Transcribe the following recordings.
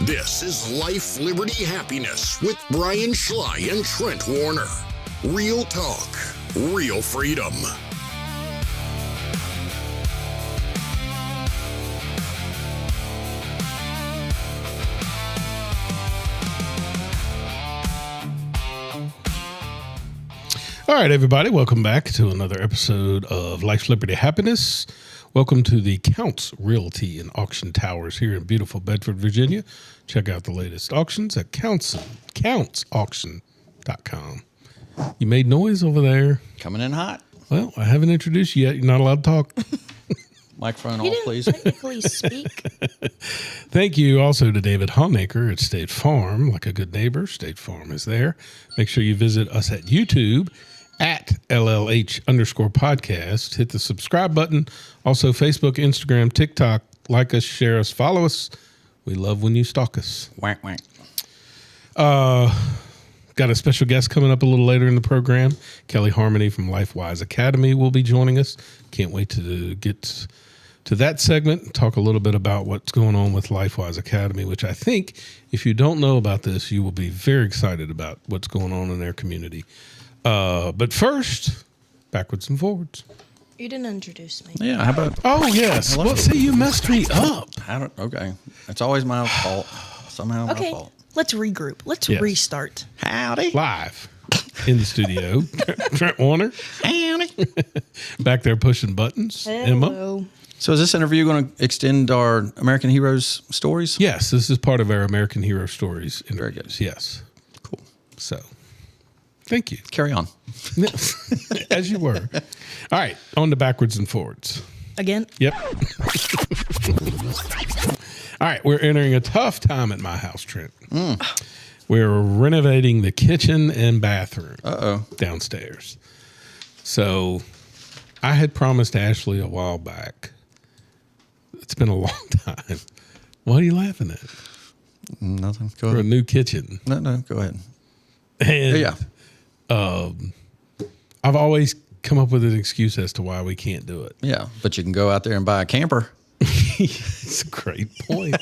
This is Life, Liberty, Happiness with Brian Schley and Trent Warner. Real talk, real freedom. All right, everybody, welcome back to another episode of Life, Liberty, Happiness. Welcome to the Counts Realty and Auction Towers here in beautiful Bedford, Virginia. Check out the latest auctions at countsauction.com. You made noise over there. Coming in hot. Well, I haven't introduced you yet. You're not allowed to talk. Microphone He off, didn't please. technically speak. Thank you also to David Honaker at State Farm. Like a good neighbor, State Farm is there. Make sure you visit us at YouTube at LLH_podcast. Hit the subscribe button. Also, Facebook, Instagram, TikTok. Like us, share us, follow us. We love when you stalk us. Whack, whack. Got a special guest coming up a little later in the program. Kelly Harmony from LifeWise Academy will be joining us. Can't wait to get to that segment and talk a little bit about what's going on with LifeWise Academy, which I think if you don't know about this, you will be very excited about what's going on in their community. But first, backwards and forwards. You didn't introduce me. Yeah, how about... Oh, yes. Well, see, you messed me up. Okay. It's always my fault. Somehow my Okay, fault. let's regroup. Let's Yes. restart. Howdy. Live in the studio. Trent Warner Howdy. back there pushing buttons. Emma. Hello. So is this interview going to extend our American Heroes stories? Yes, this is part of our American Hero Stories Very interviews. good. Yes. Cool. So, thank you. Carry on. As you were. All right, on to backwards and forwards. Again? Yep. All right, we're entering a tough time at my house, Trent. We're renovating the kitchen and bathroom downstairs. So I had promised Ashley a while back. It's been a long time. What are you laughing at? Nothing. Go For a ahead. new kitchen. No, go ahead. And Yeah. I've always come up with an excuse as to why we can't do it. Yeah, but you can go out there and buy a camper. It's a great point.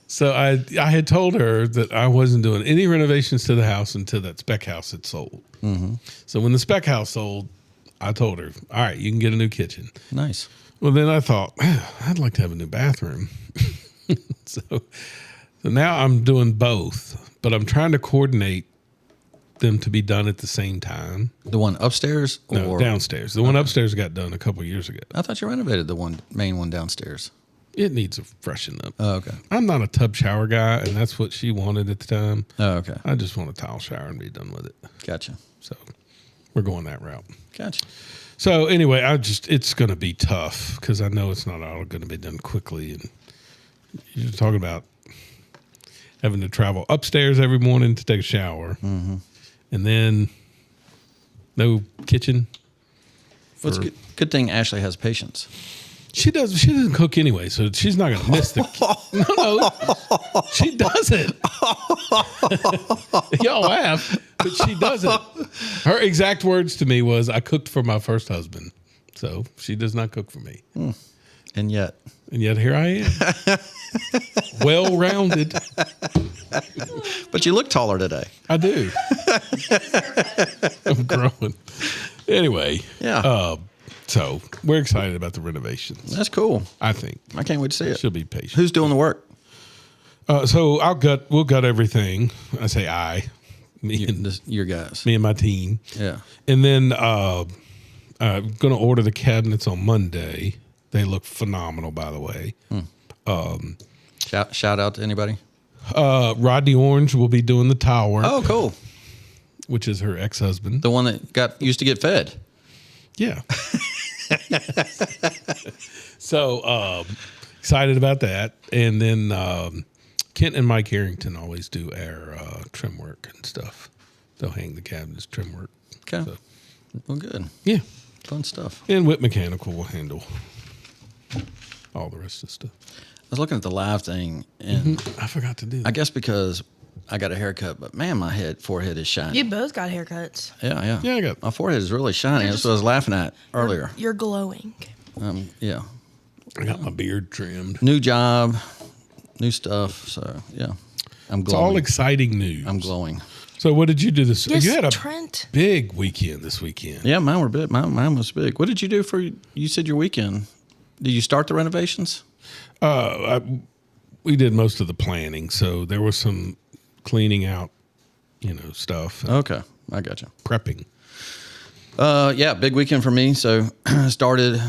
So I had told her that I wasn't doing any renovations to the house until that spec house had sold. Mm-hmm. So when the spec house sold, I told her, all right, you can get a new kitchen. Nice. Well, then I thought, I'd like to have a new bathroom. So now I'm doing both, but I'm trying to coordinate them to be done at the same time. The one upstairs No, or downstairs. The one upstairs got done a couple years ago. I thought you renovated the main one downstairs. It needs a freshen up. Oh, okay. I'm not a tub shower guy, and that's what she wanted at the time. Oh, okay. I just want a towel shower and be done with it. Gotcha. So we're going that route. Gotcha. So anyway, it's going to be tough because I know it's not all going to be done quickly. And you're talking about having to travel upstairs every morning to take a shower. Mm-hmm. And then no kitchen. Well, it's good thing Ashley has patience. She doesn't cook anyway, so she's not going to miss the. No, she doesn't. Y'all laugh, but she doesn't. Her exact words to me was, "I cooked for my first husband," so she does not cook for me. And yet, Here I am, well-rounded. but you look taller today. I do. I'm growing. Anyway, Yeah. so we're excited about the renovations. That's cool. I think I can't wait to see it. she'll be patient. Who's doing the work? So we'll gut everything. I say me and Your guys. me and my team, Yeah. and then I'm going to order the cabinets on Monday. They look phenomenal, by the way. Shout out to anybody. Rodney Orange will be doing the tile work, Oh, cool. which is her ex-husband. The one that used to get fed. Yeah. So excited about that. And then Kent and Mike Harrington always do our trim work and stuff. They'll hang the cabinets, trim work. Okay. So, Well, good. yeah. Fun stuff. And Whip Mechanical will handle all the rest of the stuff. I was looking at the live thing, and I forgot to do I that. guess because I got a haircut, but man, my forehead is shiny. You both got haircuts. Yeah. Yeah, I got. My forehead is really shiny. That's what I was laughing at earlier. You're glowing. Yeah. I got my beard trimmed. New job, new stuff. So yeah, I'm It's all glowing. exciting news. I'm glowing. So what did you do this? Yes, You had a Trent. big weekend this weekend. Yeah, mine were big. Mine was big. What did you do for? You said your weekend. Did you start the renovations? We did most of the planning, so there was some cleaning out, stuff, Okay, I got you. prepping. Yeah, big weekend for me. So started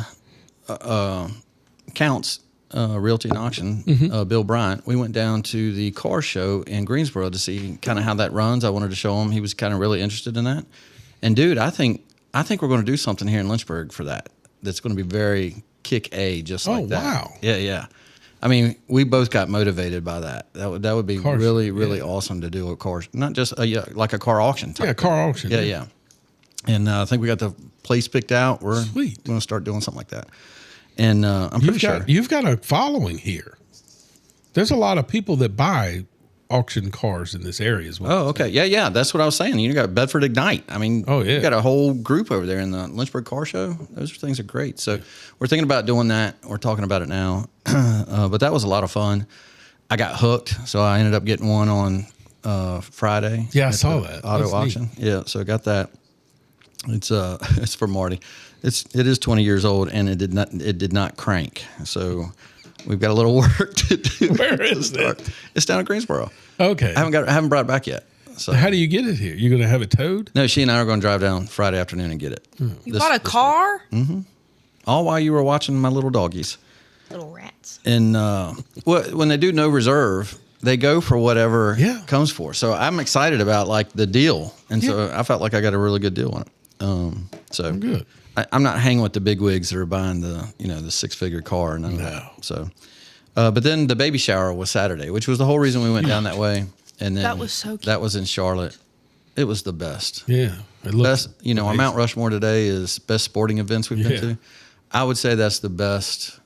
Counts Realty and Auction. Bill Bryant. We went down to the car show in Greensboro to see kind of how that runs. I wanted to show him. He was kind of really interested in that. And dude, I think we're going to do something here in Lynchburg for that. That's going to be very kick A, just like that. Wow. Yeah. I mean, we both got motivated by that. That would be Car show, really awesome to do a car, not just like a car auction type. Yeah, car auction. Yeah. And I think we got the place picked out. We're Sweet. going to start doing something like that. And I'm pretty sure. You've got a following here. There's a lot of people that buy auction cars in this area as well. Oh, okay. Yeah. That's what I was saying. You got Bedford Ignite. I mean, Oh, yeah. you got a whole group over there in the Lynchburg Car Show. Those things are great. So we're thinking about doing that. We're talking about it now. But that was a lot of fun. I got hooked, so I ended up getting one on Friday. Yeah, I at saw the that. auto That's auction. Yeah, so I got that. It's it's for Marty. It is 20 years old and it did not crank. So we've got a little work to do. Where to is start. it? It's down in Greensboro. Okay. I haven't brought it back yet. So How do you get it here? You're going to have it towed? no, she and I are going to drive down Friday afternoon and get it. You bought a car? All while you were watching my little doggies. Little rats. And when they do no reserve, they go for whatever Yeah. comes for. So I'm excited about like the deal, and so I felt like I got a really good deal on it. So Good. I'm not hanging with the big wigs that are buying the 6-figure car and none of that. So, but then the baby shower was Saturday, which was the whole reason we went down that way. And then That was so cute. That was in Charlotte. It was the best. Yeah. It looks Best, our Mount Rushmore today is best sporting events we've Yeah. been to. I would say that's the best.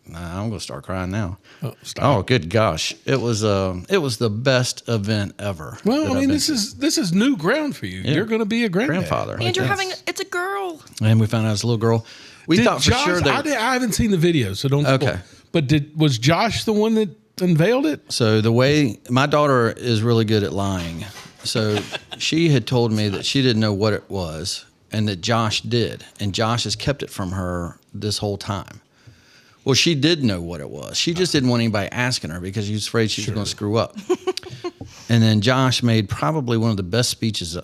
Nah, I'm gonna start crying now. Oh, stop. Oh, good gosh! It was the best event ever. Well, that I I've mean, been this to. is new ground for you. Yeah. You're going to be a grandfather. And you're Yes. having, it's a girl. And we found out it's a little girl. We thought for Josh, sure that. I haven't seen the video, so don't. Okay. spoil. But was Josh the one that unveiled it? So the way my daughter is really good at lying, so she had told me that she didn't know what it was, and that Josh did, and Josh has kept it from her this whole time. Well, she did know what it was. She just didn't want anybody asking her because she was afraid she was going to screw up. And then Josh made probably one of the best speeches.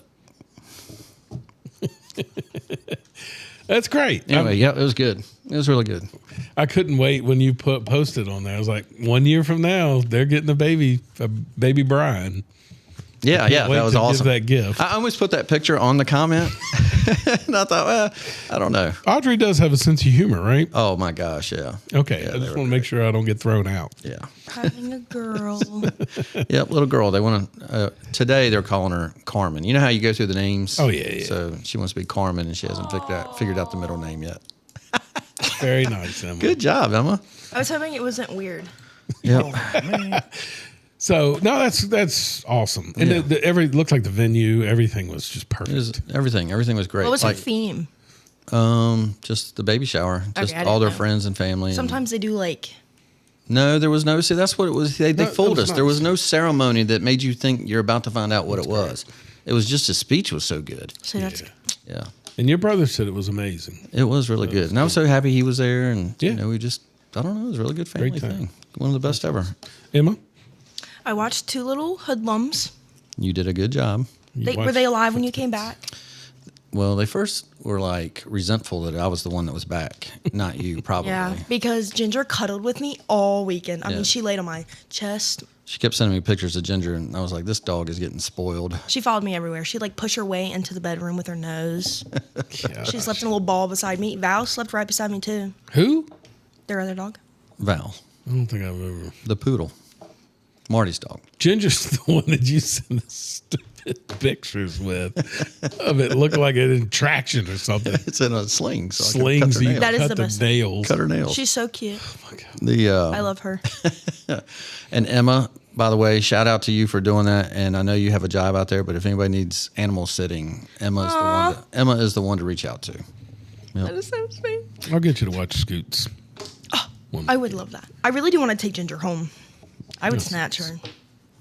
That's great. Anyway, yeah, it was good. It was really good. I couldn't wait when you posted on there. I was like, 1 year from now, they're getting a baby Brian. Yeah, Wait that was to awesome. Give that gift. I almost put that picture on the comment, and I thought, well, I don't know. Audrey does have a sense of humor, right? Oh my gosh, yeah. Okay, Yeah, I they just were want to make sure I don't get thrown out. Yeah. Having a girl. Yep, little girl. They want to. Today they're calling her Carmen. You know how you go through the names? Oh, yeah. So she wants to be Carmen, and she hasn't figured out the middle name yet. Very nice, Emma. Good job, Emma. I was hoping it wasn't weird. Yep. So no, that's awesome. And Yeah. looked like the venue, everything was just perfect. It was everything. Everything was great. What was like, her theme? just the baby shower. Just Okay, I all their didn't know. friends and family. and- Sometimes they do like, no, there was no. See, that's what it was. They No, that fooled was us. There nice. was no ceremony that made you think you're about to find out what it was. It was just his speech was so good. so that's Yeah. Yeah. And your brother said it was amazing. It was really good. And I was so happy he was there. And, Yeah. we just, I don't know, it was a really good family Great time. thing. One of the best ever. Emma, I watched Two Little Hoodlums. You did a good job. you Were watched- they alive when you came back? Well, they first were like resentful that I was the one that was back, not you, probably. Yeah, because Ginger cuddled with me all weekend. I Yeah. mean, she laid on my chest. She kept sending me pictures of Ginger, and I was like, this dog is getting spoiled. She followed me everywhere. She'd like push her way into the bedroom with her nose. Gosh. She slept in a little ball beside me. Val slept right beside me too. Who? Their other dog. Val, I don't think I've ever. the poodle, Marty's dog. Ginger's the one that you sent the stupid pictures with of it looked like an attraction or something. It's in a sling, so I Slings can cut her you nails. That is cut the the best. nails. Cut her nails. She's so cute. The I love her. And Emma, by the way, shout out to you for doing that. And I know you have a job out there, but if anybody needs animal sitting, Emma is the one to reach out to. That is so sweet. I'll get you to watch Scoots. I would love that. I really do want to take Ginger home. I would snatch her.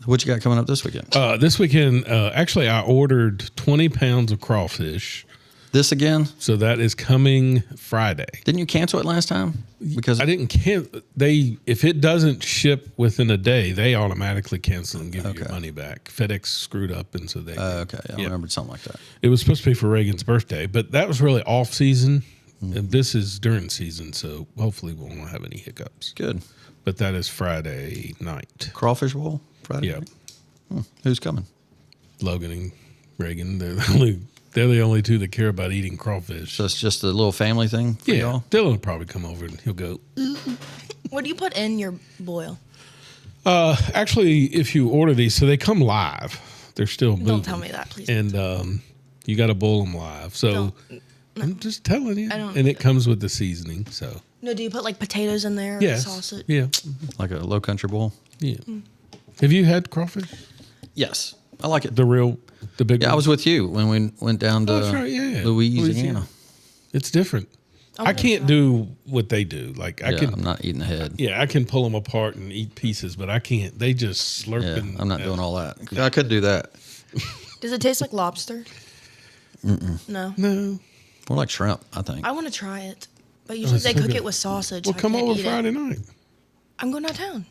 What you got coming up this weekend? This weekend, actually, I ordered 20 pounds of crawfish. This again? So that is coming Friday. Didn't you cancel it last time? Because I didn't if it doesn't ship within a day, they automatically cancel and give you your money back. FedEx screwed up, and so they. Okay, I remembered something like that. It was supposed to be for Reagan's birthday, but that was really off season, and this is during season, so hopefully we won't have any hiccups. Good. But that is Friday night. Crawfish bowl Friday. Yep. night? Who's coming? Logan and Reagan. They're the only two that care about eating crawfish. So it's just a little family thing for y'all? Dylan will probably come over and he'll go. What do you put in your boil? Actually, if you order these, so they come live. They're still moving. Don't tell me that, please. And you got to boil them live. So I'm just telling you. don't- And it comes with the seasoning. So No, do you put like potatoes in there? Or yes, sausage? yeah, Like a low country bowl? yeah. Have you had crawfish? Yes. I like it. The big. Yeah, I one? was with you when we went down to that's right, yeah. Louisiana. It's different. I can't do what they do. Like I can. I'm not eating the head. Yeah, I can pull them apart and eat pieces, but I can't. They just slurp. Yeah, and, I'm not doing all that. I could do that. Does it taste like lobster? No. No. More like shrimp, I think. I want to try it, but usually it's they so cook good. it with sausage. Well, so I come can't over eat Friday it. night. I'm going out of town.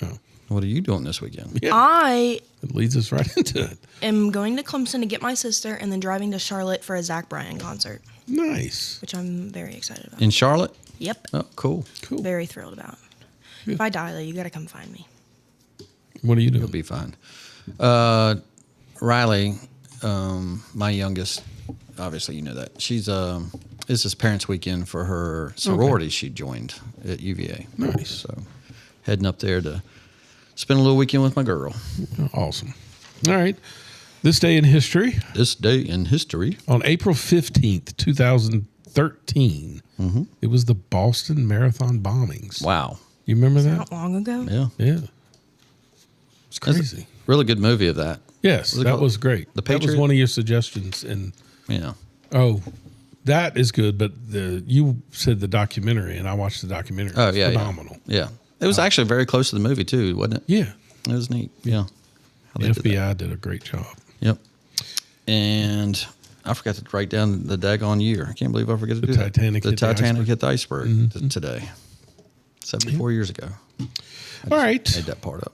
Oh, What are you doing this weekend? yeah. I It leads us right into it. am going to Clemson to get my sister, and then driving to Charlotte for a Zach Bryan concert, Nice. which I'm very excited about. In Charlotte? Yep, Oh, cool. Cool. very thrilled about. If I die, though, you got to come find me. What are you doing? You'll be fine. Riley, my youngest, obviously you know that. She's this is parents' weekend for her sorority she joined at UVA. Nice. So heading up there to spend a little weekend with my girl. Awesome. All right. This day in history, This day in history. on April 15th, 2013, it was the Boston Marathon bombings. Wow. You remember that? Not long ago. Yeah. Yeah. It's That's crazy. a really good movie of that. Yes, Was it that called was great. The That was Patriot? one of your suggestions. And Yeah. that is good. But you said the documentary, and I watched the documentary. Oh, It's yeah. phenomenal. Yeah. It was actually very close to the movie, too, wasn't it? Yeah. It was neat. Yeah. How The they did that. FBI did a great job. Yep. And I forgot to write down the daggone year. I can't believe I forgot to do Titanic that. hit the The Titanic iceberg. hit the iceberg today. 74 years ago. All right. Made that part up.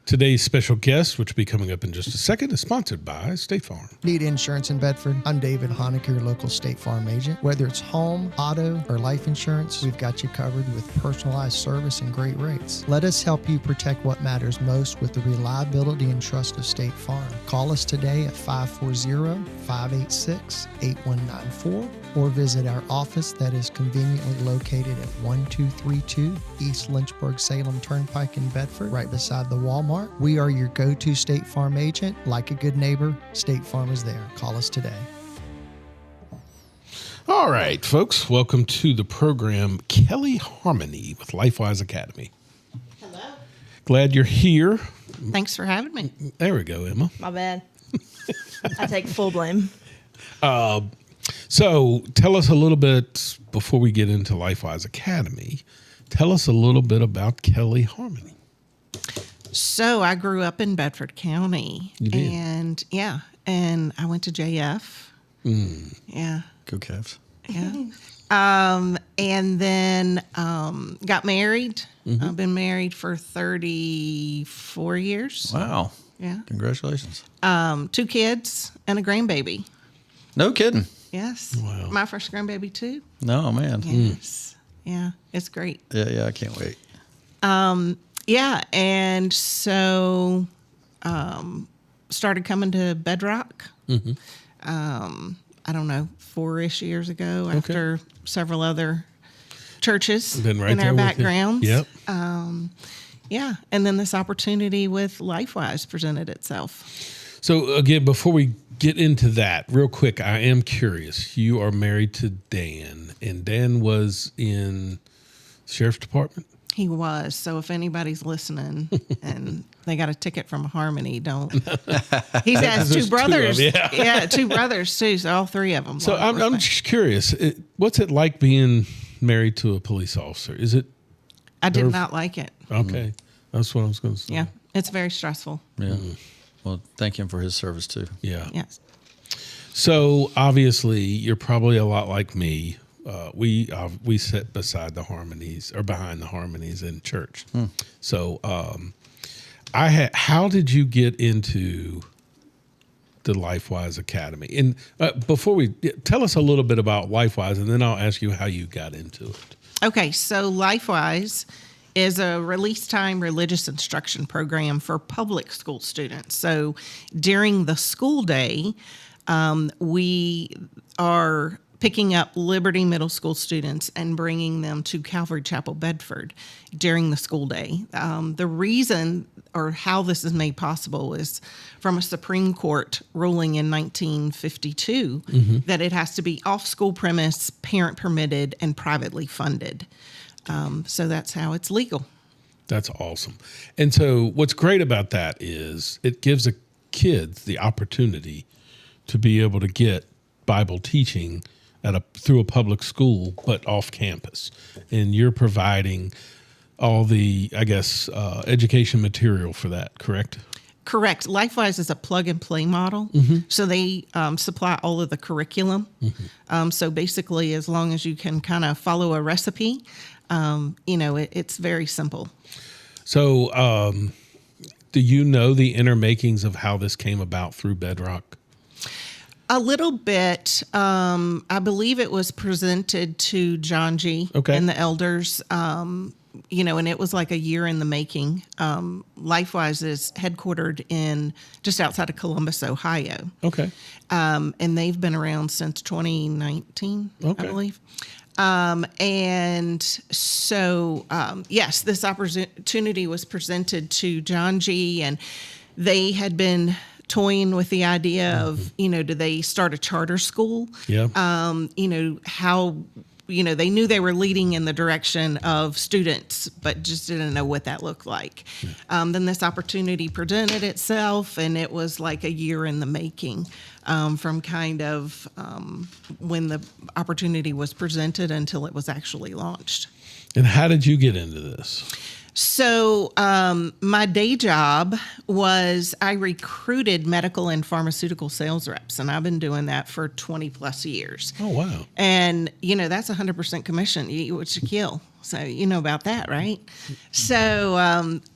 Today's special guest, which will be coming up in just a second, is sponsored by State Farm. Need insurance in Bedford? I'm David Honecker, your local State Farm agent. Whether it's home, auto, or life insurance, we've got you covered with personalized service and great rates. Let us help you protect what matters most with the reliability and trust of State Farm. Call us today at 540-586-8194 or visit our office that is conveniently located at 1232 East Lynchburg Salem Turnpike in Bedford, right beside the Walmart. We are your go-to State Farm agent. Like a good neighbor, State Farm is there. Call us today. All right, folks, welcome to the program, Kelly Harmony with LifeWise Academy. Hello. Glad you're here. Thanks for having me. There we go, Emma. My bad. I take full blame. So tell us a little bit, before we get into LifeWise Academy, tell us a little bit about Kelly Harmony. So I grew up in Bedford County. You did? And I went to JF. Yeah. Go Cavs. Yeah. And then got married. I've been married for 34 years. Wow. Yeah. Congratulations. 2 kids and a grandbaby. No kidding. Yes. Wow. My first grandbaby too. No, man. Yes. Yeah. It's great. Yeah, I can't wait. Yeah, and so started coming to Bedrock. I don't know, 4-ish years ago, after several other churches Been right in there our with you. backgrounds. Yep. Yeah, and then this opportunity with LifeWise presented itself. So again, before we get into that, real quick, I am curious. You are married to Dan, and Dan was in Sheriff's Department? He was. So if anybody's listening and they got a ticket from Harmony, don't. He's has There's 2 brothers. 2 of 'em, yeah. 2 brothers too. So all 3 of them. So I'm just curious. What's it like being married to a police officer? Is it I did nerve- not like it. okay? That's what I was going to say. Yeah, it's very stressful. Yeah. Well, thank him for his service too. Yeah. Yes. So obviously, you're probably a lot like me. We sit beside the harmonies or behind the harmonies in church. So how did you get into the LifeWise Academy? And before we tell us a little bit about LifeWise, and then I'll ask you how you got into it. Okay, so LifeWise is a release time religious instruction program for public school students. So during the school day, we are picking up Liberty Middle School students and bringing them to Calvary Chapel, Bedford during the school day. The reason or how this is made possible is from a Supreme Court ruling in 1952 that it has to be off school premise, parent permitted, and privately funded. So that's how it's legal. That's awesome. And so what's great about that is it gives the kids the opportunity to be able to get Bible teaching through a public school, but off campus. And you're providing all the, I guess, education material for that, correct? Correct. LifeWise is a plug and play model. So they supply all of the curriculum. So basically, as long as you can kind of follow a recipe, it's very simple. So do you know the inner makings of how this came about through Bedrock? A little bit. I believe it was presented to John G. and the elders, and it was like a year in the making. LifeWise is headquartered in just outside of Columbus, Ohio. Okay. And they've been around since 2019, I believe. And so, yes, this opportunity was presented to John G. and they had been toying with the idea of, do they start a charter school? Yeah. How, they knew they were leading in the direction of students, but just didn't know what that looked like. Then this opportunity presented itself, and it was like a year in the making from kind of when the opportunity was presented until it was actually launched. And how did you get into this? So my day job was I recruited medical and pharmaceutical sales reps, and I've been doing that for 20 plus years. Oh, wow. And, that's 100% commission. You eat what you kill. So you know about that, right? So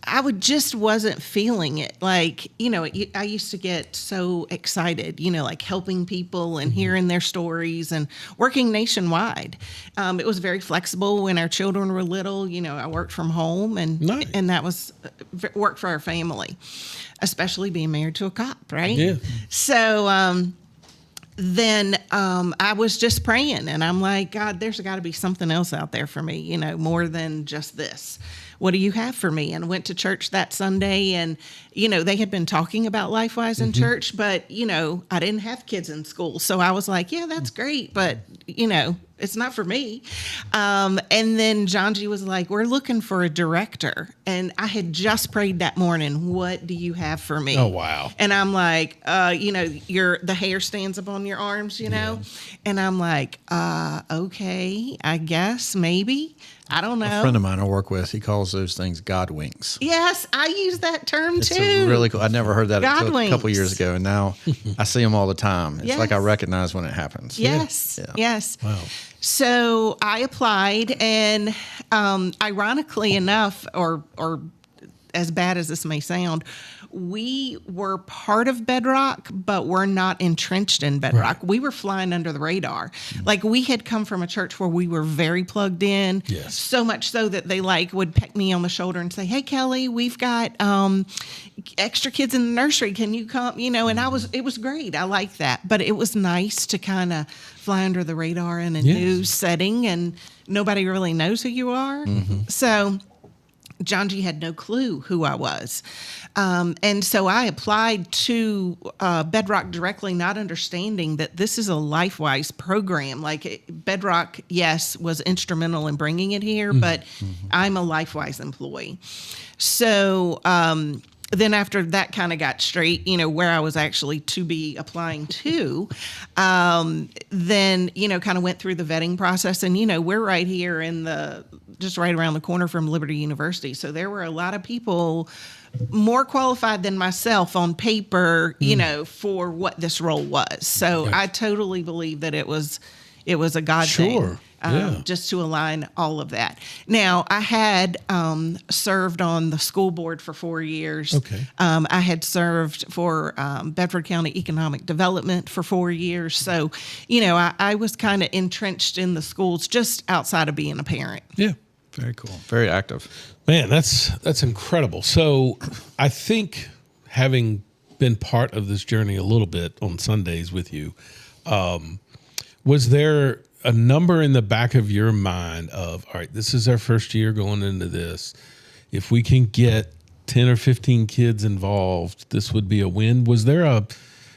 I just wasn't feeling it. Like, I used to get so excited, like helping people and hearing their stories and working nationwide. It was very flexible when our children were little. I worked from home and that was worked for our family, especially being married to a cop, right? Yeah. So then I was just praying, and I'm like, God, there's got to be something else out there for me, more than just this. What do you have for me? And went to church that Sunday, and, they had been talking about LifeWise in church, but, I didn't have kids in school. So I was like, yeah, that's great, but, it's not for me. And then John G. was like, we're looking for a director. And I had just prayed that morning, what do you have for me? Oh, wow. And I'm like, the hair stands up on your arms, know? And I'm like, okay, I guess, maybe. I don't know. A friend of mine I work with, he calls those things God winks. Yes, I use that term It's too. really cool. I never heard that God until a couple years ago, and now I see them all the time. It's like I recognize when it happens. Yes, Yeah. yes. Wow. So I applied, and ironically enough, or as bad as this may sound, we were part of Bedrock, but we're not entrenched in Bedrock. Right. We were flying under the radar. Like, we had come from a church where we were very plugged in. Yes. So much so that they would peck me on the shoulder and say, hey, Kelly, we've got extra kids in the nursery. Can you come? And it was great. I like that. But it was nice to kind of fly under the radar in a new setting, and nobody really knows who you are. So John G. had no clue who I was. And so I applied to Bedrock directly, not understanding that this is a LifeWise program. Like, Bedrock, yes, was instrumental in bringing it here, but I'm a LifeWise employee. So then after that kind of got straight, where I was actually to be applying to, then, kind of went through the vetting process. And, we're right here in the just right around the corner from Liberty University. So there were a lot of people more qualified than myself on paper, you know, for what this role was. So I totally believe that it was a God thing. Just to align all of that. Now, I had served on the school board for 4 years. Okay. I had served for Bedford County Economic Development for 4 years. So, you know, I was kind of entrenched in the schools just outside of being a parent. Yeah. Very cool. Very active. Man, that's incredible. So I think having been part of this journey a little bit on Sundays with you, was there a number in the back of your mind of, all right, this is our first year going into this. If we can get 10 or 15 kids involved, this would be a win. Was there a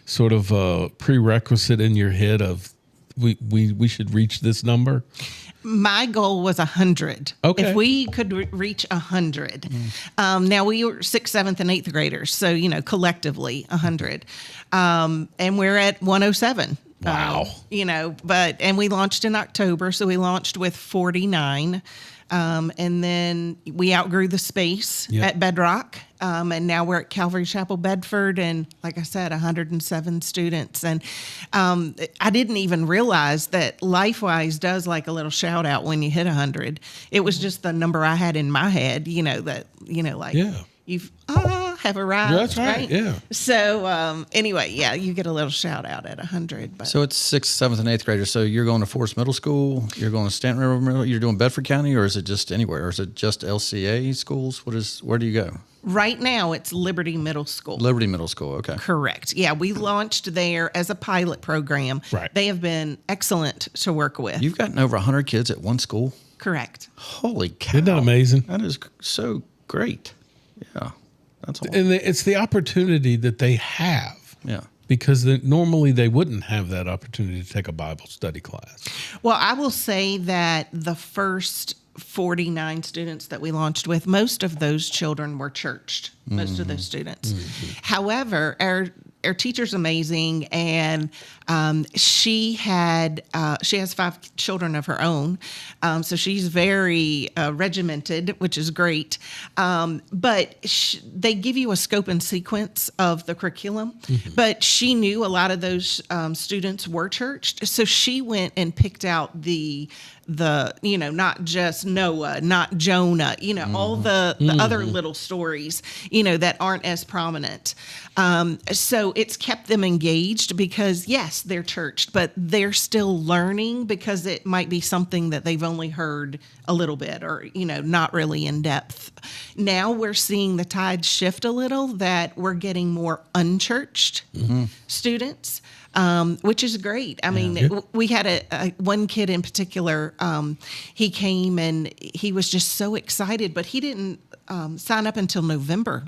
sort of a prerequisite in your head of we should reach this number? My goal was 100. Okay. If we could reach 100. Now we were 6th, 7th, and 8th graders. So, you know, collectively 100. And we're at 107. Wow. You know, and we launched in October. So we launched with 49. And then we outgrew the space at Bedrock. And now we're at Calvary Chapel, Bedford. And like I said, 107 students. And I didn't even realize that LifeWise does like a little shout out when you hit 100. It was just the number I had in my head, you know, that, you know, like you've have arrived. That's right. Yeah. So anyway, you get a little shout out at 100. But. So it's 6th, 7th, and 8th graders. So you're going to Forest Middle School, you're going to Stanton River Middle, you're doing Bedford County, or is it just anywhere? Or is it just LCA schools? Where do you go? Right now, it's Liberty Middle School. Liberty Middle School, okay. Correct. Yeah, we launched there as a pilot program. Right. They have been excellent to work with. You've gotten over 100 kids at one school? Correct. Holy cow. Isn't that amazing? That is so great. Yeah. That's awesome. And it's the opportunity that they have. Yeah. Because normally they wouldn't have that opportunity to take a Bible study class. Well, I will say that the first 49 students that we launched with, most of those children were churched, most of those students. However, our teacher's amazing, and she has 5 children of her own, so she's very regimented, which is great. But they give you a scope and sequence of the curriculum, but she knew a lot of those students were churched, so she went and picked out the you know, not just Noah, not Jonah, you know, all the other little stories, you know, that aren't as prominent. So it's kept them engaged because, yes, they're churched, but they're still learning because it might be something that they've only heard a little bit or, you know, not really in depth. Now we're seeing the tide shift a little, that we're getting more unchurched students. Which is great. I mean, we had one kid in particular. He came and he was just so excited, but he didn't sign up until November.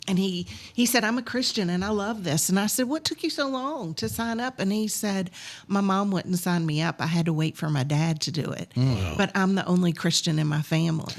And he said, I'm a Christian and I love this. And I said, what took you so long to sign up? And he said, my mom wouldn't sign me up. I had to wait for my dad to do it. Wow. But I'm the only Christian in my family.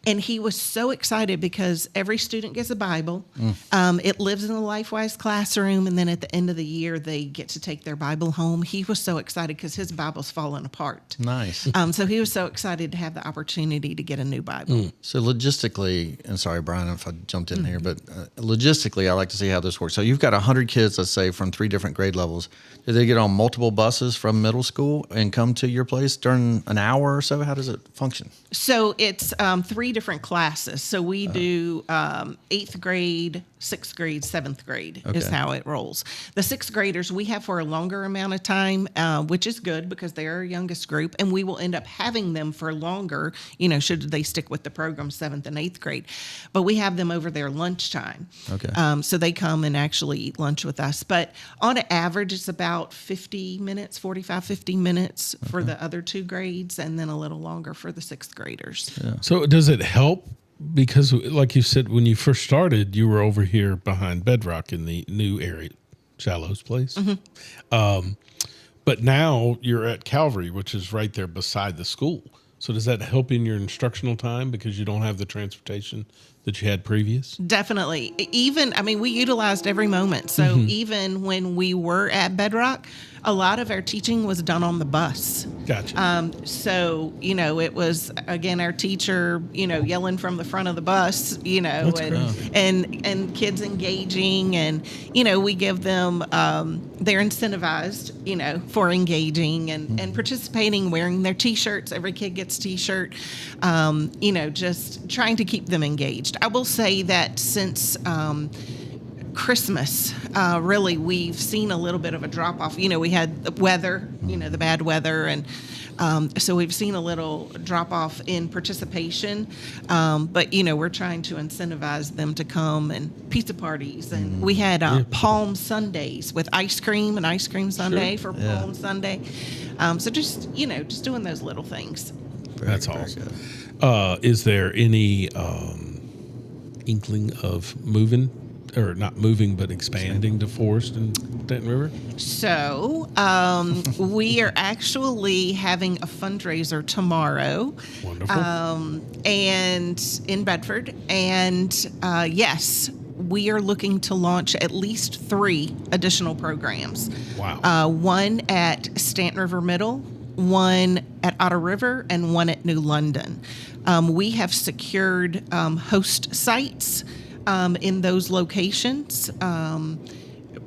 And he was so excited because every student gets a Bible. It lives in the LifeWise classroom. And then at the end of the year, they get to take their Bible home. He was so excited because his Bible's fallen apart. Nice. So he was so excited to have the opportunity to get a new Bible. So logistically, and sorry, Brian, if I jumped in here, but logistically, I like to see how this works. So you've got 100 kids, let's say, from 3 different grade levels. Do they get on multiple buses from middle school and come to your place during an hour or so? How does it function? So it's 3 different classes. So we do 8th grade, 6th grade, 7th grade is how it rolls. The 6th graders we have for a longer amount of time, which is good because they're our youngest group, and we will end up having them for longer, you know, should they stick with the program 7th and 8th grade. But we have them over their lunchtime. Okay. So they come and actually eat lunch with us. But on average, it's about 50 minutes, 45, 50 minutes for the other 2 grades, and then a little longer for the 6th graders. Yeah. So does it help? Because like you said, when you first started, you were over here behind Bedrock in the new area, Shallows place. But now you're at Calvary, which is right there beside the school. So does that help in your instructional time because you don't have the transportation that you had previous? Definitely. Even, I mean, we utilized every moment. So even when we were at Bedrock, a lot of our teaching was done on the bus. Gotcha. So, you know, it was, again, our teacher, you know, yelling from the front of the bus, you know, and kids engaging. And, you know, we give them, they're incentivized, you know, for engaging and participating, wearing their T-shirts. Every kid gets T-shirt, you know, just trying to keep them engaged. I will say that since Christmas, really, we've seen a little bit of a drop off. You know, we had the weather, you know, the bad weather, and so we've seen a little drop off in participation. But, you know, we're trying to incentivize them to come, and pizza parties. And we had Palm Sundays with ice cream, an ice cream sundae for Palm Sunday. So just, you know, just doing those little things. That's awesome. Is there any inkling of moving, or not moving, but expanding to Forest and Denton River? So we are actually having a fundraiser tomorrow. Wonderful. And in Bedford. And yes, we are looking to launch at least 3 additional programs. Wow. One at Stanton River Middle, one at Otter River, and one at New London. We have secured host sites in those locations.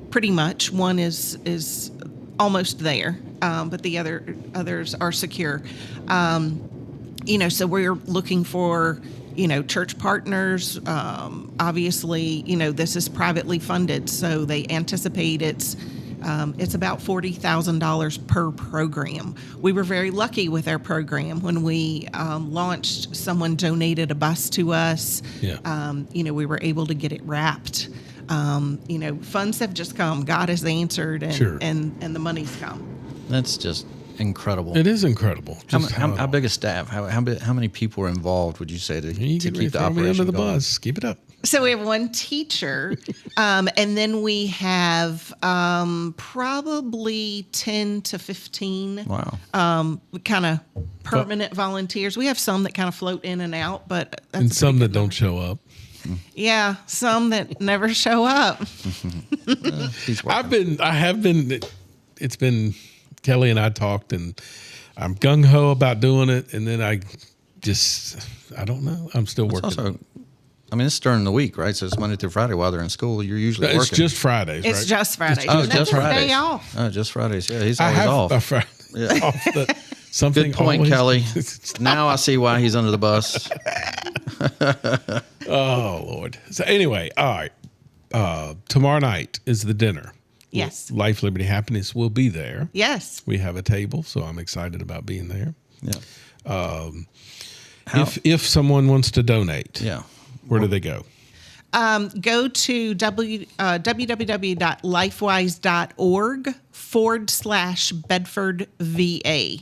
Pretty much, one is almost there, but the others are secure. You know, so we're looking for, you know, church partners. Obviously, you know, this is privately funded, so they anticipate it's about $40,000 per program. We were very lucky with our program. When we launched, someone donated a bus to us. Yeah. You know, we were able to get it wrapped. You know, funds have just come. God has answered, and Sure. and the money's come. That's just incredible. It is incredible. Just How big a staff? How many people are involved? Would you say to you get ready keep to the throw me operation under the going? bus. Keep it up. So we have one teacher, and then we have probably 10 to 15 Wow. kind of permanent volunteers. We have some that kind of float in and out, but that's And a some pretty that good don't number. show up. Yeah, some that never show up. He's working. I have been, it's been, Kelly and I talked, and I'm gung ho about doing it. And then I don't know. I'm still It's working. also, I mean, it's during the week, right? So it's Monday through Friday while they're in school. You're usually It's working. just Fridays, It's right? just Fridays. Oh, And just that's his Fridays. day off. Oh, just Fridays. Yeah, he's I always have off. a Friday off. But something Good point, always- Kelly. Now I see why he's under the bus. Oh, Lord. So anyway, all right. Tomorrow night is the dinner. Yes. Life, Liberty, Happiness will be there. Yes. We have a table, so I'm excited about being there. Yeah. If someone wants to donate, Yeah. where do they go? Go to www.lifewise.org/Bedford VA.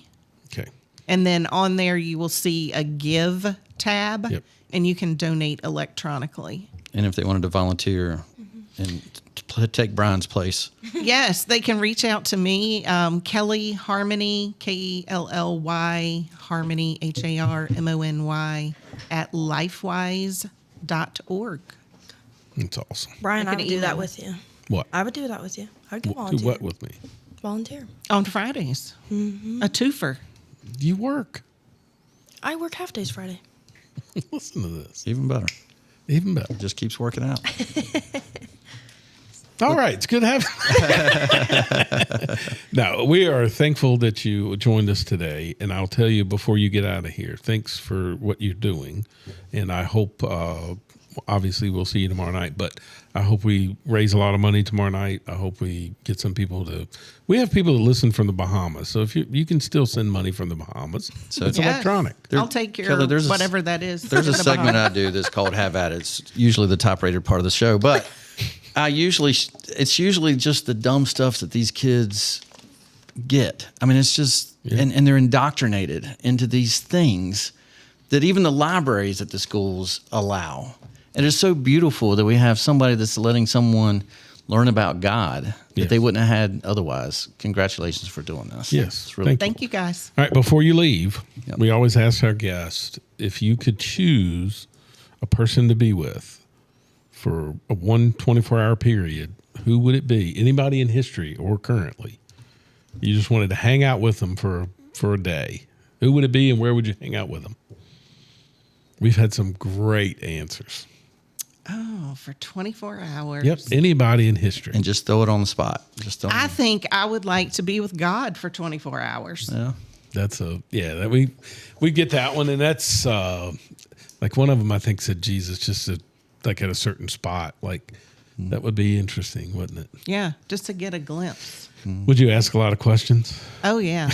Okay. And then on there, you will see a give tab, Yep. and you can donate electronically. And if they wanted to volunteer and take Brian's place, Yes, they can reach out to me, Kelly Harmony, KELLY Harmony, HARMONY, at lifewise.org. That's awesome. Brian, I I can would do that email. with you. What? I would do that with you. I would go Do volunteer. what with me? Volunteer. On Fridays, a twofer. You work. I work half days Friday. Listen to this. even better. Even better. Just keeps working out. All right. It's good to have. No, we are thankful that you joined us today. And I'll tell you before you get out of here, thanks for what you're doing. And I hope, obviously, we'll see you tomorrow night, but I hope we raise a lot of money tomorrow night. I hope we get some people we have people that listen from the Bahamas. So if you can still send money from the Bahamas, so it's Yes. electronic. I'll take your Kelly, there's a- whatever that is. There's a to the segment Bahamas. I do that's called Have At It. It's usually the top rated part of the show, but it's usually just the dumb stuff that these kids get. I mean, it's just, and they're indoctrinated into these things that even the libraries at the schools allow. And it's so beautiful that we have somebody that's letting someone learn about God that Yes. they wouldn't have had otherwise. Congratulations for doing this. Yes. It's really Thank you, guys. All right, before you leave, Yep. we always ask our guests if you could choose a person to be with for a 24-hour period, who would it be? Anybody in history or currently? You just wanted to hang out with them for a day. Who would it be and where would you hang out with them? We've had some great answers. Oh, for 24 hours. Yep, anybody in history. And just throw it on the spot. Just throw it I on. think I would like to be with God for 24 hours. Yeah. That's that we get that one, and that's like one of them. I think said Jesus just like at a certain spot. Like that would be interesting, wouldn't it? Yeah, just to get a glimpse. Would you ask a lot of questions? Oh, yeah.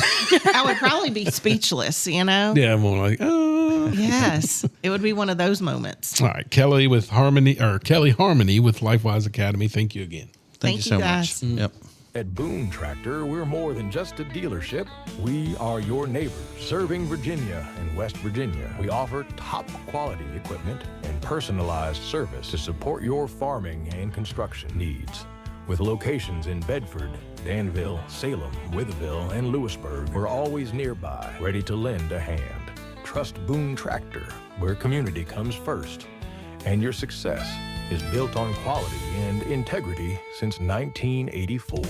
I would probably be speechless, you know? Yeah, I'm more like, oh. Yes. It would be one of those moments. All right, Kelly Harmony with LifeWise Academy. Thank you again. Thank you so guys. much. Yep. At Boone Tractor, we're more than just a dealership. We are your neighbors, serving Virginia and West Virginia. We offer top quality equipment and personalized service to support your farming and construction needs. With locations in Bedford, Danville, Salem, Witherville, and Lewisburg, we're always nearby, ready to lend a hand. Trust Boone Tractor, where community comes first, and your success is built on quality and integrity since 1984.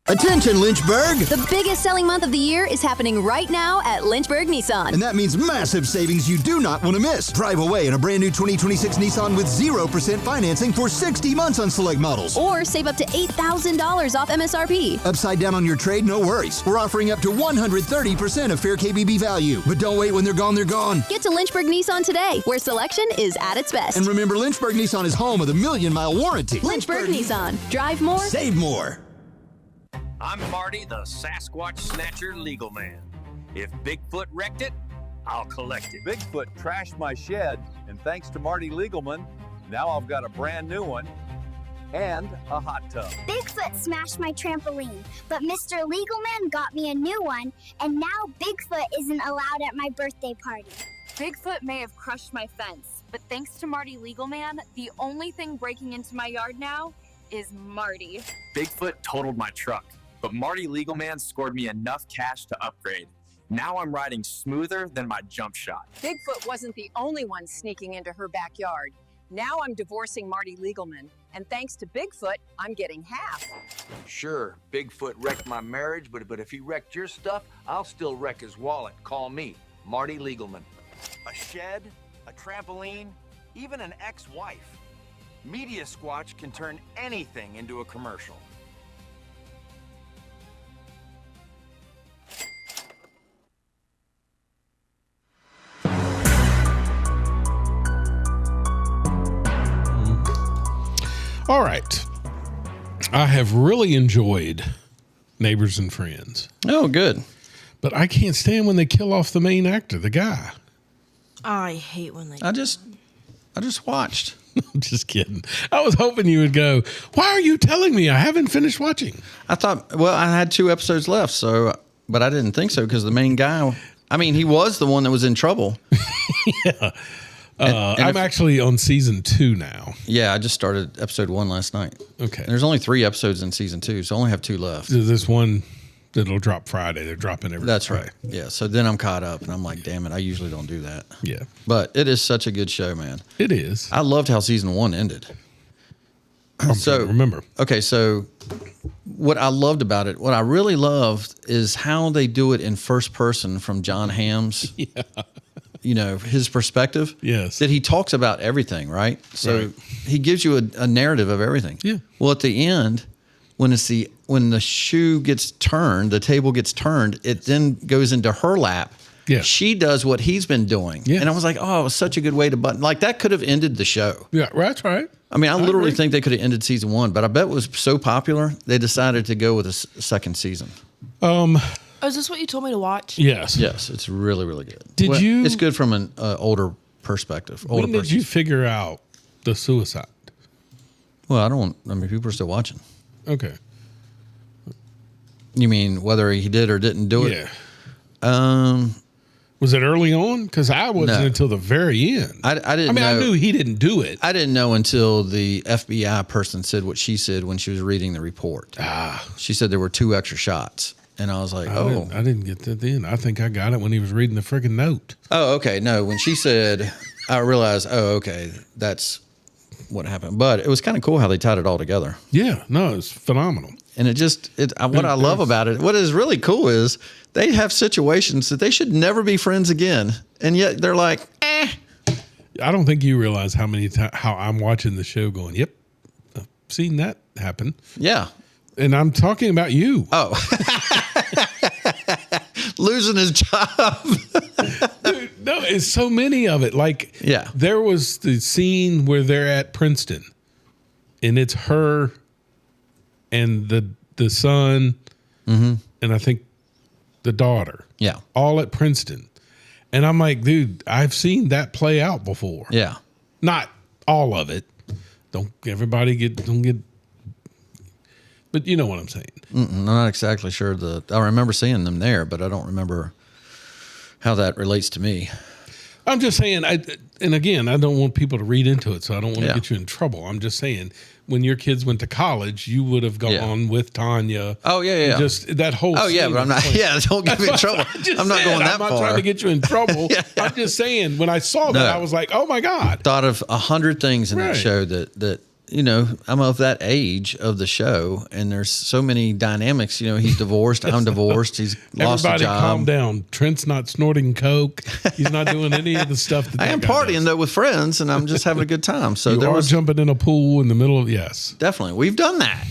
Attention, Lynchburg! The biggest selling month of the year is happening right now at Lynchburg Nissan. And that means massive savings you do not want to miss. Drive away in a brand new 2026 Nissan with 0% financing for 60 months on select models. Or save up to $8,000 off MSRP. Upside down on your trade? No worries. We're offering up to 130% of fair KBB value. But don't wait, when they're gone, they're gone. Get to Lynchburg Nissan today, where selection is at its best. And remember, Lynchburg Nissan is home of the 1,000,000-mile warranty. Lynchburg Nissan. Drive more. Save more. I'm Marty, the Sasquatch Snatcher Legal Man. If Bigfoot wrecked it, I'll collect it. Bigfoot trashed my shed, and thanks to Marty Legalman, now I've got a brand new one and a hot tub. Bigfoot smashed my trampoline, but Mr. Legalman got me a new one, and now Bigfoot isn't allowed at my birthday party. Bigfoot may have crushed my fence, but thanks to Marty Legalman, the only thing breaking into my yard now is Marty. Bigfoot totaled my truck, but Marty Legalman scored me enough cash to upgrade. Now I'm riding smoother than my jump shot. Bigfoot wasn't the only one sneaking into her backyard. Now I'm divorcing Marty Legalman, and thanks to Bigfoot, I'm getting half. Sure, Bigfoot wrecked my marriage, but if he wrecked your stuff, I'll still wreck his wallet. Call me, Marty Legalman. A shed, a trampoline, even an ex-wife. Media Squatch can turn anything into a commercial. All right. I have really enjoyed Neighbors and Friends. Oh, good. But I can't stand when they kill off the main actor, the guy. I hate when they. I just watched. I'm just kidding. I was hoping you would go, why are you telling me? I haven't finished watching. I thought, well, I had 2 episodes left, but I didn't think so because the main guy, I mean, he was the one that was in trouble. Yeah. I'm actually on season 2 now. Yeah, I just started episode 1 last night. Okay. And there's only 3 episodes in season 2, so I only have 2 left. There's this one that'll drop Friday. They're dropping every That's Friday. right. Yeah, so then I'm caught up, and I'm like, damn it, I usually don't do that. Yeah. But it is such a good show, man. It is. I loved how season 1 ended. So remember. Okay, so what I loved about it, what I really loved is how they do it in first person from John Hamm's, his perspective. Yes. That he talks about everything, right? So he gives you a narrative of everything. Yeah. Well, at the end, when the shoe gets turned, the table gets turned, it then goes into her lap. Yeah. She does what he's been doing. Yeah. And I was like, oh, it was such a good way to button. Like, that could have ended the show. Yeah, that's right. I mean, I literally agree. think they could have ended season 1, but I bet it was so popular, they decided to go with a second season. Oh, is this what you told me to watch? Yes. Yes, it's really, really good. Did you- It's good from an older perspective. When did you figure out the suicide? Well, people are still watching. Okay. You mean whether he did or didn't do it? Yeah. Was it early on? Because I wasn't No. until the very end. I didn't know. I knew he didn't do it. I didn't know until the FBI person said what she said when she was reading the report. She said there were 2 extra shots. And I was like, I didn't get that then. I think I got it when he was reading the freaking note. Oh, okay. No, when she said, I realized, okay, that's what happened. But it was kind of cool how they tied it all together. Yeah, no, it's phenomenal. And what I love about it, what is really cool is they have situations that they should never be friends again. And yet they're like, I don't think you realize how I'm watching the show going, yep, I've seen that happen. Yeah. And I'm talking about you. Oh. Losing his job. Dude, no, it's so many of it. Like, there was the scene where they're at Princeton and it's her and the son and I think the daughter. Yeah. All at Princeton. And I'm like, dude, I've seen that play out before. Yeah. Not all of it. Don't get, but you know what I'm saying. I'm not exactly sure I remember seeing them there, but I don't remember how that relates to me. I'm just saying, and again, I don't want people to read into it, so I don't want to get you in trouble. I'm just saying, when your kids went to college, you would have gone with Tanya. Oh, yeah. Just that whole Oh, yeah, scene but I'm not, was- don't get me in trouble. I'm not going that I'm not far. trying to get you in trouble. I'm just saying, when I saw that, I was like, oh my God. Thought of 100 things in that Right. show that you know, I'm of that age of the show, and there's so many dynamics. You know, he's divorced, I'm divorced, he's lost a Everybody job. calm down. Trent's not snorting coke. He's not doing any of the stuff that I am partying though with friends, and I'm just having a good time. So you there are was jumping in a pool in the middle of, yes. definitely we've done that.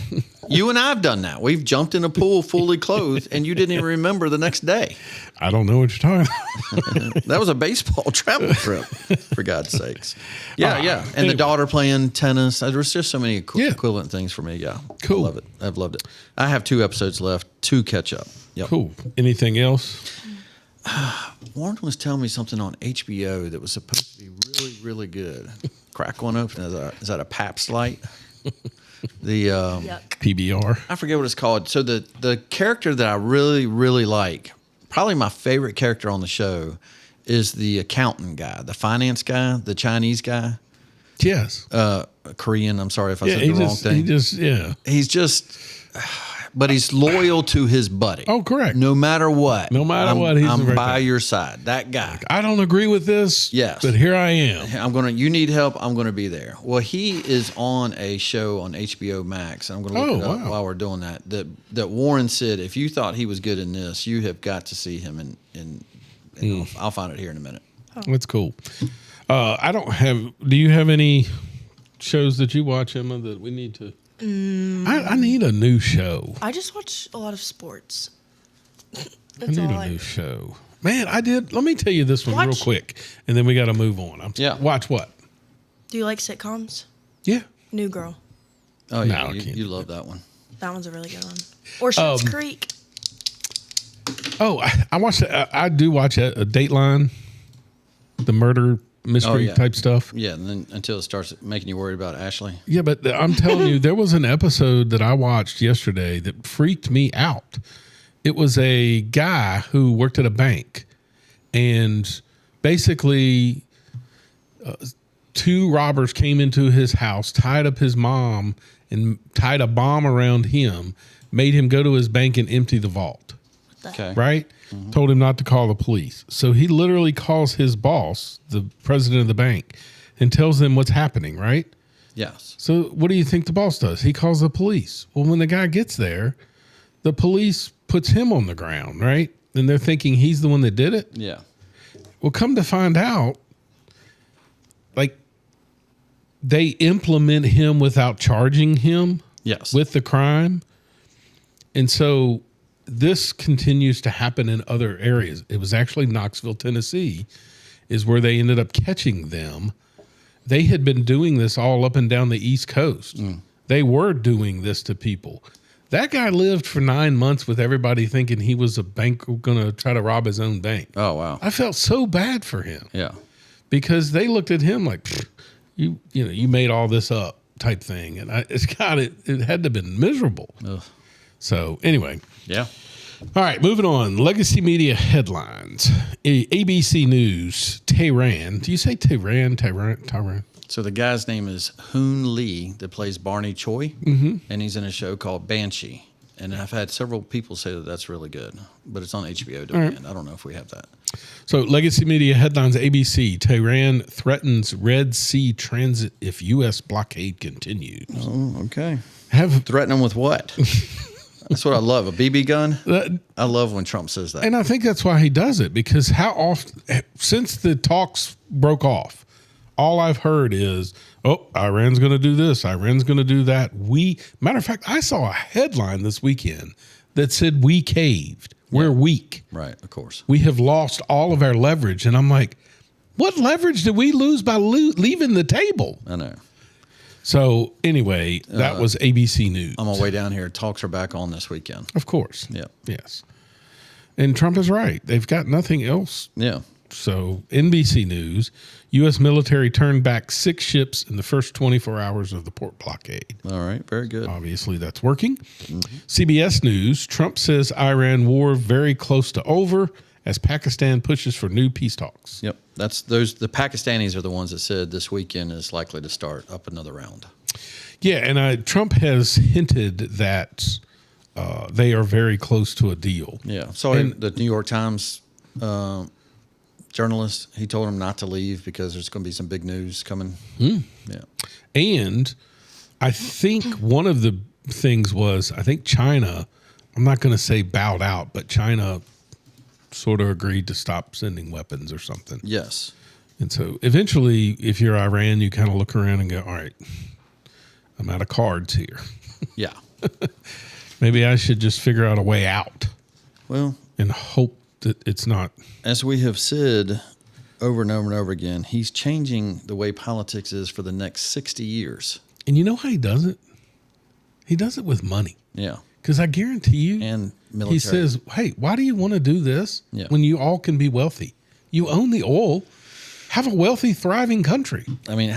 You and I've done that. We've jumped in a pool fully clothed, and you didn't even remember the next day. I don't know what you're talking about. That was a baseball travel trip, for God's sakes. Yeah. And anyway. the daughter playing tennis. There was just so many equivalent things for me. Yeah. Cool. I love it. I've loved it. I have 2 episodes left to catch up. Yep. Cool. Anything else? Warren was telling me something on HBO that was supposed to be really, really good. Crack one open. Is that a Pabst Light? The PBR. I forget what it's called. So the character that I really, really like, probably my favorite character on the show, is the accountant guy, the finance guy, the Chinese guy. Yes. Korean. I'm sorry if I said the wrong thing. He's just, but he's loyal to his buddy. Oh, correct. No matter what. No matter what, he's I'm right by there. your side. That guy. I don't agree with this. Yes. But here I am. You need help, I'm gonna be there. Well, he is on a show on HBO Max, and I'm gonna look it up while we're doing that. That Warren said, if you thought he was good in this, you have got to see him in I'll find it here in a minute. That's cool. I don't have, do you have any shows that you watch, Emma, that we need to? I need a new show. I just watch a lot of sports. I That's need all a new show. Man, I did. Let me tell you this one real quick, and then we got to move on. Watch what? Do you like sitcoms? Yeah. New Girl. Oh, yeah. No, you love that one. That one's a really good one. Or Schitt's Creek. Oh, I watched. I do watch a Dateline, the murder mystery type stuff. Yeah, and then until it starts making you worried about Ashley. Yeah, but I'm telling you, there was an episode that I watched yesterday that freaked me out. It was a guy who worked at a bank, and basically 2 robbers came into his house, tied up his mom, and tied a bomb around him, made him go to his bank and empty the vault. Okay. Right? Mm-hmm. Told him not to call the police. So he literally calls his boss, the president of the bank, and tells them what's happening, right? Yes. So what do you think the boss does? He calls the police. Well, when the guy gets there, the police puts him on the ground, right? And they're thinking he's the one that did it. Yeah. Well, come to find out, like, they implement him without charging him with the crime. And so this continues to happen in other areas. It was actually Knoxville, Tennessee, is where they ended up catching them. They had been doing this all up and down the East Coast. They were doing this to people. That guy lived for 9 months with everybody thinking he was a bank going to try to rob his own bank. Oh, wow. I felt so bad for him. Yeah. Because they looked at him like, you made all this up type thing. And it had to have been miserable. Ugh. So anyway. Yeah. All right, moving on. Legacy Media headlines. ABC News, Tehran. Do you say Tehran? So the guy's name is Hoon Lee that plays Barney Choi, and he's in a show called Banshee. And I've had several people say that that's really good, but it's on HBO demand. Right. I don't know if we have that. So Legacy Media headlines, ABC. Tehran threatens Red Sea transit if U.S. blockade continues. Oh, okay. Have threaten them with what? That's what I love. A BB gun? I love when Trump says that. And I think that's why he does it, because how often, since the talks broke off, all I've heard is, oh, Iran's going to do this, Iran's going to do that. Matter of fact, I saw a headline this weekend that said we caved. We're weak. Right, of course. We have lost all of our leverage. And I'm like, what leverage did we lose by leaving the table? I know. So anyway, that was ABC News. On my way down here, talks are back on this weekend. Of course. Yeah. Yes. And Trump is right. They've got nothing else. Yeah. So NBC News, U.S. military turned back 6 ships in the first 24 hours of the port blockade. All right. Very good. Obviously, that's working. CBS News, Trump says Iran war very close to over as Pakistan pushes for new peace talks. Yep. The Pakistanis are the ones that said this weekend is likely to start up another round. Yeah, and Trump has hinted that they are very close to a deal. Yeah. So the New York Times journalist, he told him not to leave because there's going to be some big news coming. Yeah. And I think one of the things was, I think China, I'm not going to say bowed out, but China sort of agreed to stop sending weapons or something. Yes. And so eventually, if you're Iran, you kind of look around and go, all right, I'm out of cards here. Yeah. Maybe I should just figure out a way out. Well, and hope that it's not. As we have said over and over and over again, he's changing the way politics is for the next 60 years. And you know how he does it? He does it with money. Yeah. Because I guarantee you, and military. He says, hey, why do you want to do this when you all can be wealthy? You own the oil. Have a wealthy, thriving country. I mean,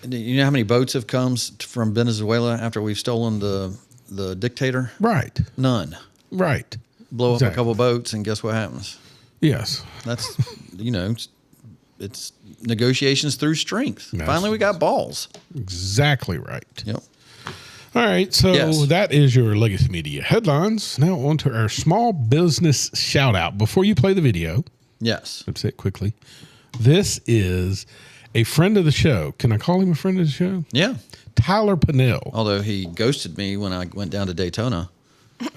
you know how many boats have come from Venezuela after we've stolen the dictator? Right. None. Right. Blow up a couple boats and guess what happens? Yes. That's, it's negotiations through strength. Finally, we got balls. Exactly right. Yep. All right, so that is your Legacy Media headlines. Now on to our small business shout out. Before you play the video, yes, let's say it quickly. This is a friend of the show. Can I call him a friend of the show? Yeah. Tyler Pinnell. Although he ghosted me when I went down to Daytona.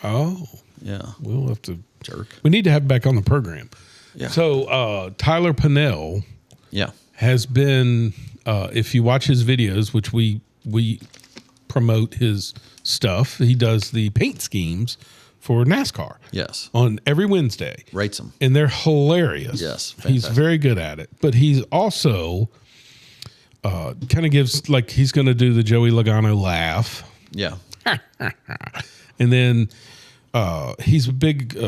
Oh. Yeah. We'll have to jerk. We need to have him back on the program. Yeah. So Tyler Pinnell has been, if you watch his videos, which we promote his stuff. He does the paint schemes for NASCAR. Yes. On every Wednesday. Rates them. And they're hilarious. Yes. Fantastic. He's very good at it. But he's also kind of gives, like, he's going to do the Joey Logano laugh. Yeah. And then he's a big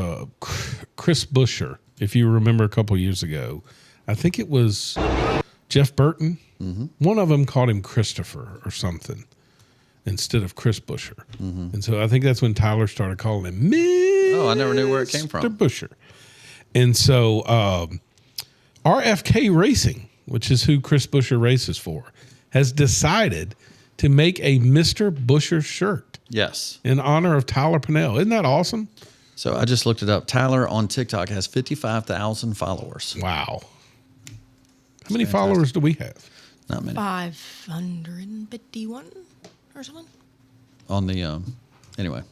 Chris Buescher. If you remember a couple years ago, I think it was Jeff Burton. Mm-hmm. One of them called him Christopher or something instead of Chris Buescher. Mm-hmm. And so I think that's when Tyler started calling him Mr. Oh, I never knew where it came from. Buescher. And so RFK Racing, which is who Chris Buescher races for, has decided to make a Mr. Buescher shirt. Yes. In honor of Tyler Pinnell. Isn't that awesome? So I just looked it up. Tyler on TikTok has 55,000 followers. Wow. How many followers do we have? Not many. 551 or something. On the, anyway.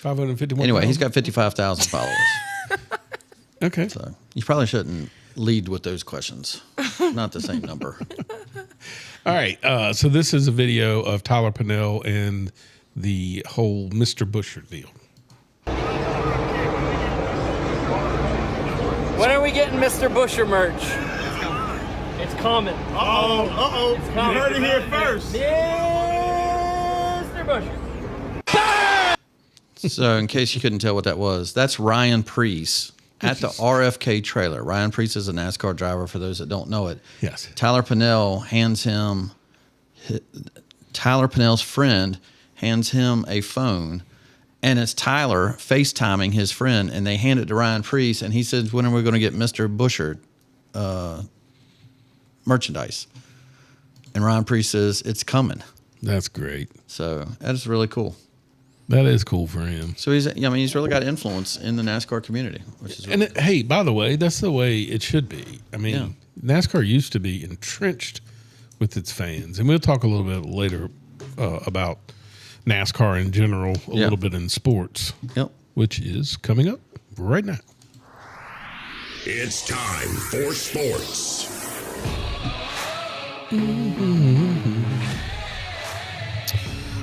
551. Anyway, he's got 55,000 followers. Okay. So you probably shouldn't lead with those questions. Not the same number. All right. So this is a video of Tyler Pinnell and the whole Mr. Buescher deal. When are we getting Mr. Buescher merch? It's coming. Uh-oh. It's coming. You heard it here first. Mr. Buescher. So in case you couldn't tell what that was, that's Ryan Preece at the RFK trailer. Ryan Preece is a NASCAR driver, for those that don't know it. Yes. Tyler Pinnell's friend hands him a phone, And it's Tyler FaceTiming his friend, and they hand it to Ryan Priest, and he says, when are we going to get Mr. Busher merchandise? And Ryan Priest says, it's coming. That's great. So that's really cool. That is cool for him. So he's really got influence in the NASCAR community, which is really hey, by the way, that's the way it should be. I mean, NASCAR used to be entrenched with its fans, and we'll talk a little bit later about NASCAR in general, a little bit in sports, which is coming up right now. It's time for sports.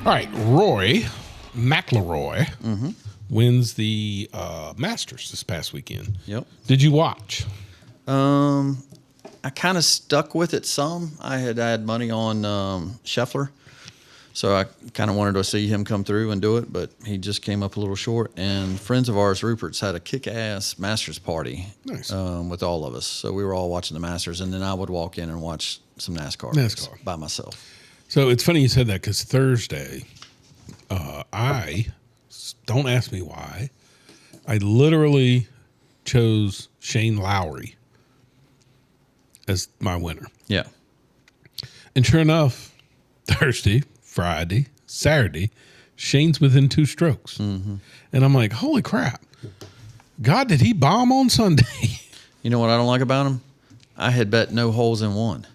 All right, Roy McIlroy wins the Masters this past weekend. Yep. Did you watch? I kind of stuck with it some. I had money on Scheffler, so I kind of wanted to see him come through and do it, but he just came up a little short. And friends of ours, Rupert's, had a kick-ass Masters party with all of us. So we were all watching the Masters, and then I would walk in and watch some NASCAR by myself. So it's funny you said that because Thursday, don't ask me why, I literally chose Shane Lowry as my winner. Yeah. And sure enough, Thursday, Friday, Saturday, Shane's within 2 strokes. And I'm like, holy crap. God, did he bomb on Sunday? You know what I don't like about him? I had bet no holes in one.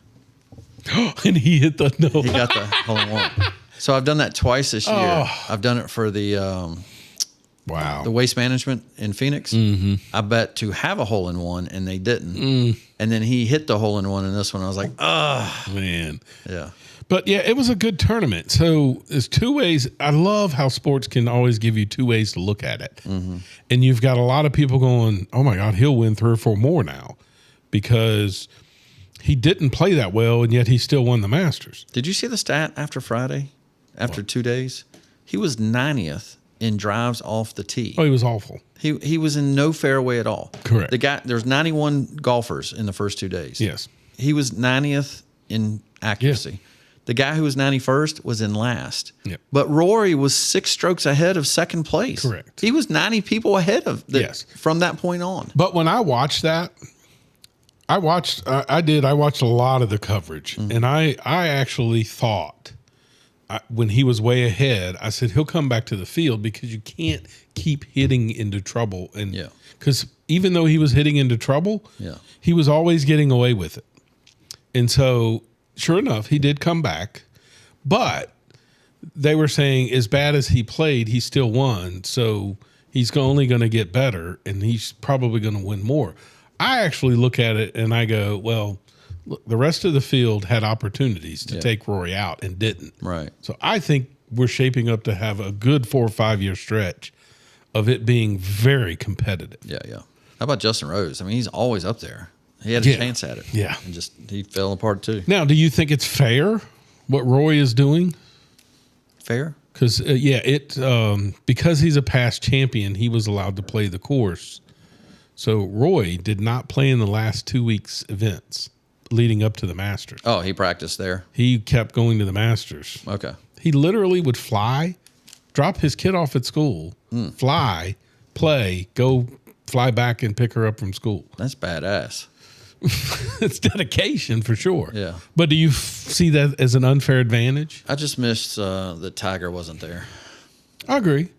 And he hit the no. He got the hole in one. So I've done that twice this year. I've done it for the the Waste Management in Phoenix. I bet to have a hole in one, and they didn't. And then he hit the hole in one in this one. I was like, man. Yeah. But yeah, it was a good tournament. So there's 2 ways. I love how sports can always give you 2 ways to look at it. And you've got a lot of people going, oh my God, he'll win 3 or 4 more now because he didn't play that well, and yet he still won the Masters. Did you see the stat after Friday? After 2 days? He was 90th in drives off the tee. Oh, he was awful. He was in no fairway at all. Correct. There's 91 golfers in the first 2 days. Yes. He was 90th in accuracy. Yeah. The guy who was 91st was in last. Yep. But Rory was 6 strokes ahead of second place. Correct. He was 90 people ahead of from that point on. But when I watched that, I watched a lot of the coverage, and I actually thought when he was way ahead, I said he'll come back to the field because you can't keep hitting into trouble. And because even though he was hitting into trouble, he was always getting away with it. And so, sure enough, he did come back, but they were saying as bad as he played, he still won. So he's only going to get better, and he's probably going to win more. I actually look at it and I go, well, look, the rest of the field had opportunities to take Rory out and didn't. Right. So I think we're shaping up to have a good 4 or 5 year stretch of it being very competitive. Yeah. How about Justin Rose? I mean, he's always up there. He had a chance at it. Yeah. And he fell apart too. Now, do you think it's fair what Roy is doing? Fair? Because, because he's a past champion, he was allowed to play the course. So Roy did not play in the last 2 weeks' events leading up to the Masters. Oh, he practiced there? He kept going to the Masters. Okay. He literally would fly, drop his kid off at school, fly, play, go fly back and pick her up from school. That's badass. It's dedication for sure. Yeah. But do you see that as an unfair advantage? I just missed that Tiger wasn't there. I agree.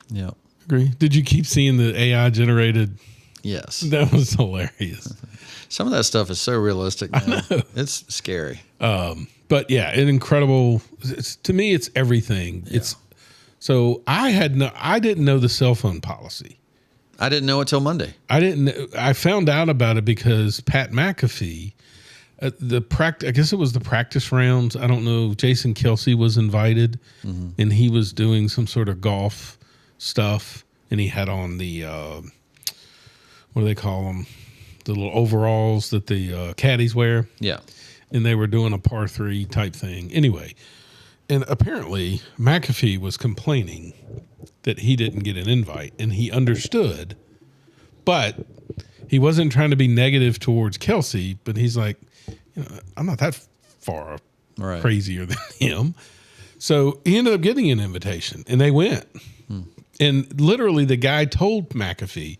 Yeah. Agree. Did you keep seeing the AI generated? Yes. That was hilarious. Some of that stuff is so realistic now. It's scary. But yeah, an incredible. To me, it's everything. Yeah. So I didn't know the cell phone policy. I didn't know it till Monday. I found out about it because Pat McAfee, I guess it was the practice rounds. I don't know. Jason Kelsey was invited, and he was doing some sort of golf stuff, and he had on the what do they call them? The little overalls that the caddies wear. Yeah. And they were doing a par 3 type thing. Anyway, and apparently McAfee was complaining that he didn't get an invite, and he understood, but he wasn't trying to be negative towards Kelsey, but he's like, I'm not that far crazier than him. So he ended up getting an invitation, and they went. And literally the guy told McAfee,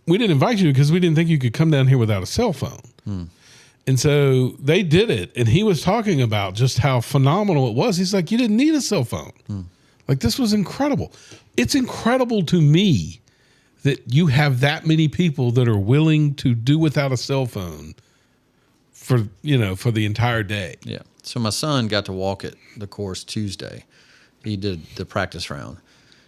we didn't invite you because we didn't think you could come down here without a cell phone. And so they did it. And he was talking about just how phenomenal it was. He's like, you didn't need a cell phone. Like, this was incredible. It's incredible to me that you have that many people that are willing to do without a cell phone for the entire day. Yeah. So my son got to walk at the course Tuesday. He did the practice round.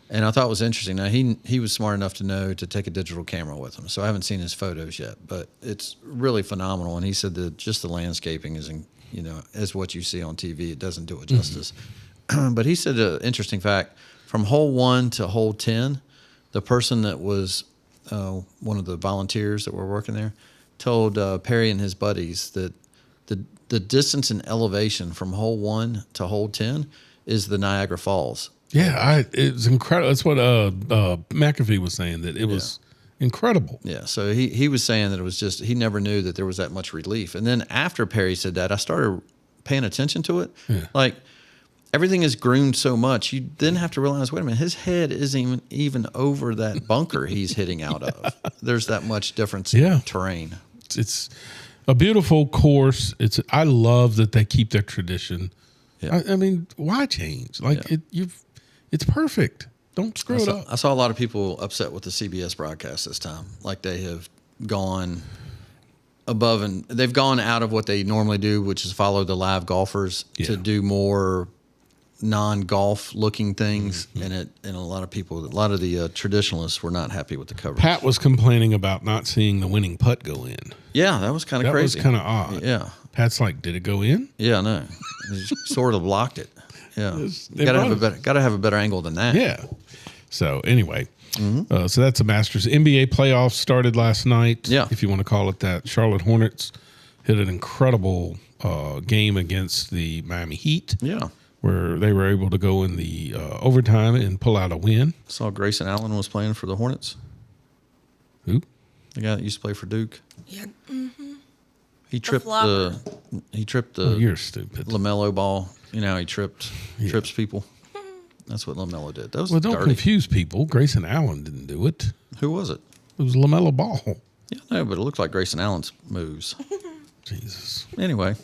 And I thought it was interesting. Now, he was smart enough to know to take a digital camera with him. So I haven't seen his photos yet, but it's really phenomenal. And he said that just the landscaping is, as what you see on TV. It doesn't do it justice. But he said an interesting fact. From hole 1 to hole 10, the person that was one of the volunteers that were working there told Perry and his buddies that the distance in elevation from hole 1 to hole 10 is the Niagara Falls. Yeah, it was incredible. That's what McAfee was saying, that it was incredible. Yeah, so he was saying that it was just, he never knew that there was that much relief. And then after Perry said that, I started paying attention to it. Yeah. Like, everything is groomed so much, you then have to realize, wait a minute, his head isn't even over that bunker he's hitting out of. There's that much difference in terrain. It's a beautiful course. I love that they keep their tradition. Yeah. I mean, why change? Like, it's perfect. Don't screw it up. I saw a lot of people upset with the CBS broadcast this time. Like, they have gone above and they've gone out of what they normally do, which is follow the live golfers to do more non-golf looking things. And a lot of the traditionalists were not happy with the coverage. Pat was complaining about not seeing the winning putt go in. Yeah, that was kind of crazy. That was kind of odd. Yeah. Pat's like, did it go in? Yeah, no. He sort of blocked it. Yeah. Got to have a better angle than that. Yeah. So anyway, so that's the Masters. NBA playoffs started last night. Yeah. If you want to call it that. Charlotte Hornets hit an incredible game against the Miami Heat. Yeah. Where they were able to go in the overtime and pull out a win. Saw Grayson Allen was playing for the Hornets. Who? The guy that used to play for Duke. Yeah. He tripped the you're stupid. LaMelo ball. You know how he trips people. That's what LaMelo did. That was don't dirty. confuse people. Grayson Allen didn't do it. Who was it? It was LaMelo Ball. Yeah, no, but it looked like Grayson Allen's moves. Jesus. Anyway.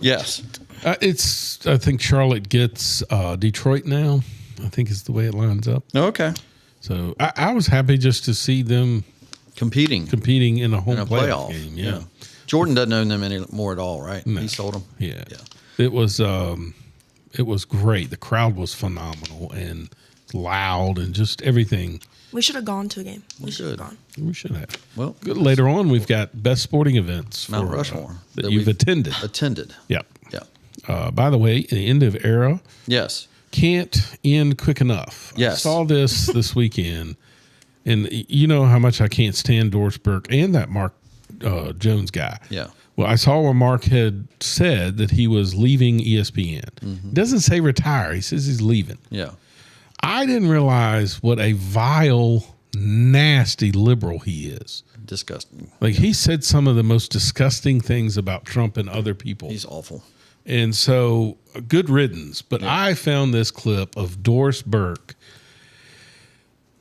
Yes. I think Charlotte gets Detroit now. I think is the way it lines up. Okay. So I was happy just to see them competing in a home playoff game. Yeah. Jordan doesn't own them anymore at all, right? No. He sold them. Yeah. It was great. The crowd was phenomenal and loud and just everything. We should have gone to a game. We should have gone. We should have. Well, good. Later on, we've got best sporting events Mount Rushmore that you've attended. Yep. Yeah. By the way, the end of era. Yes. Can't end quick enough. Yes. I saw this weekend, and you know how much I can't stand Doris Burke and that Mark Jones guy. Yeah. Well, I saw where Mark had said that he was leaving ESPN. Mm-hmm. Doesn't say retire. He says he's leaving. Yeah. I didn't realize what a vile, nasty liberal he is. Disgusting. Like, he said some of the most disgusting things about Trump and other people. He's awful. And so, good riddance. But I found this clip of Doris Burke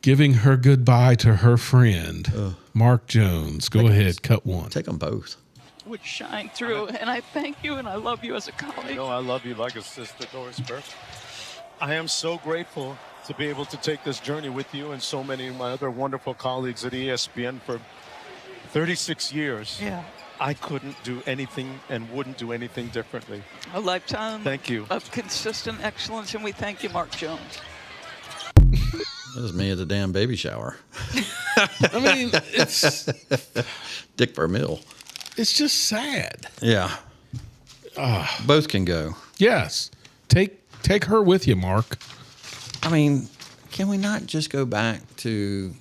giving her goodbye to her friend, Mark Jones. Go ahead, cut one. Take them both. Would shine through, and I thank you and I love you as a colleague. You know, I love you like a sister, Doris Burke. I am so grateful to be able to take this journey with you and so many of my other wonderful colleagues at ESPN for 36 years. Yeah. I couldn't do anything and wouldn't do anything differently. A lifetime Thank you. of consistent excellence, and we thank you, Mark Jones. That was me at the damn baby shower. I mean, it's Dick Vermeil. It's just sad. Yeah. Both can go. Yes. Take her with you, Mark. I mean, can we not just go back to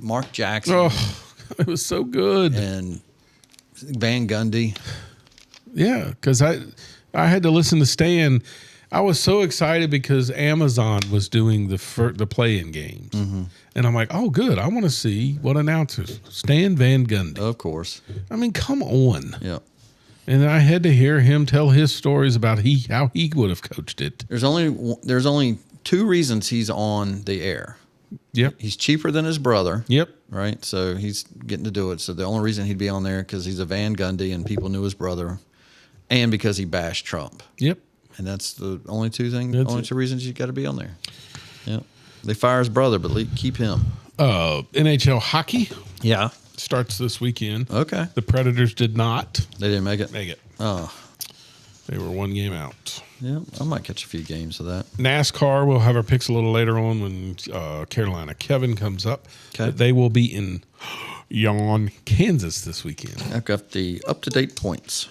Mark Jackson? Oh, it was so good. And Van Gundy. Yeah, because I had to listen to Stan. I was so excited because Amazon was doing the play-in games. Mm-hmm. And I'm like, oh, good. I want to see what announcers. Stan Van Gundy. Of course. I mean, come on. Yeah. And I had to hear him tell his stories about how he would have coached it. There's only 2 reasons he's on the air. Yep. He's cheaper than his brother. Yep. Right? So he's getting to do it. So the only reason he'd be on there because he's a Van Gundy and people knew his brother, and because he bashed Trump. Yep. And that's the only 2 things, two reasons you got to be on there. Yep. They fire his brother, but keep him. NHL hockey. Yeah. Starts this weekend. Okay. The Predators did not. They didn't make it? Make it. Oh. They were 1 game out. Yeah, I might catch a few games of that. NASCAR, we'll have our picks a little later on when Carolina Kevin comes up. Okay. They will be in Kansas this weekend. I've got the up-to-date points.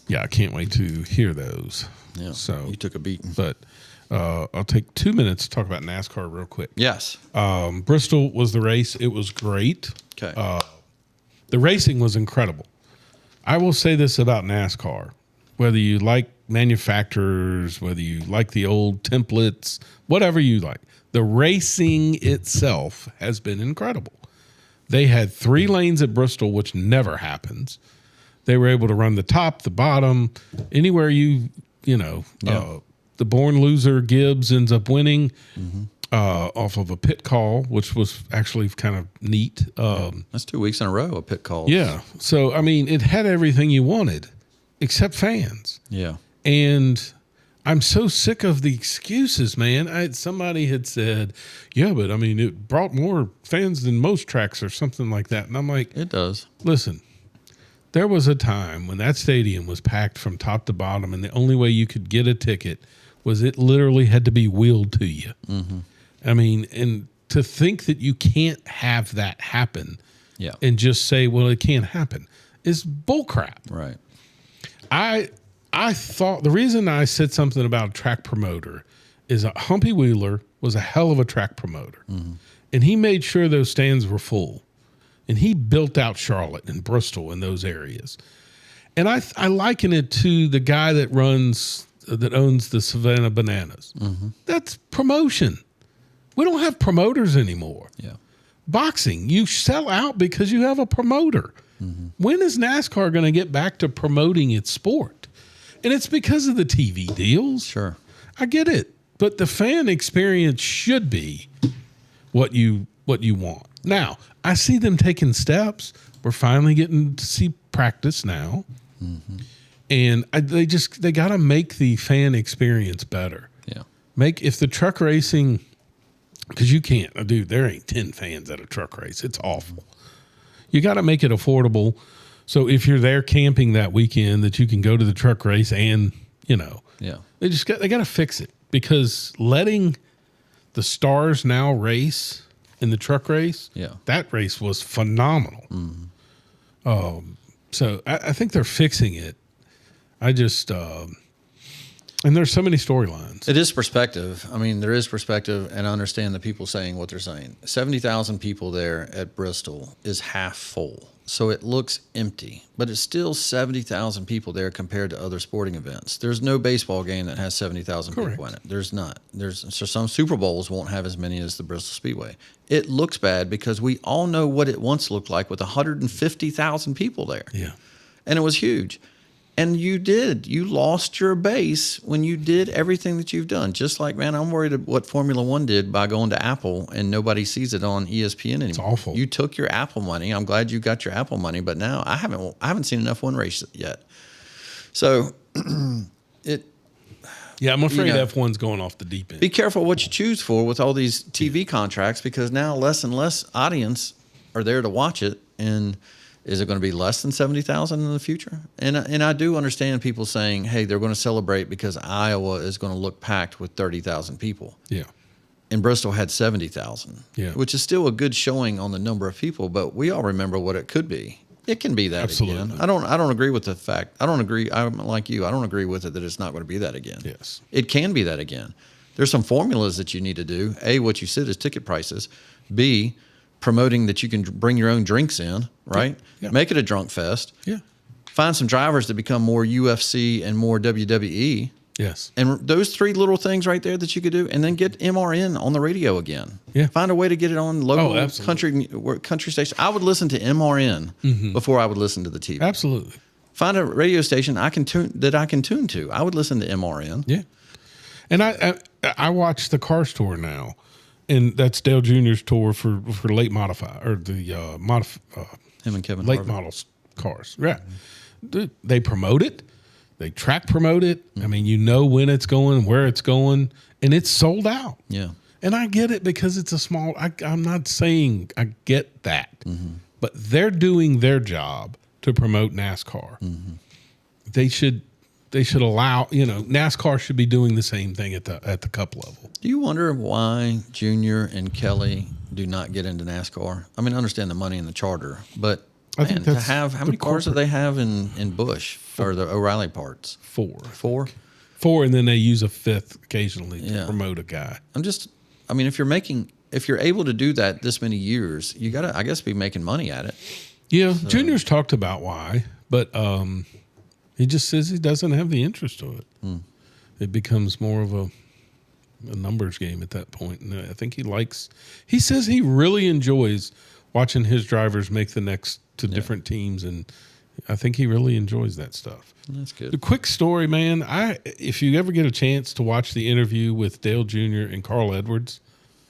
Yeah, I can't wait to hear those. Yeah, so you took a beating. But I'll take 2 minutes to talk about NASCAR real quick. Yes. Bristol was the race. It was great. Okay. The racing was incredible. I will say this about NASCAR. Whether you like manufacturers, whether you like the old templates, whatever you like, the racing itself has been incredible. They had 3 lanes at Bristol, which never happens. They were able to run the top, the bottom, anywhere the born loser Gibbs ends up winning off of a pit call, which was actually kind of neat. That's 2 weeks in a row of pit calls. Yeah. So, I mean, it had everything you wanted except fans. Yeah. And I'm so sick of the excuses, man. Somebody had said, yeah, but I mean, it brought more fans than most tracks or something like that. And I'm like, it does. Listen, there was a time when that stadium was packed from top to bottom, and the only way you could get a ticket was it literally had to be wheeled to you. Mm-hmm. I mean, and to think that you can't have that happen and just say, well, it can't happen is bullcrap. Right. I thought the reason I said something about a track promoter is Humpy Wheeler was a hell of a track promoter. Mm-hmm. And he made sure those stands were full. And he built out Charlotte and Bristol and those areas. And I liken it to the guy that owns the Savannah Bananas. Mm-hmm. That's promotion. We don't have promoters anymore. Yeah. Boxing, you sell out because you have a promoter. Mm-hmm. When is NASCAR going to get back to promoting its sport? And it's because of the TV deals. Sure. I get it. But the fan experience should be what you want. Now, I see them taking steps. We're finally getting to see practice now. Mm-hmm. And they got to make the fan experience better. Yeah. If the truck racing, because you can't, dude, there ain't 10 fans at a truck race. It's awful. You got to make it affordable. So if you're there camping that weekend, that you can go to the truck race and, yeah, they got to fix it, because letting the stars now race in the truck race, that race was phenomenal. Mm-hmm. So I think they're fixing it. I just, and there's so many storylines. It is perspective. I mean, there is perspective, and I understand the people saying what they're saying. 70,000 people there at Bristol is half full. So it looks empty, but it's still 70,000 people there compared to other sporting events. There's no baseball game that has 70,000 people in it. There's not. So some Super Bowls won't have as many as the Bristol Speedway. It looks bad because we all know what it once looked like with 150,000 people there. Yeah. And it was huge. And you lost your base when you did everything that you've done. Just like, man, I'm worried about what Formula One did by going to Apple and nobody sees it on ESPN anymore. It's awful. You took your Apple money. I'm glad you got your Apple money, but now I haven't seen enough one race yet. So yeah, I'm afraid F1's going off the deep end. Be careful what you choose for with all these TV contracts, because now less and less audience are there to watch it. And is it going to be less than 70,000 in the future? And I do understand people saying, hey, they're going to celebrate because Iowa is going to look packed with 30,000 people. Yeah. And Bristol had 70,000, which is still a good showing on the number of people, but we all remember what it could be. It can be that again. I don't agree with the fact. I don't agree. I'm like you. I don't agree with it that it's not going to be that again. Yes. It can be that again. There's some formulas that you need to do. A, what you said is ticket prices. B, promoting that you can bring your own drinks in, right? Yeah. Make it a drunk fest. Yeah. Find some drivers that become more UFC and more WWE. Yes. And those 3 little things right there that you could do, and then get MRN on the radio again. Yeah. Find a way to get it on local country station. I would listen to MRN before I would listen to the TV. Absolutely. Find a radio station I can tune to. I would listen to MRN. Yeah. And I watch the car store now, and that's Dale Jr.'s tour for late modify or the him and Kevin late Harvick. models cars. Yeah, dude, they promote it, they track promote it. I mean, you know when it's going, where it's going, and it's sold out. Yeah, and I get it because it's a small. I'm not saying I get that, but they're doing their job to promote NASCAR. They should allow, NASCAR should be doing the same thing at the cup level. Do you wonder why Junior and Kelly do not get into NASCAR? I mean, I understand the money in the charter, but I think to that's have how many cars do they have in Busch or the O'Reilly parts? 4. 4? 4, and then they use a 5th occasionally to promote a guy. If you're able to do that this many years, you gotta, I guess, be making money at it. Yeah, Junior's talked about why, but he just says he doesn't have the interest of it. It becomes more of a numbers game at that point. And I think he says he really enjoys watching his drivers make the next to different teams. And I think he really enjoys that stuff. That's good. The quick story, man, if you ever get a chance to watch the interview with Dale Jr. and Carl Edwards.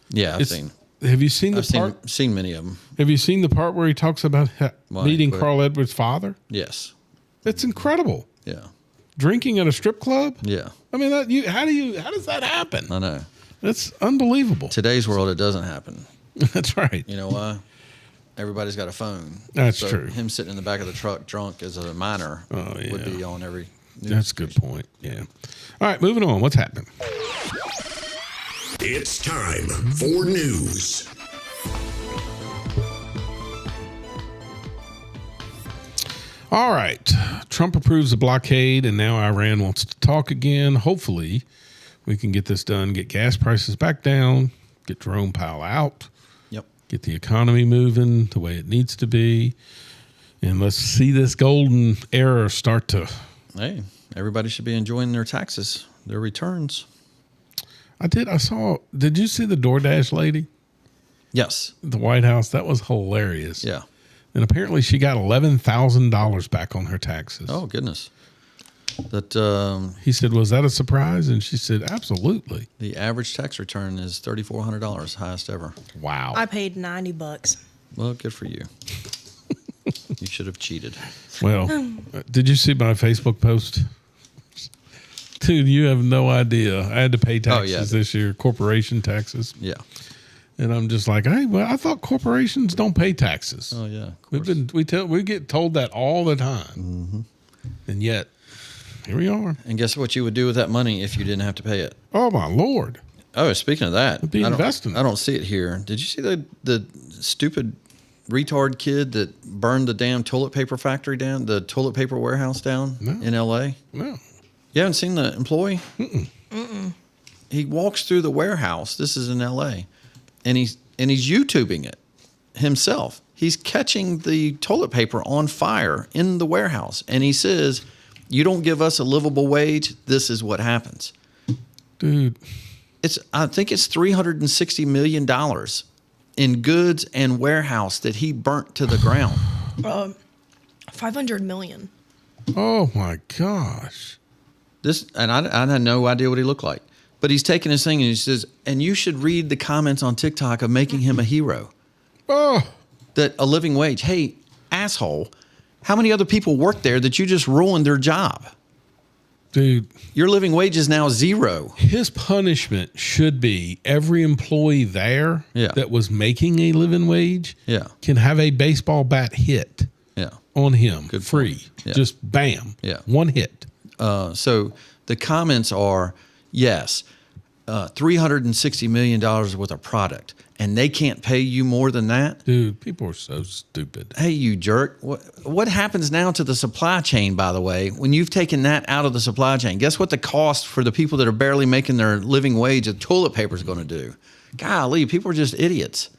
Yeah, I've seen. Have you seen I've seen many of them. Have you seen the part where he talks about meeting Carl Edwards' father? Yes. It's incredible. Yeah. Drinking at a strip club? Yeah. I mean, how does that happen? I know. That's unbelievable. Today's world, it doesn't happen. That's right. You know why? Everybody's got a phone. That's true. Him sitting in the back of the truck drunk as a minor would be on every news That's a good point. Yeah. All right, moving on. What's happening? It's time for news. All right. Trump approves the blockade, and now Iran wants to talk again. Hopefully, we can get this done, get gas prices back down, get Jerome Powell out, get the economy moving the way it needs to be, and let's see this golden era start to... Hey, everybody should be enjoying their taxes, their returns. Did you see the DoorDash lady? Yes. At the White House? That was hilarious. Yeah. And apparently she got $11,000 back on her taxes. Oh, goodness. That he said, was that a surprise? And she said, absolutely. The average tax return is $3,400, highest ever. Wow. I paid $90. Well, good for you. You should have cheated. Well, did you see my Facebook post? Dude, you have no idea. I had to pay taxes this year, corporation taxes. Yeah. And I'm just like, hey, well, I thought corporations don't pay taxes. Oh yeah, we get told that all the time, and yet here we are. And guess what you would do with that money if you didn't have to pay it? Oh my Lord! Oh, speaking of that, It'd be investing. I don't see it here. Did you see the stupid retard kid that burned the damn toilet paper factory down, the toilet paper warehouse down in L.A.? No. You haven't seen the employee? Mm-mm. He walks through the warehouse. This is in L.A. And he's YouTubing it himself. He's catching the toilet paper on fire in the warehouse. And he says, you don't give us a livable wage, this is what happens. Dude. I think it's $360 million in goods and warehouse that he burnt to the ground. $500 million. Oh my gosh. I had no idea what he looked like. But he's taking his thing and he says, and you should read the comments on TikTok of making him a hero. Oh. That a living wage. Hey, asshole, how many other people work there that you just ruined their job? Dude. Your living wage is now $0. His punishment should be every employee there that was making a living wage can have a baseball bat hit on him free. Just bam. One hit. So the comments are, yes, $360 million worth of product, and they can't pay you more than that? Dude, people are so stupid. Hey, you jerk. What happens now to the supply chain, by the way, when you've taken that out of the supply chain? Guess what the cost for the people that are barely making their living wage of toilet paper is going to do? Golly, people are just idiots.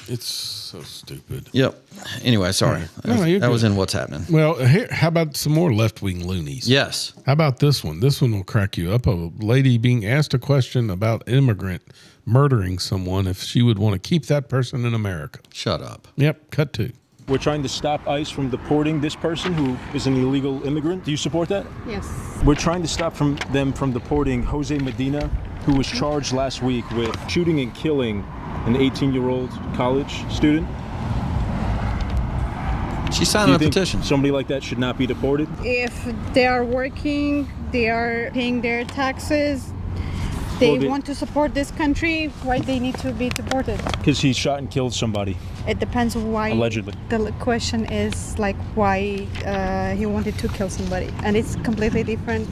It's so stupid. Yep. Anyway, sorry. That was in What's Happening. Well, here, how about some more left-wing loonies? Yes. How about this one? This one will crack you up. A lady being asked a question about immigrant murdering someone if she would want to keep that person in America. Shut up. Yep. Cut to. We're trying to stop ICE from deporting this person who is an illegal immigrant. Do you support that? Yes. We're trying to stop them from deporting Jose Medina, who was charged last week with shooting and killing an 18-year-old college student. She signed a petition. Somebody like that should not be deported? If they are working, they are paying their taxes, they want to support this country, why they need to be deported? Because he shot and killed somebody. It depends why. Allegedly. The question is like why he wanted to kill somebody, and it's completely different.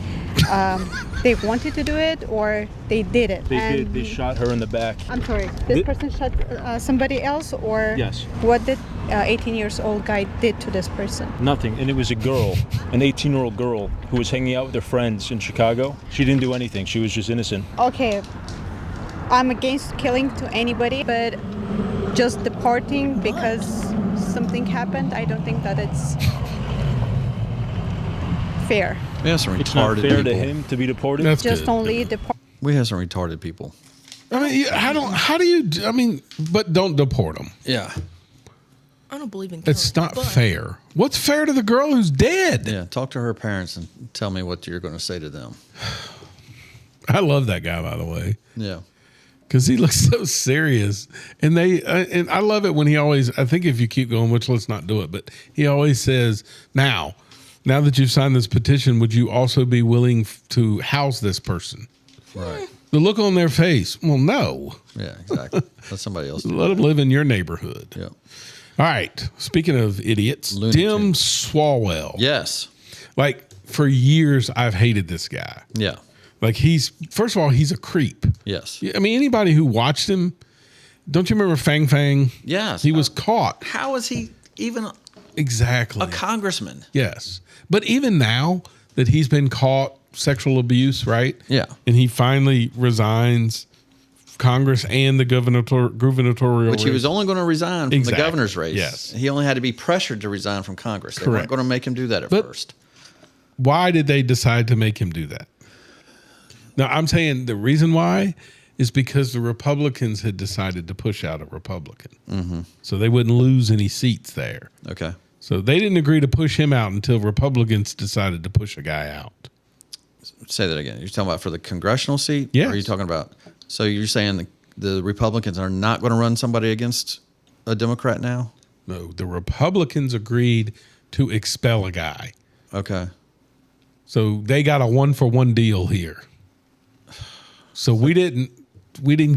They wanted to do it or they did it. They did. They shot her in the back. I'm sorry. This person shot somebody else, or yes. What did 18-year-old guy did to this person? Nothing. And it was a girl, an 18-year-old girl who was hanging out with her friends in Chicago. She didn't do anything. She was just innocent. Okay, I'm against killing to anybody, but just deporting because something happened, I don't think that it's fair. We have some retarded it's not fair people. to him to be deported? That's Just good. only deport. We have some retarded people. I mean, how do you, I mean, but don't deport them. Yeah. I don't believe in killing. It's not fair. What's fair to the girl who's dead? Yeah, talk to her parents and tell me what you're going to say to them. I love that guy, by the way. Yeah. Because he looks so serious. And and I love it when he always, I think if you keep going, which let's not do it, but he always says, now that you've signed this petition, would you also be willing to house this person? Right. The look on their face, well, no. Yeah, exactly. Let somebody else do Let them live in your neighborhood. Yeah. All right. Speaking of idiots, Dim Swalwell. Yes. Like, for years, I've hated this guy. Yeah. Like, first of all, he's a creep. Yes. I mean, anybody who watched him, don't you remember Fang Fang? Yes. He was caught. How is he even Exactly. a congressman? Yes. But even now that he's been caught sexual abuse, right? Yeah. And he finally resigns Congress and the gubernatorial Which he race. was only going to resign from Exactly. the governor's race. Yes. He only had to be pressured to resign from Congress. They weren't Correct. going to make him do that at But- first. Why did they decide to make him do that? Now, I'm saying the reason why is because the Republicans had decided to push out a Republican. Mm-hmm. So they wouldn't lose any seats there. Okay. So they didn't agree to push him out until Republicans decided to push a guy out. Say that again. You're talking about for the congressional seat? Yes. Or are you talking about, so you're saying the Republicans are not going to run somebody against a Democrat now? No, the Republicans agreed to expel a guy. Okay. So they got a 1-for-1 deal here. So we didn't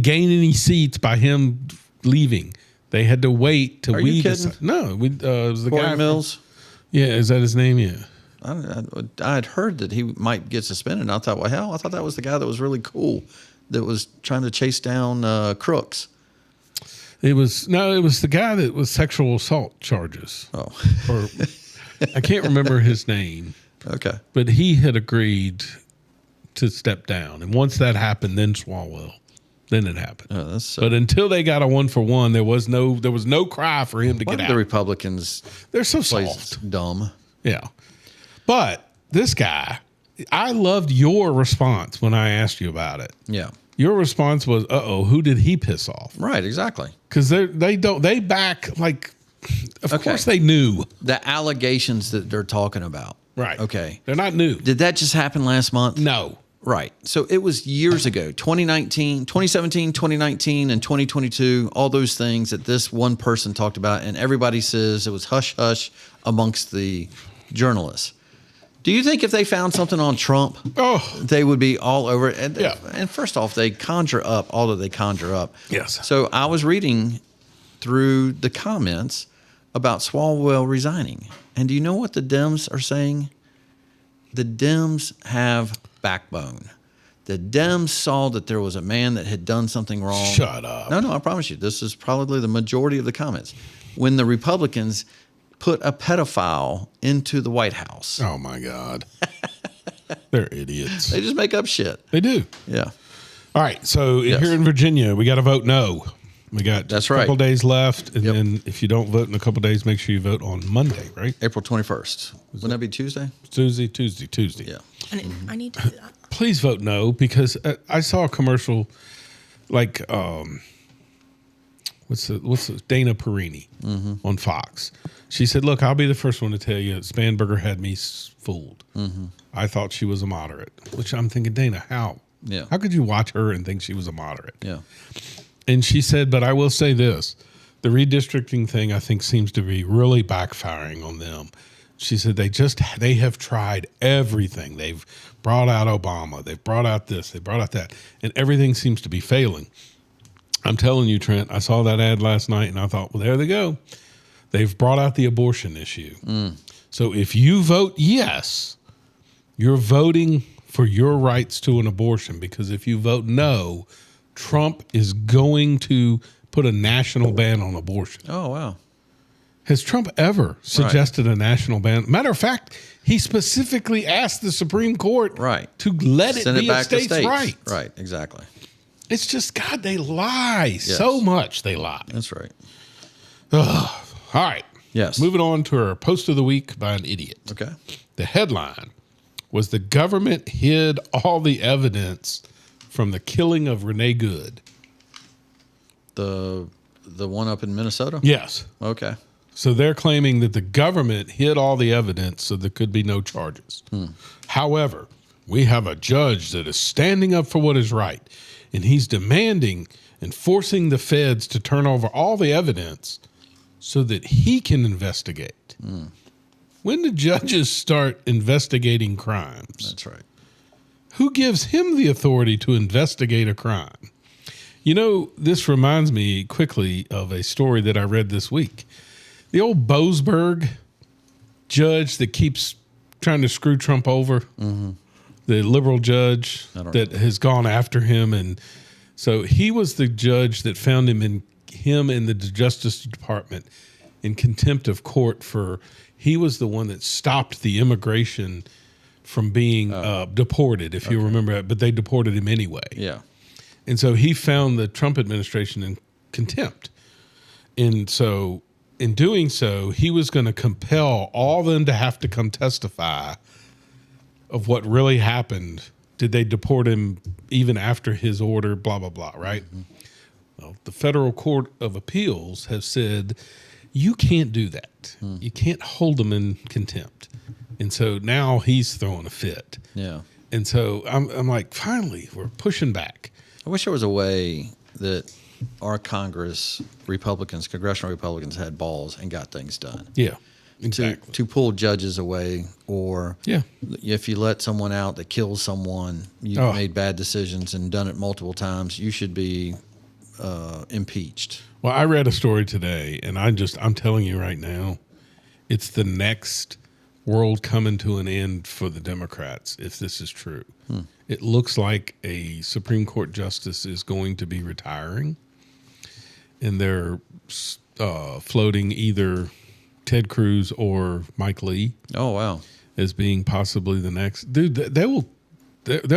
gain any seats by him leaving. They had to wait till Are you we kidding? decide. No, it was the Corey guy Mills? Yeah, is that his name? Yeah. I had heard that he might get suspended. And I thought, well, hell, I thought that was the guy that was really cool, that was trying to chase down crooks. It was the guy that was sexual assault charges. Oh. Or I can't remember his name. Okay. But he had agreed to step down. And once that happened, then Swalwell. Then it happened. Oh, that's so, but until they got a 1-for-1, there was no cry for him to why get did out. the Republicans They're so play soft. dumb? Yeah. But this guy, I loved your response when I asked you about it. Yeah. Your response was, who did he piss off? Right, exactly. Because they back, like, of course they knew. The allegations that they're talking about. Right. Okay. They're not new. Did that just happen last month? No. Right. So it was years ago, 2017, 2019, and 2022, all those things that this one person talked about, and everybody says it was hush-hush amongst the journalists. Do you think if they found something on Trump, they would be all over it? And, and first off, they conjure up all that they conjure up. Yes. So I was reading through the comments about Swalwell resigning. And do you know what the Dems are saying? The Dems have backbone. The Dems saw that there was a man that had done something wrong. Shut up. No, I promise you. This is probably the majority of the comments. When the Republicans put a pedophile into the White House. Oh, my God. They're idiots. They just make up shit. They do. Yeah. All right. So here in Virginia, we got to vote no. We got That's a couple right. days left. And then if you don't vote in a couple days, make sure you vote on Monday, right? April 21st. Wouldn't that be Tuesday? Tuesday. Yeah. And I need to do that. Please vote no, because I saw a commercial like what's Dana Perini on Fox. She said, "Look, I'll be the first one to tell you, Spanberger had me fooled. I thought she was a moderate." Which I'm thinking, Dana, how? Yeah. How could you watch her and think she was a moderate? Yeah. And she said, "But I will say this: the redistricting thing, I think, seems to be really backfiring on them." She said they have tried everything. They've brought out Obama. They've brought out this. They brought out that, and everything seems to be failing. I'm telling you, Trent, I saw that ad last night and I thought, well, there they go. They've brought out the abortion issue. So if you vote yes, you're voting for your rights to an abortion, because if you vote no, Trump is going to put a national ban on abortion. Oh, wow. Has Trump ever suggested a national ban? Matter of fact, he specifically asked the Supreme Court to let Send it be back a state's to states. right. Right, exactly. It's just, God, they lie so much. They lie. That's right. Ugh. All right. Yes. Moving on to our post of the week by an idiot. Okay. The headline was the government hid all the evidence from the killing of Renee Good. The one up in Minnesota? Yes. Okay. So they're claiming that the government hid all the evidence so there could be no charges. However, we have a judge that is standing up for what is right, and he's demanding and forcing the feds to turn over all the evidence so that he can investigate. When do judges start investigating crimes? That's right. Who gives him the authority to investigate a crime? You know, this reminds me quickly of a story that I read this week. The old Boasberg judge that keeps trying to screw Trump over, the liberal judge that has gone after him. And so he was the judge that found him in the Justice Department in contempt of court he was the one that stopped the immigration from being deported, if you remember that, but they deported him anyway. Yeah. And so he found the Trump administration in contempt. And so in doing so, he was going to compel all of them to have to come testify of what really happened. Did they deport him even after his order, blah, blah, blah, right? Well, the Federal Court of Appeals has said, you can't do that. You can't hold them in contempt. And so now he's throwing a fit. Yeah. And so I'm like, finally, we're pushing back. I wish there was a way that our congressional Republicans had balls and got things done. Yeah, exactly. To pull judges away, or if you let someone out that kills someone, you've made bad decisions and done it multiple times, you should be impeached. Well, I read a story today, and I'm telling you right now, it's the next world coming to an end for the Democrats if this is true. It looks like a Supreme Court justice is going to be retiring, and they're floating either Ted Cruz or Mike Lee. Oh, wow. As being possibly the next. Dude, there'll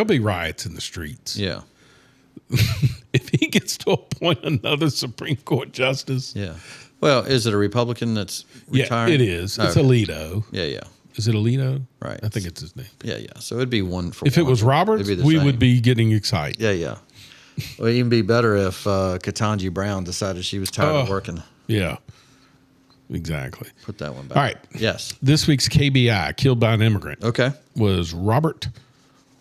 be riots in the streets. Yeah. If he gets to appoint another Supreme Court justice. Yeah. Well, is it a Republican that's retiring? Yeah, it is. It's Alito. Yeah, yeah. Is it Alito? Right. I think it's his name. Yeah, yeah. So it'd be one for If it was Roberts, we would be getting excited. Yeah, yeah. Well, it'd even be better if Ketanji Brown decided she was tired of working. Yeah. Exactly. Put that one back. All right. Yes. This week's KBI, killed by an immigrant. Okay. Was Robert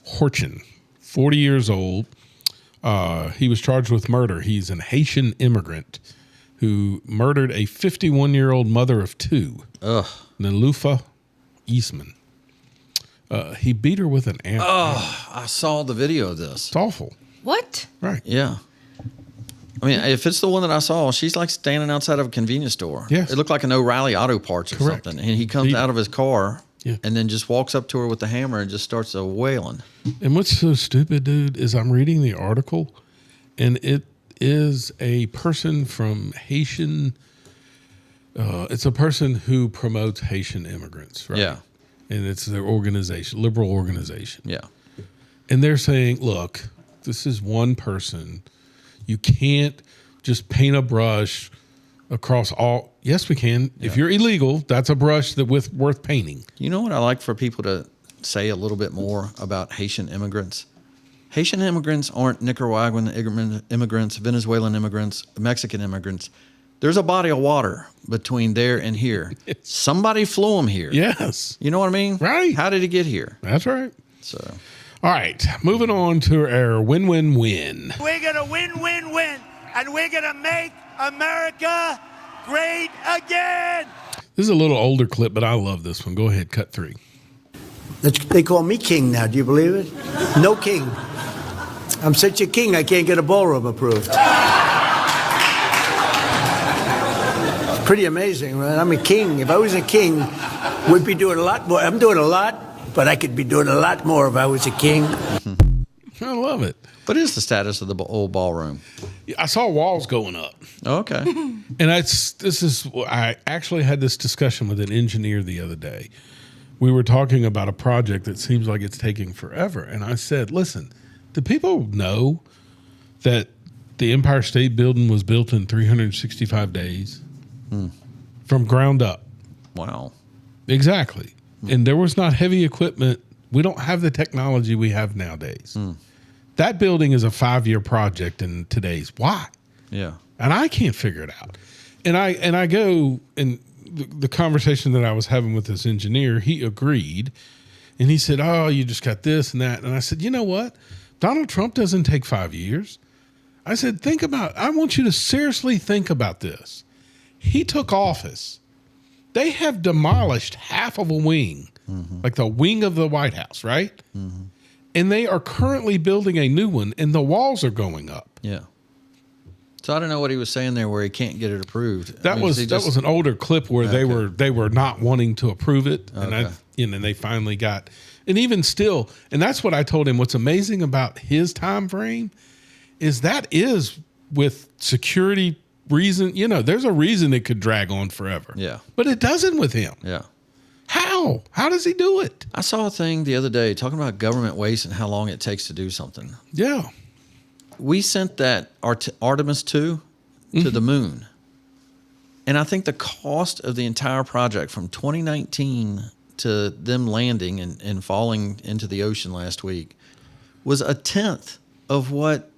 Horchin, 40 years old. He was charged with murder. He's an Haitian immigrant who murdered a 51-year-old mother of two, Nelufa Eastman. He beat her with an amp. Oh, I saw the video of this. It's awful. What? Right. Yeah. I mean, if it's the one that I saw, she's like standing outside of a convenience store. Yes. It looked like an O'Reilly Auto Parts or Correct. something. And he comes out of his car and then just walks up to her with the hammer and just starts wailing. And what's so stupid, dude, is I'm reading the article, and it is a person from Haitian. It's a person who promotes Haitian immigrants, right? Yeah. And it's their organization, liberal organization. Yeah. And they're saying, look, this is one person. You can't just paint a brush across all. Yes, we can. Yeah. If you're illegal, that's a brush worth painting. You know what I like for people to say a little bit more about Haitian immigrants? Haitian immigrants aren't Nicaraguan immigrants, Venezuelan immigrants, Mexican immigrants. There's a body of water between there and here. Somebody flew them here. Yes. You know what I mean? Right. How did he get here? That's right. So, all right, moving on to our win-win-win. We're going to win, and we're going to make America great again. This is a little older clip, but I love this one. Go ahead, cut 3. They call me king now. Do you believe it? No king. I'm such a king, I can't get a ballroom approved. It's pretty amazing, right? I'm a king. If I was a king, we'd be doing a lot more. I'm doing a lot, but I could be doing a lot more if I was a king. I love it. What is the status of the old ballroom? I saw walls going up. Okay. And I actually had this discussion with an engineer the other day. We were talking about a project that seems like it's taking forever. And I said, listen, do people know that the Empire State Building was built in 365 days from ground up? Wow. Exactly. And there was not heavy equipment. We don't have the technology we have nowadays. That building is a 5-year project in today's. Why? Yeah. And I can't figure it out. And I go, and the conversation that I was having with this engineer, he agreed. And he said, oh, you just got this and that. And I said, you know what? Donald Trump doesn't take 5 years. I said, I want you to seriously think about this. He took office. They have demolished half of a wing, like the wing of the White House, right? And they are currently building a new one, and the walls are going up. Yeah. So I don't know what he was saying there where he can't get it approved. That was an older clip where they were not wanting to approve it, and and they finally got. And even still, and that's what I told him. What's amazing about his time frame is that is with security reason. You know, there's a reason it could drag on forever. Yeah, but it doesn't with him. Yeah. How? How does he do it? I saw a thing the other day talking about government waste and how long it takes to do something. Yeah. We sent that Artemis 2 to the moon. And I think the cost of the entire project from 2019 to them landing and falling into the ocean last week was a tenth of what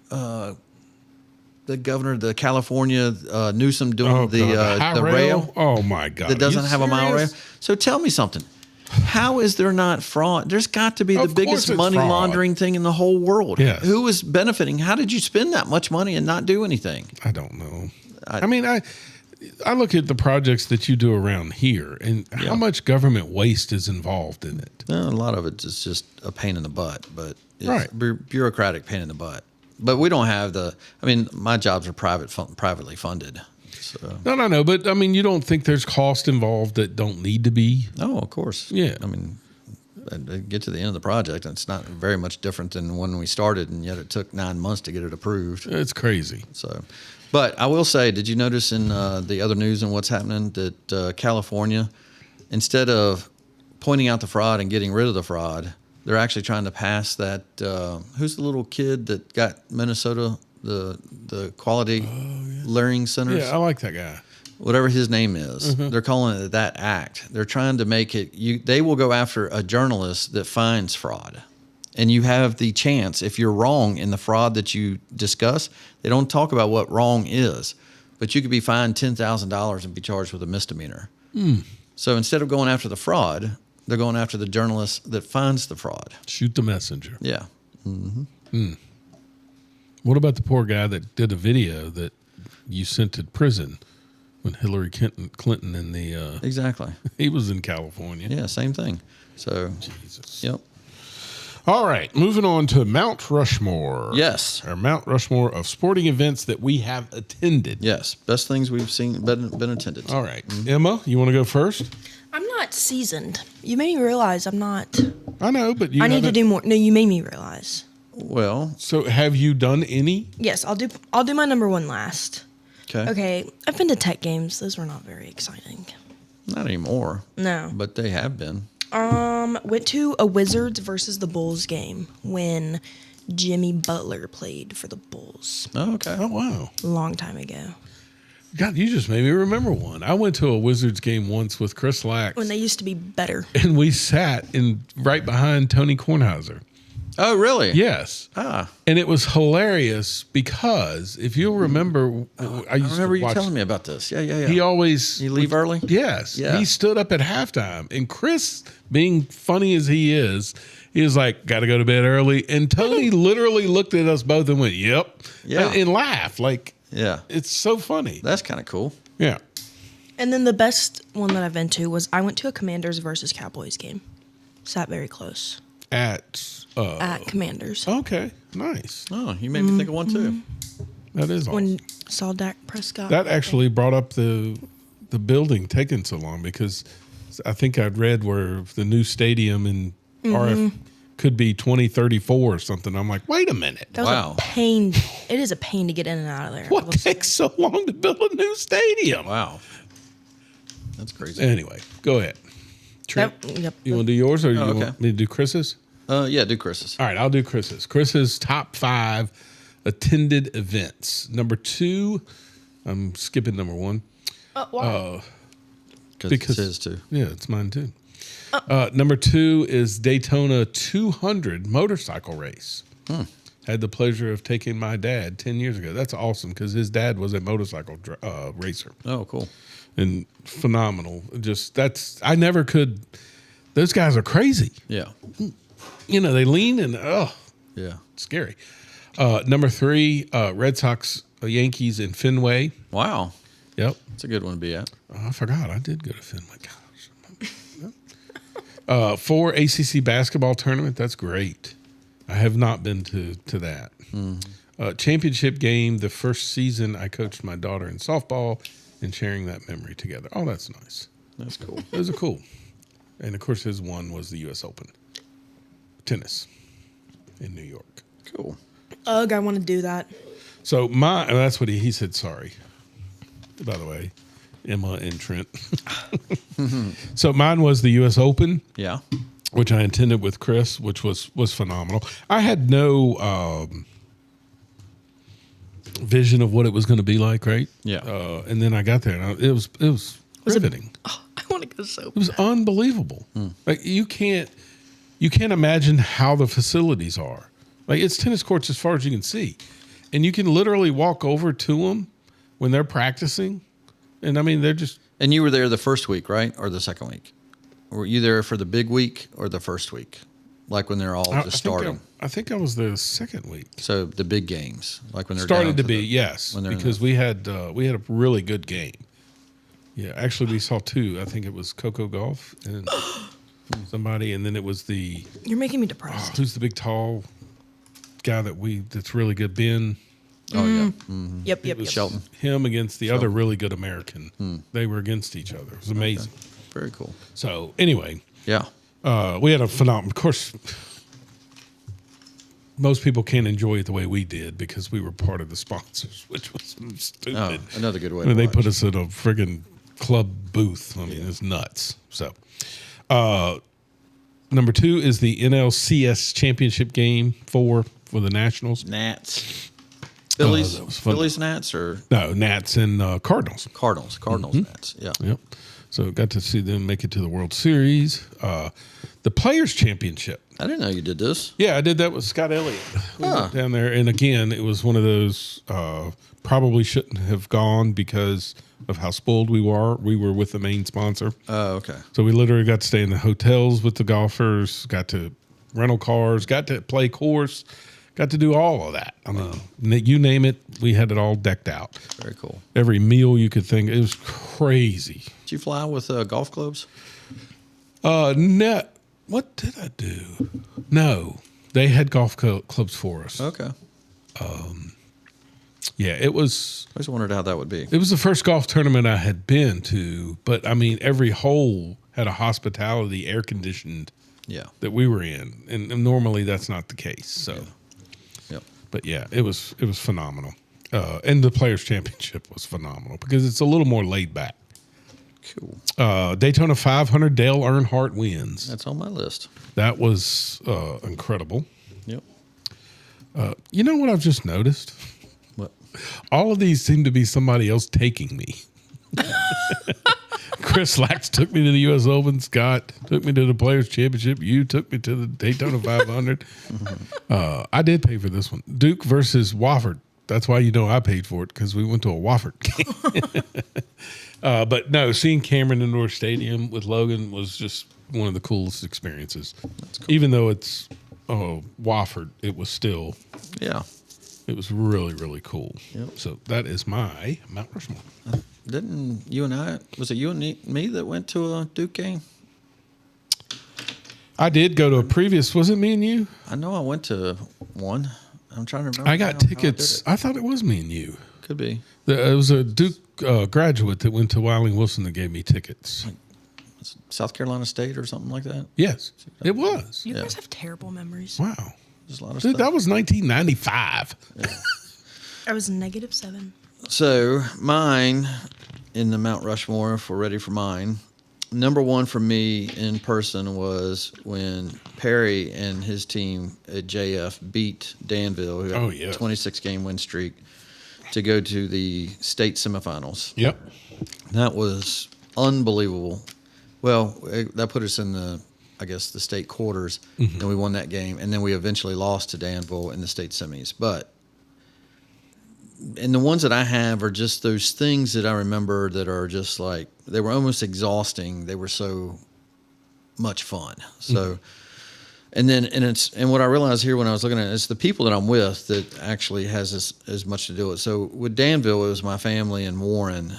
the governor of the California, Newsom, doing the rail. Oh, my God. That doesn't have a mile rail. So tell me something. How is there not fraud? There's got to be the biggest money laundering thing in the whole world. Yes. Who is benefiting? How did you spend that much money and not do anything? I don't know. I mean, I look at the projects that you do around here and how much government waste is involved in it. A lot of it is just a pain in the butt, but it's bureaucratic pain in the butt. But we don't have my jobs are privately funded. So. No. But I mean, you don't think there's cost involved that don't need to be? Oh, of course. Yeah. I mean, I get to the end of the project, and it's not very much different than when we started, and yet it took 9 months to get it approved. It's crazy. So, but I will say, did you notice in the other news and what's happening that California, instead of pointing out the fraud and getting rid of the fraud, they're actually trying to pass that. Who's the little kid that got Minnesota the quality learning centers? Yeah, I like that guy. Whatever his name is, they're calling it that act. They're trying to make it. They will go after a journalist that finds fraud, and you have the chance if you're wrong in the fraud that you discuss. They don't talk about what wrong is, but you could be fined $10,000 and be charged with a misdemeanor. So instead of going after the fraud, they're going after the journalist that finds the fraud. Shoot the messenger. Yeah. What about the poor guy that did a video that you sent to prison when Hillary Clinton and the exactly he was in California? Yeah, same thing. So Jesus. Yep. All right, moving on to Mount Rushmore. Yes, our Mount Rushmore of sporting events that we have attended. Yes, best things we've seen been attended. All right, Emma, you want to go first? I'm not seasoned. You made me realize I'm not. I know, but I need to do more. No, you made me realize. Well, so have you done any? Yes, I'll do my number one last. Okay. I've been to tech games. Those were not very exciting. Not anymore. No. But they have been. Went to a Wizards versus the Bulls game when Jimmy Butler played for the Bulls. Oh, okay. Oh, wow. A long time ago. God, you just made me remember one. I went to a Wizards game once with Chris Lax. When they used to be better. And we sat right behind Tony Kornheiser. Oh, really? Yes. And it was hilarious because if you'll remember, I remember you telling me about this. Yeah. He always You leave early? Yes. Yeah. He stood up at halftime, and Chris, being funny as he was like, "Got to go to bed early." And Tony literally looked at us both and went, "Yep," and laughed. Like, it's so funny. That's kind of cool. Yeah. And then the best one that I've been to was I went to a Commanders versus Cowboys game. Sat very close. At Commanders. Okay, nice. Oh, you made me think of one too. That is awesome. When saw Dak Prescott. That actually brought up the building taking so long because I think I'd read where the new stadium in RF could be 2034 or something. I'm like, wait a minute. That was a pain. It is a pain to get in and out of there. What takes so long to build a new stadium? Wow. That's crazy. Anyway, go ahead. Trent, Yep. you want to do yours or you okay. want me to do Chris's? Yeah, do Chris's. All right, I'll do Chris's. Chris's top 5 attended events. Number 2, I'm skipping number 1. Why? Because it's his too. Yeah, it's mine too. Number 2 is Daytona 200 motorcycle race. Had the pleasure of taking my dad 10 years ago. That's awesome because his dad was a motorcycle racer. Oh, cool. And phenomenal. I never could. Those guys are crazy. Yeah. You know, they lean and yeah, scary. Number 3, Red Sox, Yankees in Fenway. Wow. Yep. That's a good one to be at. I forgot. I did go to Fenway. Gosh. 4, ACC basketball tournament. That's great. I have not been to that. Championship game, the first season I coached my daughter in softball and sharing that memory together. Oh, that's nice. That's cool. Those are cool. And, of course, his one was the U.S. Open. Tennis in New York. Cool. Ugh, I want to do that. So that's what he said, sorry. By the way, Emma and Trent. So mine was the U.S. Open. Yeah. Which I attended with Chris, which was phenomenal. I had no vision of what it was going to be like, right? Yeah. And then I got there, and it was riveting. I want to go so It was unbelievable. Like you can't imagine how the facilities are. Like it's tennis courts as far as you can see, and you can literally walk over to them when they're practicing. And I mean, they're just. And you were there the first week, right, or the second week? Or were you there for the big week or the first week, like when they're all just starting? I think I was there the second week. So the big games, like when they're started down to be yes, when they're because we had a really good game. Yeah, actually, we saw 2. I think it was Coco Golf and somebody, and then it was the. You're making me depressed. Who's the big tall guy that's really good? Ben. Oh yeah. Yep. Shelton. Him against the other really good American. They were against each other. It was amazing. Okay. Very cool. So anyway, yeah, we had a phenomenal. Of course, most people can't enjoy it the way we did because we were part of the sponsors, which was stupid. Oh, another good way. They put us in a friggin' club booth. I mean, it's nuts. So, number 2 is the NLCS championship game for the Nationals. Nats. Phillies, Phillies, Nats, or no Nats and Cardinals. Cardinals, Nats. Yeah. Yep. So got to see them make it to the World Series. The Players Championship. I didn't know you did this. Yeah, I did that with Scott Elliott. We went down there, and again, it was one of those probably shouldn't have gone because of how spoiled we were. We were with the main sponsor. Oh, okay. So we literally got to stay in the hotels with the golfers, got to rental cars, got to play course, got to do all of that. I mean, you name it, we had it all decked out. Very cool. Every meal you could think. It was crazy. Did you fly with golf clubs? No. What did I do? No. They had golf clubs for us. Okay. Yeah, it was. I just wondered how that would be. It was the first golf tournament I had been to, but I mean, every hole had a hospitality air conditioned. Yeah. That we were in, and normally that's not the case. So. Yep. But yeah, it was phenomenal, and the Players Championship was phenomenal because it's a little more laid back. Cool. Daytona 500, Dale Earnhardt wins. That's on my list. That was incredible. Yep. You know what I've just noticed? What? All of these seem to be somebody else taking me. Chris Lax took me to the U.S. Open. Scott took me to the Players Championship. You took me to the Daytona 500. I did pay for this one. Duke versus Wofford. That's why I paid for it, because we went to a Wofford game. But no, seeing Cameron Indoor Stadium with Logan was just one of the coolest experiences. Cool. Even though it's Wofford, it was still it was really, really cool. Yep. So that is my Mount Rushmore. Didn't you and I? Was it you and me that went to a Duke game? I did go to a previous. Was it me and you? I know I went to one. I'm trying to remember. I got tickets. I thought it was me and you. Could be. It was a Duke graduate that went to Willing Wilson that gave me tickets. Like South Carolina State or something like that? Yes, it was. You guys have terrible memories. Wow. There's a lot of Dude, stuff. that was 1995. I was -7. So mine in the Mount Rushmore, if we're ready for mine, number one for me in person was when Perry and his team at JF beat Danville, who had a 26-game win streak, to go to the state semifinals. Yep. That was unbelievable. Well, that put us in the state quarters, and we won that game. And then we eventually lost to Danville in the state semis. And the ones that I have are just those things that I remember that are just like, they were almost exhausting. They were so much fun. So, and what I realized here when I was looking at it, it's the people that I'm with that actually has as much to do with it. So with Danville, it was my family and Warren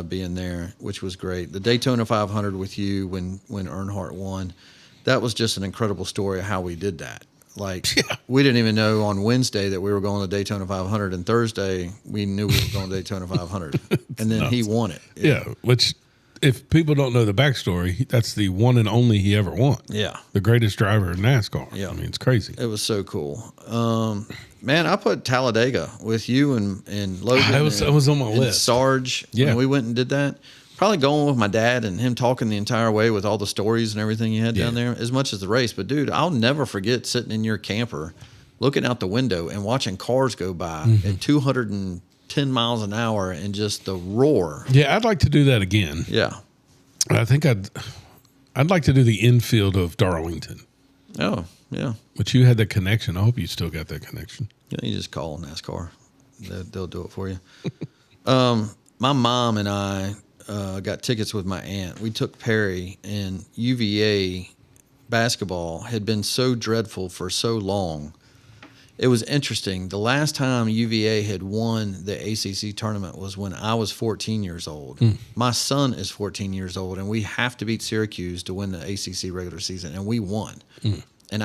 being there, which was great. The Daytona 500 with you when Earnhardt won, that was just an incredible story of how we did that. Like, we didn't even know on Wednesday that we were going to Daytona 500, and Thursday we knew we were going to Daytona 500, and then he won it. Yeah, which, if people don't know the backstory, that's the one and only he ever won. Yeah. The greatest driver in NASCAR. Yeah. I mean, it's crazy. It was so cool. Man, I put Talladega with you and Logan. It was on my list. Sarge. Yeah. When we went and did that. Probably going with my dad and him talking the entire way with all the stories and everything you had down there, as much as the race. But, dude, I'll never forget sitting in your camper, looking out the window and watching cars go by at 210 miles an hour and just the roar. Yeah, I'd like to do that again. Yeah. I think I'd like to do the infield of Darlington. Oh, yeah. But you had that connection. I hope you still got that connection. Yeah, you just call NASCAR. They'll do it for you. My mom and I got tickets with my aunt. We took Perry, and UVA basketball had been so dreadful for so long. It was interesting. The last time UVA had won the ACC tournament was when I was 14 years old. My son is 14 years old, and we have to beat Syracuse to win the ACC regular season, and we won. And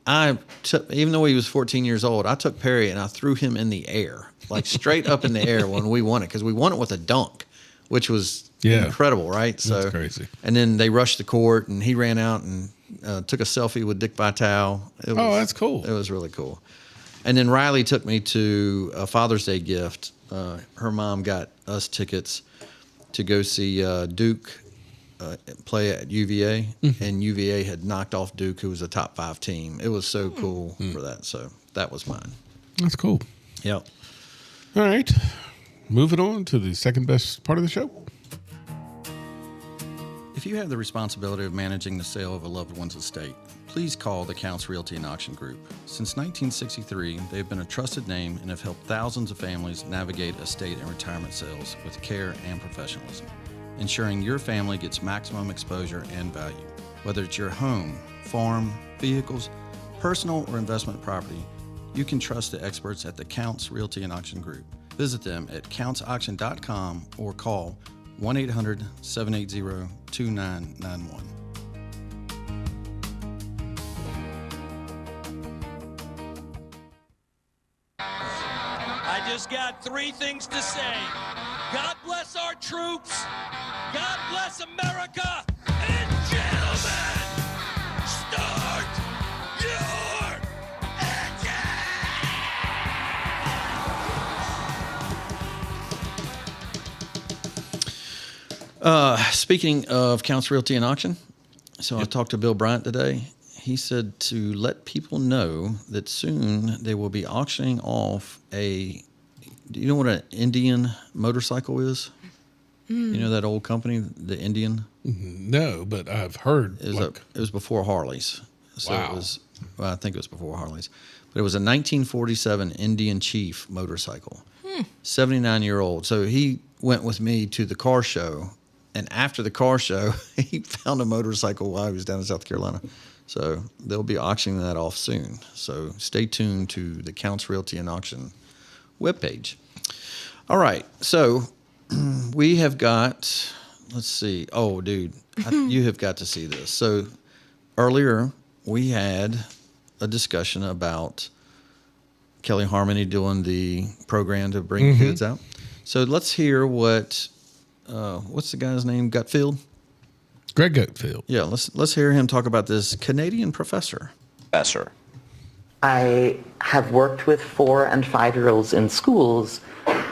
I took, even though he was 14 years old, I took Perry and I threw him in the air, like straight up in the air when we won it, because we won it with a dunk, which was incredible, right? So that's crazy. And then they rushed the court, and he ran out and took a selfie with Dick Vitale. That's cool. It was really cool. And then Riley took me to a Father's Day gift. Her mom got us tickets to go see Duke play at UVA, and UVA had knocked off Duke, who was a top 5 team. It was so cool for that. So that was mine. That's cool. Yep. All right. Moving on to the second best part of the show. If you have the responsibility of managing the sale of a loved one's estate, please call the Counts Realty and Auction Group. Since 1963, they have been a trusted name and have helped thousands of families navigate estate and retirement sales with care and professionalism, ensuring your family gets maximum exposure and value. Whether it's your home, farm, vehicles, personal or investment property, you can trust the experts at the Counts Realty and Auction Group. Visit them at countsauction.com or call 1-800-780-2991. I just got 3 things to say. God bless our troops. God bless America. And gentlemen, start your Speaking of Counts Realty and Auction, so I talked to Bill Bryant today. He said to let people know that soon they will be auctioning off do you know what an Indian motorcycle is? You know that old company, the Indian? No, but I've heard. It was before Harley's. So Wow. I think it was before Harley's. But it was a 1947 Indian Chief motorcycle. 79-year-old. So he went with me to the car show. And after the car show, he found a motorcycle while he was down in South Carolina. So they'll be auctioning that off soon. So stay tuned to the Counts Realty and Auction webpage. All right. So we have got, let's see. Oh, dude, you have got to see this. So earlier we had a discussion about Kelly Harmony doing the program to bring kids out. So let's hear what's the guy's name? Gutfield? Greg Gutfield. Yeah, let's hear him talk about this Canadian professor. I have worked with 4- and 5-year-olds in schools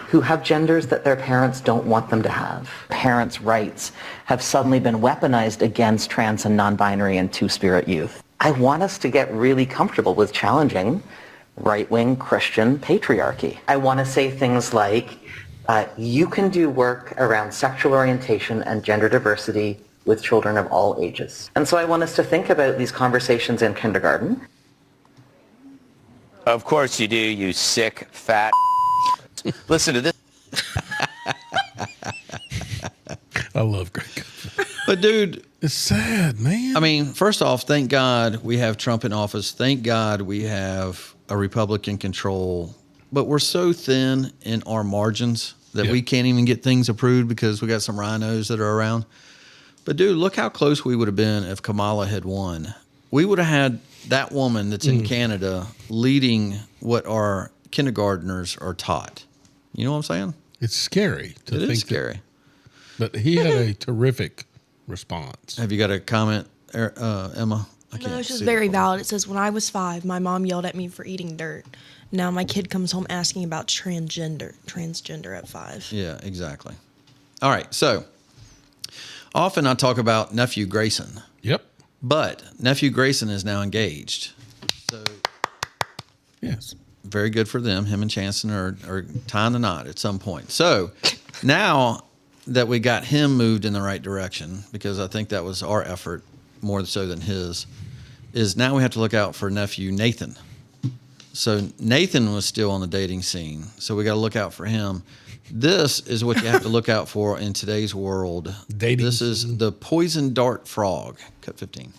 who have genders that their parents don't want them to have. Parents' rights have suddenly been weaponized against trans and non-binary and two-spirit youth. I want us to get really comfortable with challenging right-wing Christian patriarchy. I want to say things like, you can do work around sexual orientation and gender diversity with children of all ages. And so I want us to think about these conversations in kindergarten. Of course you do, you sick, fat. Listen to this. I love Greg Gutfield. But dude, it's sad, man. I mean, first off, thank God we have Trump in office. Thank God we have a Republican control. But we're so thin in our margins that we can't even get things approved because we got some rhinos that are around. But dude, look how close we would have been if Kamala had won. We would have had that woman that's in Canada leading what our kindergartners are taught. You know what I'm saying? It's scary to think. It is scary. But he had a terrific response. Have you got a comment, Emma? No, it's just very valid. It says, when I was 5, my mom yelled at me for eating dirt. Now my kid comes home asking about transgender at 5. Yeah, exactly. All right, so often I talk about nephew Grayson. Yep. But nephew Grayson is now engaged. So yes, very good for them. Him and Chanson are tying the knot at some point. So now that we got him moved in the right direction, because I think that was our effort more so than his, is now we have to look out for nephew Nathan. So Nathan was still on the dating scene. So we got to look out for him. This is what you have to look out for in today's world. This is the poison dart frog. Cut 15.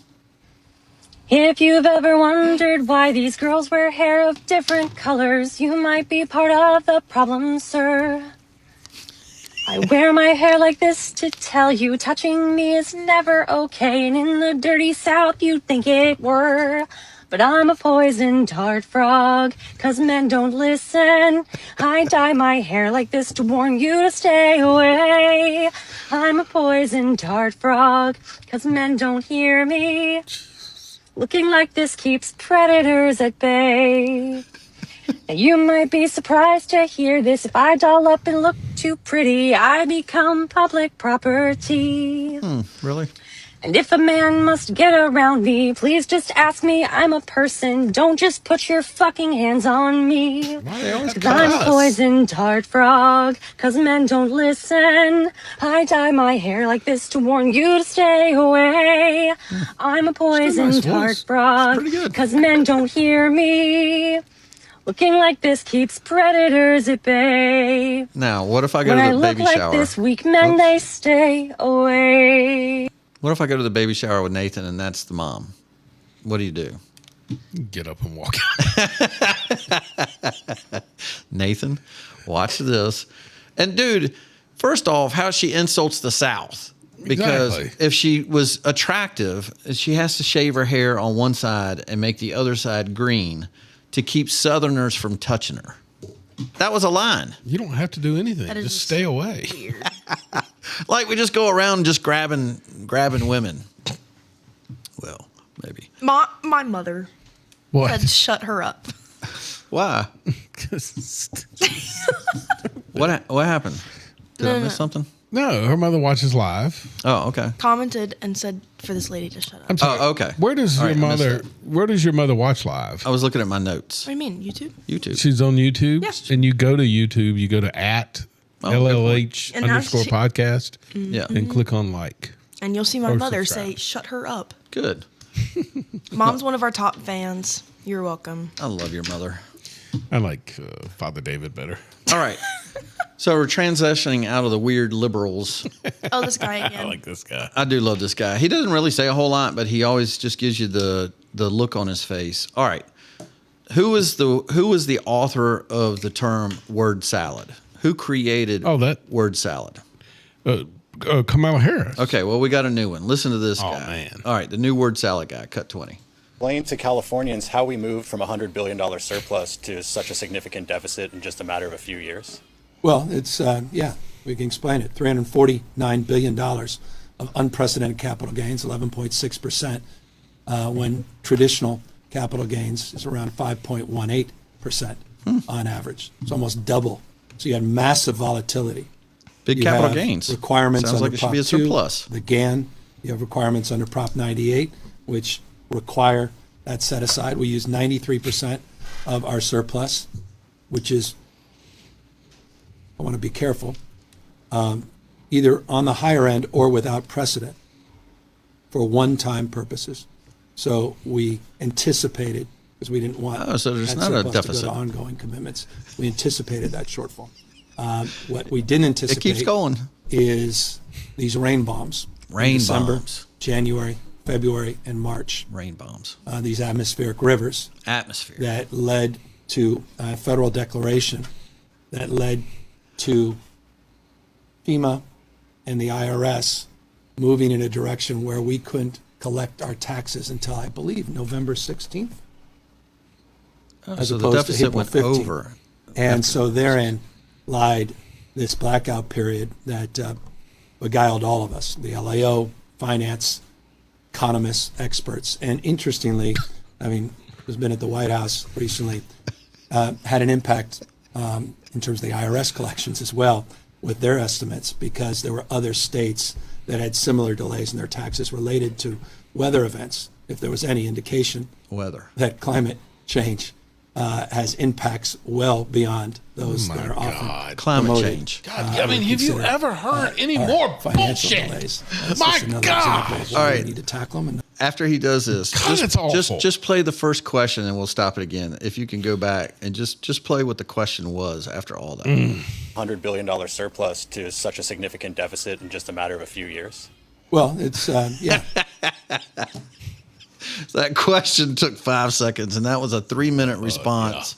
If you've ever wondered why these girls wear hair of different colors, you might be part of the problem, sir. I wear my hair like this to tell you touching me is never okay. And in the dirty South, you'd think it were. But I'm a poison dart frog, 'cause men don't listen. I dye my hair like this to warn you to stay away. I'm a poison dart frog, 'cause men don't hear me. Looking like this keeps predators at bay. Now you might be surprised to hear this. If I doll up and look too pretty, I become public property. Really? And if a man must get around me, please just ask me. I'm a person. Don't just put your fucking hands on me. Cause I'm a poison dart frog, 'cause men don't listen. I dye my hair like this to warn you to stay away. I'm a poison dart frog, 'cause men don't hear me. Looking like this keeps predators at bay. Now, what if I go when to the baby I look shower? like this, weak men, they stay away. What if I go to the baby shower with Nathan and that's the mom? What do you do? Get up and walk out. Nathan, watch this. And dude, first off, how she insults the South. Because if she was attractive, she has to shave her hair on one side and make the other side green to keep Southerners from touching her. That was a line. You don't have to do anything. That is just stay away. Like we just go around just grabbing women. Well, maybe. My mother said shut her up. Why? What happened? Did I miss something? No, her mother watches live. Oh, okay. Commented and said for this lady to shut up. I'm sorry. Oh, okay. Where does All your right, I missed mother? Where does your mother watch live? I was looking at my notes. What do you mean, YouTube? YouTube. She's on YouTube. Yes. And you go to YouTube. You go to LLH And now _ she- podcast. Yeah. And click on like. And you'll see my Or mother subscribe. say, "Shut her up." Good. Mom's one of our top fans. You're welcome. I love your mother. I like Father David better. All right. So we're transitioning out of the weird liberals. Oh, this guy again. I like this guy. I do love this guy. He doesn't really say a whole lot, but he always just gives you the look on his face. All right. Who was the author of the term word salad? Who created word salad? Kamala Harris. Okay, well, we got a new one. Listen to this guy. Man. All right, the new word salad guy, cut 20. Explain to Californians how we moved from a $100 billion surplus to such a significant deficit in just a matter of a few years. Well, it's, we can explain it. $349 billion of unprecedented capital gains, 11.6%, when traditional capital gains is around 5.18% on average. It's almost double. So you had massive volatility. Big You capital have gains. Requirements Sounds under like it should Prop be a 2, surplus. the GAN. You have requirements under Prop 98, which require that set aside. We use 93% of our surplus, which is, I want to be careful, either on the higher end or without precedent for one-time purposes. So we anticipated, because we didn't want so there's that not a surplus to go deficit. to ongoing commitments. We anticipated that shortfall. What we didn't anticipate keeps going. is these rain bombs. In Rain December, bombs. January, February, and March. Rain bombs. These atmospheric rivers. Atmosphere. That led to a federal declaration that led to FEMA and the IRS moving in a direction where we couldn't collect our taxes until, I believe, November 16th. As so the opposed to deficit April went 15th. over. And so therein lied this blackout period that beguiled all of us, the LAO, finance, economists, experts. And interestingly, I mean, who's been at the White House recently, had an impact in terms of the IRS collections as well with their estimates, because there were other states that had similar delays in their taxes related to weather events. If there was any indication that climate change has impacts well beyond those that are often Climate promoted, change. God, I mean, have you considered, ever heard any are more financial bullshit? delays. That's My just another God. example of All why right. we need to tackle them. And After he does this, God, it's awful. just play the first question and we'll stop it again. If you can go back and just play what the question was after all that. $100 billion surplus to such a significant deficit in just a matter of a few years. well, it's That question took 5 seconds, and that was a 3-minute response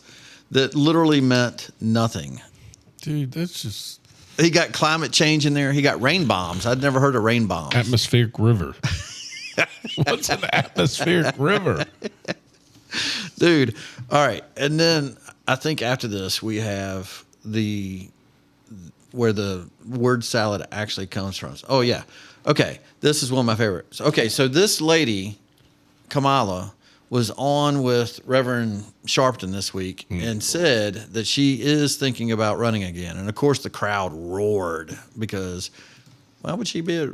that literally meant nothing. Dude, that's just He got climate change in there. He got rain bombs. I'd never heard of rain bombs. atmospheric river. What's an atmospheric river? Dude. All right. And then I think after this, we have where the word salad actually comes from. Oh, yeah. Okay. This is one of my favorites. Okay. So this lady, Kamala, was on with Reverend Sharpton this week and said that she is thinking about running again. And of course, the crowd roared because why would she be at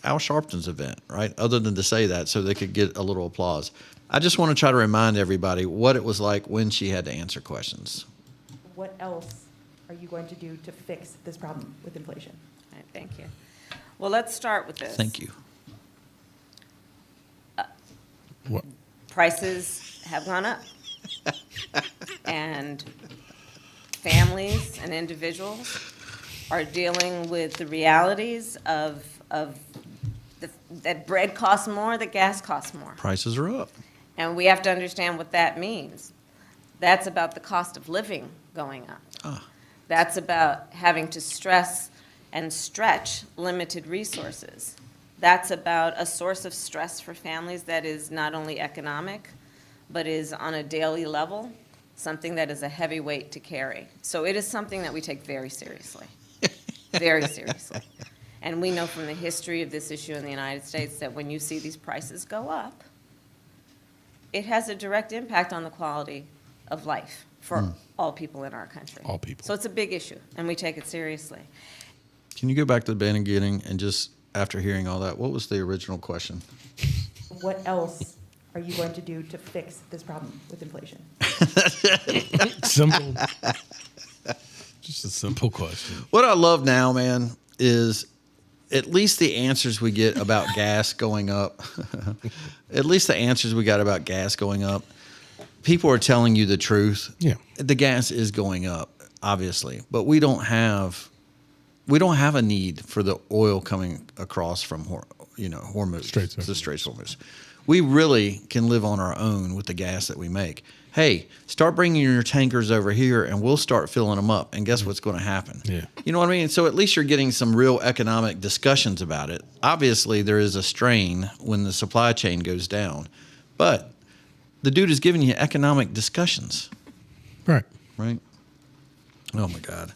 Al Sharpton's event, right? Other than to say that so they could get a little applause. I just want to try to remind everybody what it was like when she had to answer questions. What else are you going to do to fix this problem with inflation? All right, thank you. Well, let's start with this. Thank you. What? Prices have gone up. And families and individuals are dealing with the realities of that bread costs more, that gas costs more. Prices are up. And we have to understand what that means. That's about the cost of living going up. That's about having to stress and stretch limited resources. That's about a source of stress for families that is not only economic, but is on a daily level, something that is a heavy weight to carry. So it is something that we take very seriously, very seriously. And we know from the history of this issue in the United States that when you see these prices go up, it has a direct impact on the quality of life for all people in our country. All people. So it's a big issue, and we take it seriously. Can you go back to the beginning and just, after hearing all that, what was the original question? What else are you going to do to fix this problem with inflation? Simple. Just a simple question. What I love now, man, is at least the answers we get about gas going up. At least the answers we got about gas going up. People are telling you the truth. Yeah. The gas is going up, obviously, but we don't have a need for the oil coming across from Hormuz, the Straits of Hormuz. We really can live on our own with the gas that we make. Hey, start bringing your tankers over here and we'll start filling them up. And guess what's going to happen? Yeah. You know what I mean? So at least you're getting some real economic discussions about it. Obviously, there is a strain when the supply chain goes down. But the dude is giving you economic discussions. Right. Right? Oh, my God.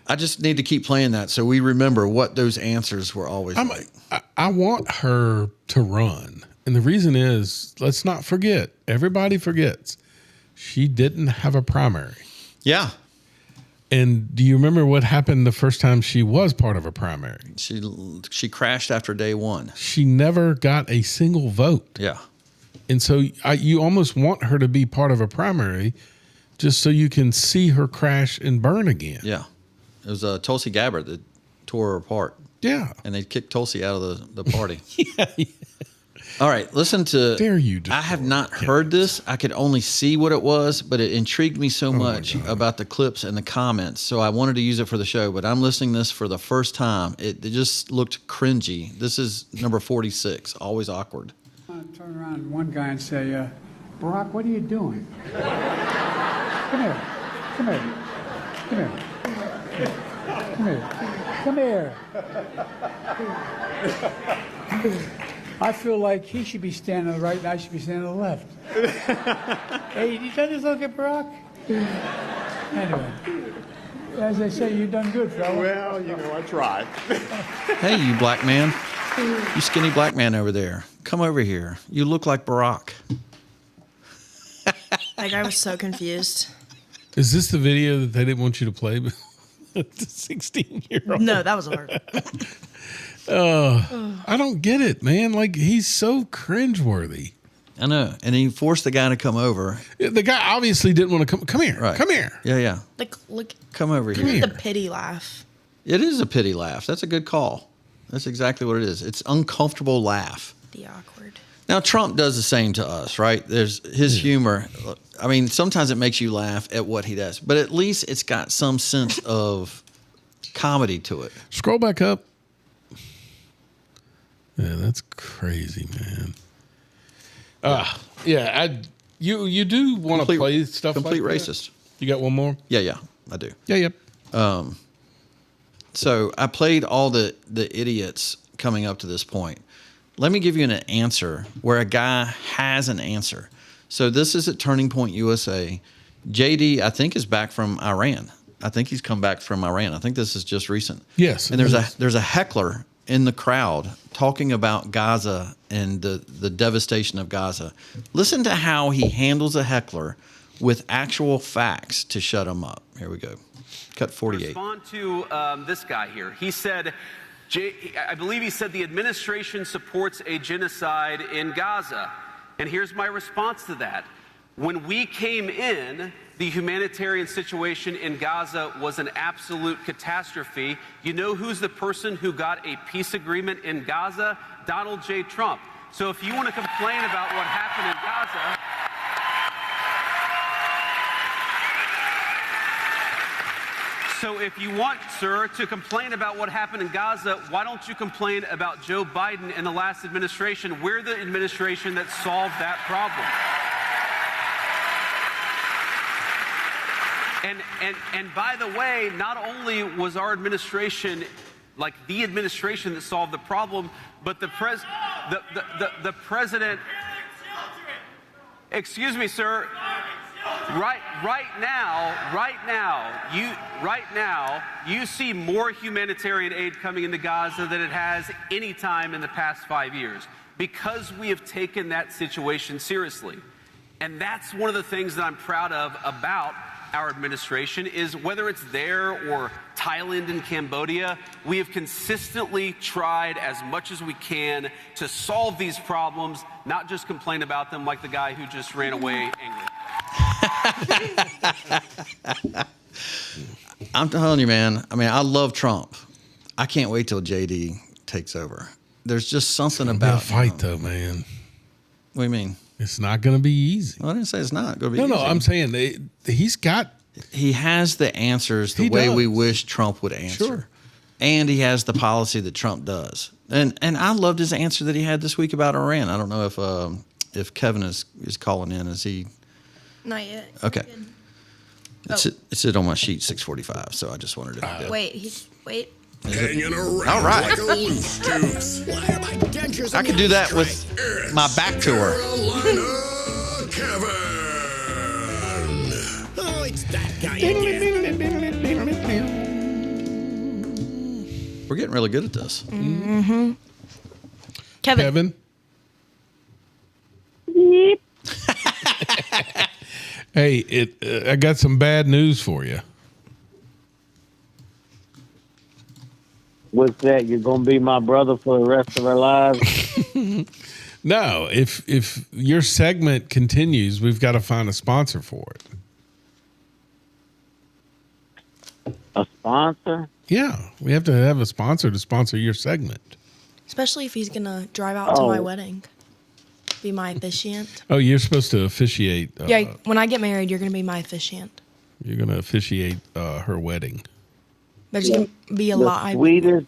I just need to keep playing that so we remember what those answers were always like. I want her to run. And the reason is, let's not forget, everybody forgets, she didn't have a primary. Yeah. And do you remember what happened the first time she was part of a primary? She crashed after day one. She never got a single vote. Yeah. And so you almost want her to be part of a primary just so you can see her crash and burn again. Yeah. It was Tulsi Gabbard that tore her apart. Yeah. And they kicked Tulsi out of the party. Yeah. All right, listen to. Dare you? I have not heard this. I could only see what it was, but it intrigued me so much about the clips and the comments. So I wanted to use it for the show, but I'm listening to this for the first time. It just looked cringy. This is number 46. Always awkward. I want to turn around to one guy and say, Barack, what are you doing? Come here. Come here. Come here. Come here. Come here. I feel like he should be standing on the right and I should be standing on the left. Hey, you done this look at Barack? Anyway, as I say, you've done good, fella. Well, I tried. Hey, you black man. You skinny black man over there. Come over here. You look like Barack. That guy was so confused. Is this the video that they didn't want you to play? The 16-year-old. No, that was hard. I don't get it, man. Like, he's so cringeworthy. I know. And he forced the guy to come over. The guy obviously didn't want to come here. Right. Come here. Yeah. Like, look. Come over Look here. at the pity laugh. It is a pity laugh. That's a good call. That's exactly what it is. It's uncomfortable laugh. The awkward. Now, Trump does the same to us, right? There's his humor. I mean, sometimes it makes you laugh at what he does, but at least it's got some sense of comedy to it. Scroll back up. Yeah, that's crazy, man. You do want to play stuff like that? Complete racist. You got one more? Yeah, I do. Yeah. So I played all the idiots coming up to this point. Let me give you an answer where a guy has an answer. So this is at Turning Point USA. JD, I think, is back from Iran. I think he's come back from Iran. I think this is just recent. Yes. And there's a heckler in the crowd talking about Gaza and the devastation of Gaza. Listen to how he handles a heckler with actual facts to shut him up. Here we go. Cut 48. Respond to this guy here. He said, I believe he said the administration supports a genocide in Gaza. And here's my response to that. When we came in, the humanitarian situation in Gaza was an absolute catastrophe. You know who's the person who got a peace agreement in Gaza? Donald J. Trump. So if you want to complain about what happened in Gaza, so if you want, sir, to complain about what happened in Gaza, why don't you complain about Joe Biden and the last administration? We're the administration that solved that problem. And by the way, not only was our administration like the administration that solved the problem, but the president. Excuse me, sir. Right now, you see more humanitarian aid coming into Gaza than it has any time in the past 5 years because we have taken that situation seriously. And that's one of the things that I'm proud of about our administration is whether it's there or Thailand and Cambodia, we have consistently tried as much as we can to solve these problems, not just complain about them like the guy who just ran away angry. I'm telling you, man. I mean, I love Trump. I can't wait till JD takes over. There's just something about a fight, though, man. What do you mean? It's not going to be easy. Well, I didn't say it's not going to be easy. No, I'm saying he has the answers the way we wish Trump would answer. Sure. And he has the policy that Trump does. And I loved his answer that he had this week about Iran. I don't know if Kevin is calling in. Is he? Not yet. Okay. It's on my sheet 6:45, so I just wanted to. Wait. Hanging around All right. like a loose tooth. I could do that with my back to her. Kevin. Oh, it's that guy We're getting really good at this. Mm-hmm. Kevin. Beep. Hey, I got some bad news for you. What's that? You're going to be my brother for the rest of our lives? No, if your segment continues, we've got to find a sponsor for it. A sponsor? Yeah, we have to have a sponsor to sponsor your segment. Especially if he's going to drive out to my wedding. Be my officiant. Oh, you're supposed to officiate. Yeah, when I get married, you're going to be my officiant. You're going to officiate her wedding. There's going to be a lot. The Swedish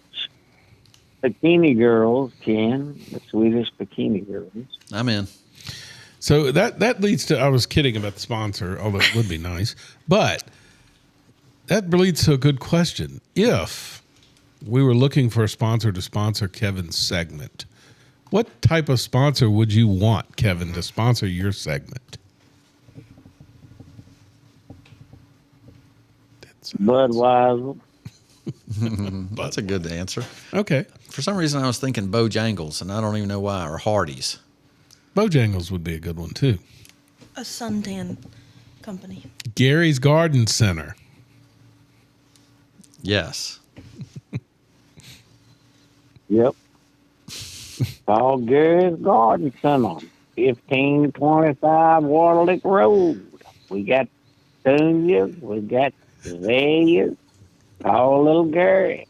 bikini girls, the Swedish bikini girls. I'm in. So that leads to, I was kidding about the sponsor, although it would be nice, but that leads to a good question. If we were looking for a sponsor to sponsor Kevin's segment, what type of sponsor would you want, Kevin, to sponsor your segment? Budweiser. That's a good answer. Okay. For some reason, I was thinking Bojangles, and I don't even know why, or Hardee's. Bojangles would be a good one, too. A suntan company. Gary's Garden Center. Yes. Yep. Paul Gary's Garden Center, 1525 Waterlick Road. We got petunias, we got azaleas, all little Gary.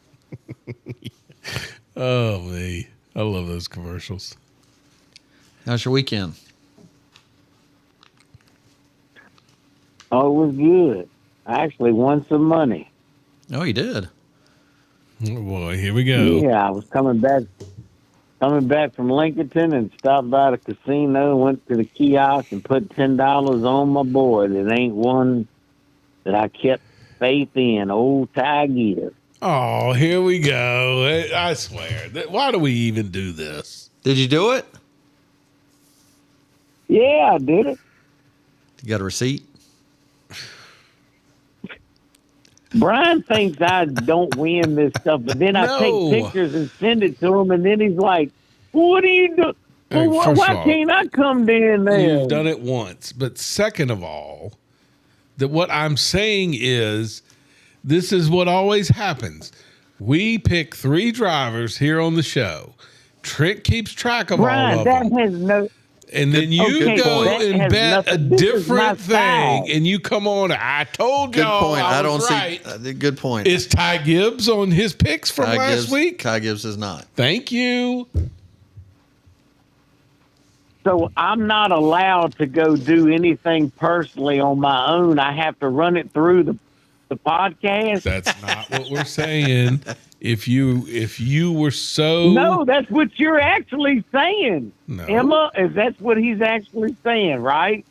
Oh, me. I love those commercials. How's your weekend? Oh, it was good. I actually won some money. Oh, you did? Oh, boy. Here we go. Yeah, I was coming back from Lincolnton and stopped by the casino, went to the kiosk and put $10 on my board. It ain't one that I kept faith in. Old Ty Gibbs. Oh, here we go. I swear. Why do we even do this? Did you do it? Yeah, I did it. You got a receipt? Brian thinks I don't win this stuff, but then I take pictures and send it to him, and then he's like, what are you doing? Hey, Well, why can't I come down there? You've done it once. But second of all, that what I'm saying is this is what always happens. We pick 3 drivers here on the show. Trent keeps track of Brian, all of that them. has no... And then you go and bet a different thing, style. and you come on. I told Good y'all point. I don't was see. right. Good point. Is Ty Gibbs on his picks from last week? Ty Gibbs is not. Thank you. So I'm not allowed to go do anything personally on my own. I have to run it through the podcast. That's not what we're saying. If you were so No, that's what you're actually saying. No. Emma, that's what he's actually saying, right?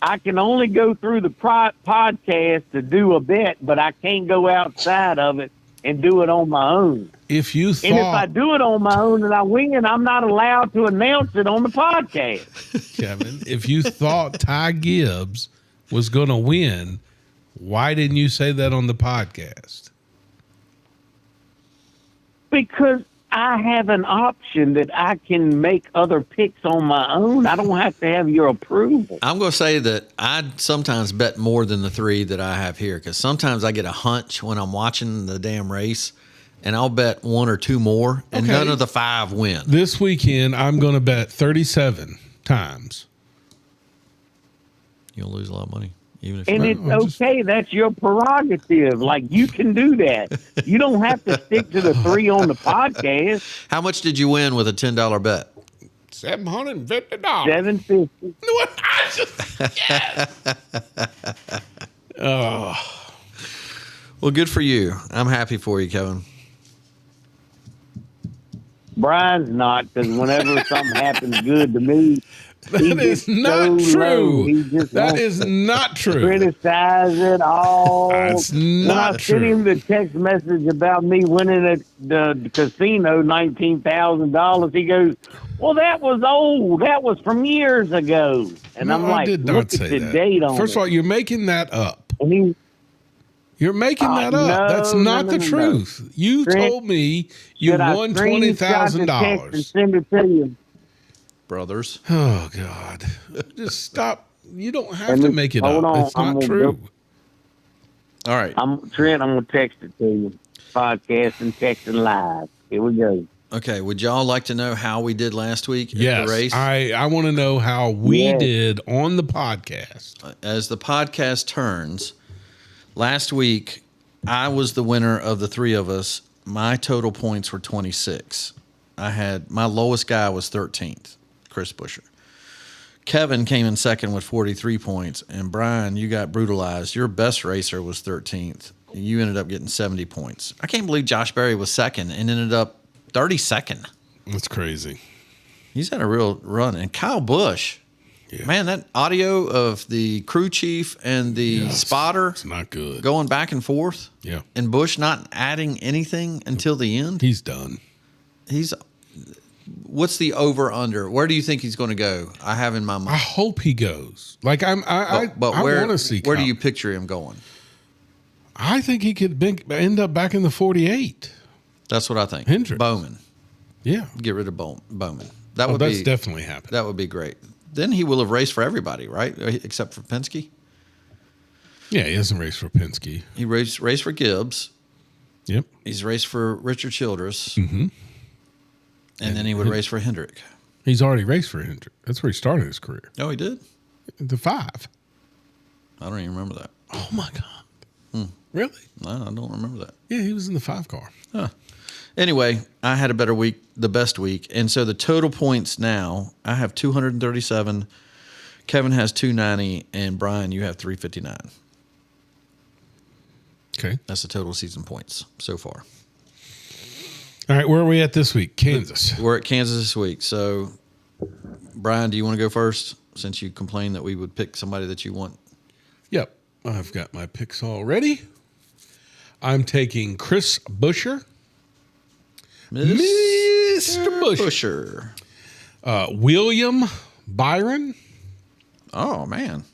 I can only go through the podcast to do a bet, but I can't go outside of it and do it on my own. If you thought, And if I do it on my own and I win, I'm not allowed to announce it on the podcast. Kevin, if you thought Ty Gibbs was going to win, why didn't you say that on the podcast? Because I have an option that I can make other picks on my own. I don't have to have your approval. I'm going to say that I sometimes bet more than the 3 that I have here because sometimes I get a hunch when I'm watching the damn race, and I'll bet 1 or 2 more, and Okay. none of the 5 win. This weekend, I'm going to bet 37 times. You'll lose a lot of money. Even if And it's okay. That's your prerogative. Like, you can do that. You don't have to stick to the 3 on the podcast. How much did you win with a $10 bet? $750. $750. Oh. Well, good for you. I'm happy for you, Kevin. Brian's not, because whenever something happens good to me, that is not true. That is not true. Criticize it all. That's when not I true. sent him the text message about me winning at the casino $19,000, he goes, "Well, that was old. That was from years ago." And No, I'm like, I did "Look not at say the that. date on First it." of all, you're making that up. And You're making that up. no, That's not no, the no. truth. You Trent, told me you should I won screenshot the text and $20,000. send it to you? Brothers. Oh God! Just stop. You don't have And to this- make it hold up. on, It's I'm not gonna true. go- All right. Trent, I'm going to text it to you. Podcasting, texting live. Here we go. Okay. Would y'all like to know how we did last week at Yes, the race? I want to know how we Yes. did on the podcast. As the podcast turns, last week I was the winner of the 3 of us. My total points were 26. My lowest guy was 13th, Chris Busher. Kevin came in second with 43 points, and Brian, you got brutalized. Your best racer was 13th. You ended up getting 70 points. I can't believe Josh Berry was second and ended up 32nd. That's crazy. He's had a real run. And Kyle Busch, man, that audio of the crew chief and the spotter, It's not good. going back and forth. Yeah. And Bush not adding anything until the end. He's done. What's the over under? Where do you think he's going to go? I have in my I mind. hope he goes. Like I where want to see. where do Kyle. you picture him going? I think he could end up back in the 48. That's what I think. Hendricks. Bowman. Yeah. Get rid of Bowman. That's definitely happening. That would be great. Then he will have raced for everybody, right? Except for Penske. Yeah, he hasn't raced for Penske. He raced for Gibbs. Yep. He's raced for Richard Childress. Mm-hmm. And then he would race for Hendrick. He's already raced for Hendrick. That's where he started his career. Oh, he did? The 5. I don't even remember that. Oh my God. Really? No, I don't remember that. Yeah, he was in the 5 car. Huh. Anyway, I had a better week, the best week. And so the total points now, I have 237. Kevin has 290. And Brian, you have 359. Okay. That's the total season points so far. All right, where are we at this week? Kansas. We're at Kansas this week. So, Brian, do you want to go first since you complained that we would pick somebody that you want? Yep. I've got my picks all ready. I'm taking Chris Busher. Mr. Busher. William Byron. Oh, man.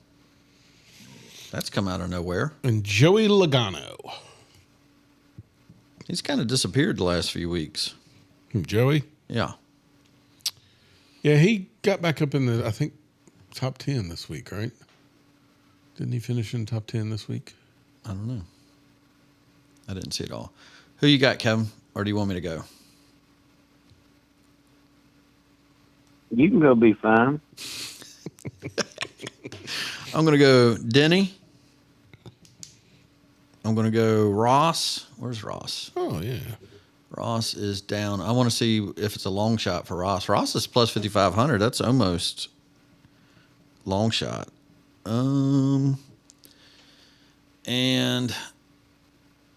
That's come out of nowhere. And Joey Logano. He's kind of disappeared the last few weeks. Joey? Yeah. Yeah, he got back up in the, I think, top 10 this week, right? Didn't he finish in top 10 this week? I don't know. I didn't see it all. Who you got, Kevin? Or do you want me to go? You can go be fine. I'm going to go Denny. I'm going to go Ross. Where's Ross? Oh, yeah. Ross is down. I want to see if it's a long shot for Ross. Ross is plus 5,500. That's almost long shot. And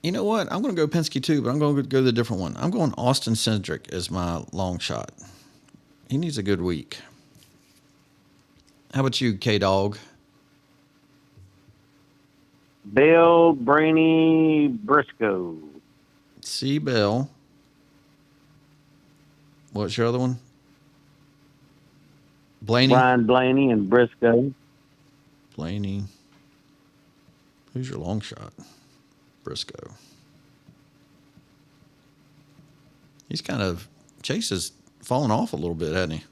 you know what? I'm going to go Penske too, but I'm going to go the different one. I'm going Austin Cindric as my long shot. He needs a good week. How about you, K-Dog? Bill Brainy Briscoe. C. Bell. What's your other one? Blaney. Brian Blaney and Briscoe. Blaney. Who's your long shot? Briscoe. He's kind of, Chase has fallen off a little bit, hasn't he?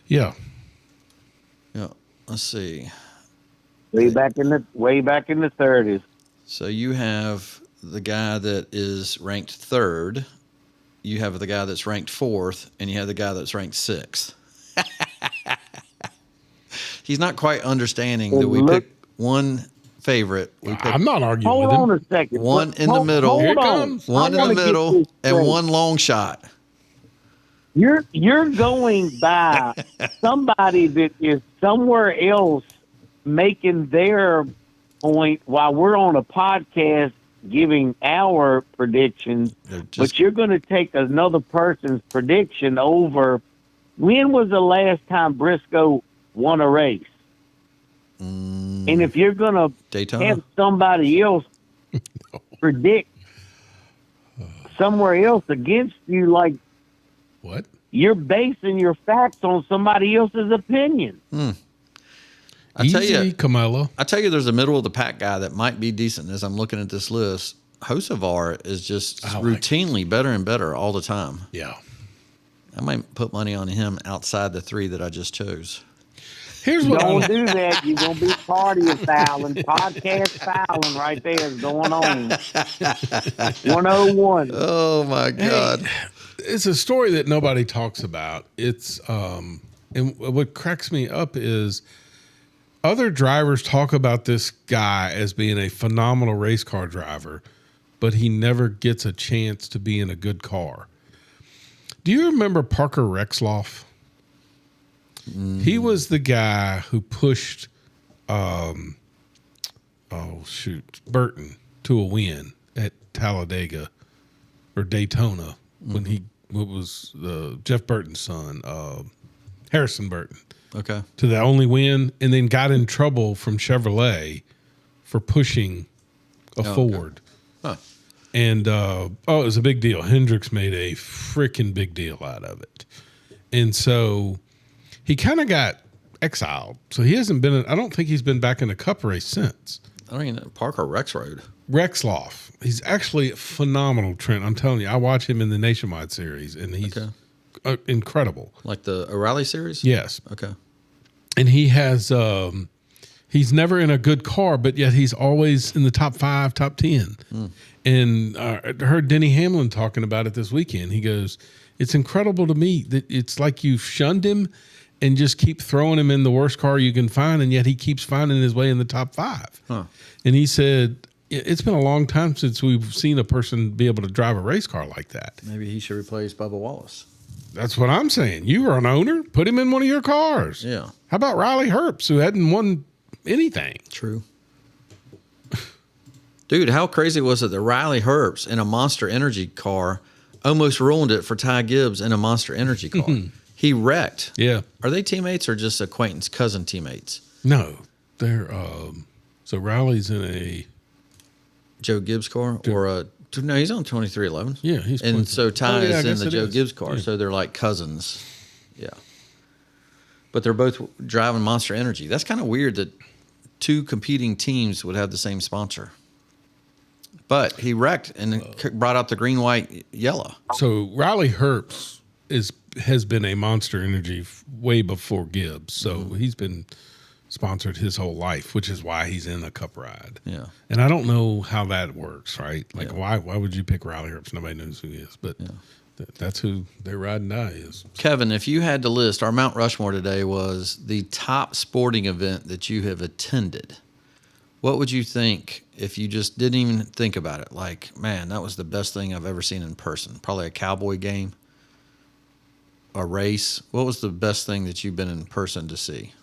Yeah. Yeah. Let's see. Way back in the 30s. So you have the guy that is ranked 3rd. You have the guy that's ranked 4th, and you have the guy that's ranked 6th. He's not quite understanding that we pick. one favorite. We picked I'm not arguing Hold with him. on a second. one in the middle, Hold on. one in I the wanna get middle, this and straight. one long shot. You're going by somebody that is somewhere else making their point while we're on a podcast giving our predictions, but you're going to take another person's prediction over. When was the last time Briscoe won a race? And if you're going to Daytona? have somebody else predict somewhere else against you, like what? You're basing your facts on somebody else's opinion. I tell you, Camelo. I tell you, there's a middle of the pack guy that might be decent. As I'm looking at this list, Hocevar is just routinely better and better all the time. Yeah, I might put money on him outside the three that I just chose. Here's what don't do that. You're gonna be party fouling, podcast fouling right there is going on. 101. Oh my God! Hey, it's a story that nobody talks about. It's and what cracks me up is other drivers talk about this guy as being a phenomenal race car driver, but he never gets a chance to be in a good car. Do you remember Parker Rexloff? He was the guy who pushed, Burton to a win at Talladega or Daytona when it was Jeff Burton's son, Harrison Burton. Okay. To the only win, and then got in trouble from Chevrolet for pushing a Ford. Huh. And it was a big deal. Hendricks made a freaking big deal out of it. And so he kind of got exiled. So he hasn't been, I don't think he's been back in a cup race since. I don't even know. Parker Rexroad. Rexloff. He's actually phenomenal, Trent. I'm telling you, I watch him in the Nationwide series, and he's incredible. Like the O'Reilly series? Yes. Okay. And he has, he's never in a good car, but yet he's always in the top 5, top 10. And I heard Denny Hamlin talking about it this weekend. He goes, it's incredible to me that it's like you've shunned him and just keep throwing him in the worst car you can find, and yet he keeps finding his way in the top 5. Huh. And he said, it's been a long time since we've seen a person be able to drive a race car like that. Maybe he should replace Bubba Wallace. That's what I'm saying. You are an owner. Put him in one of your cars. Yeah. How about Riley Herbst, who hadn't won anything? True. Dude, how crazy was it that Riley Herbst in a Monster Energy car almost ruined it for Ty Gibbs in a Monster Energy car? He wrecked. Yeah. Are they teammates or just acquaintance, cousin teammates? No. They're so Riley's in a Joe Gibbs car or a no, he's on 2311. Yeah, he's and so Ty is in the Joe is. Gibbs car, so they're like cousins. Yeah. But they're both driving Monster Energy. That's kind of weird that two competing teams would have the same sponsor. But he wrecked and brought out the green, white, yellow. So Riley Herbst has been a Monster Energy way before Gibbs. So he's been sponsored his whole life, which is why he's in a cup ride. Yeah. And I don't know how that works, right? Like, why would you pick Riley Herbst? Nobody knows who he is. But that's who their ride and die is. Kevin, if you had to list, our Mount Rushmore today was the top sporting event that you have attended. What would you think if you just didn't even think about it? Like, man, that was the best thing I've ever seen in person. Probably a Cowboy game, a race. What was the best thing that you've been in person to see?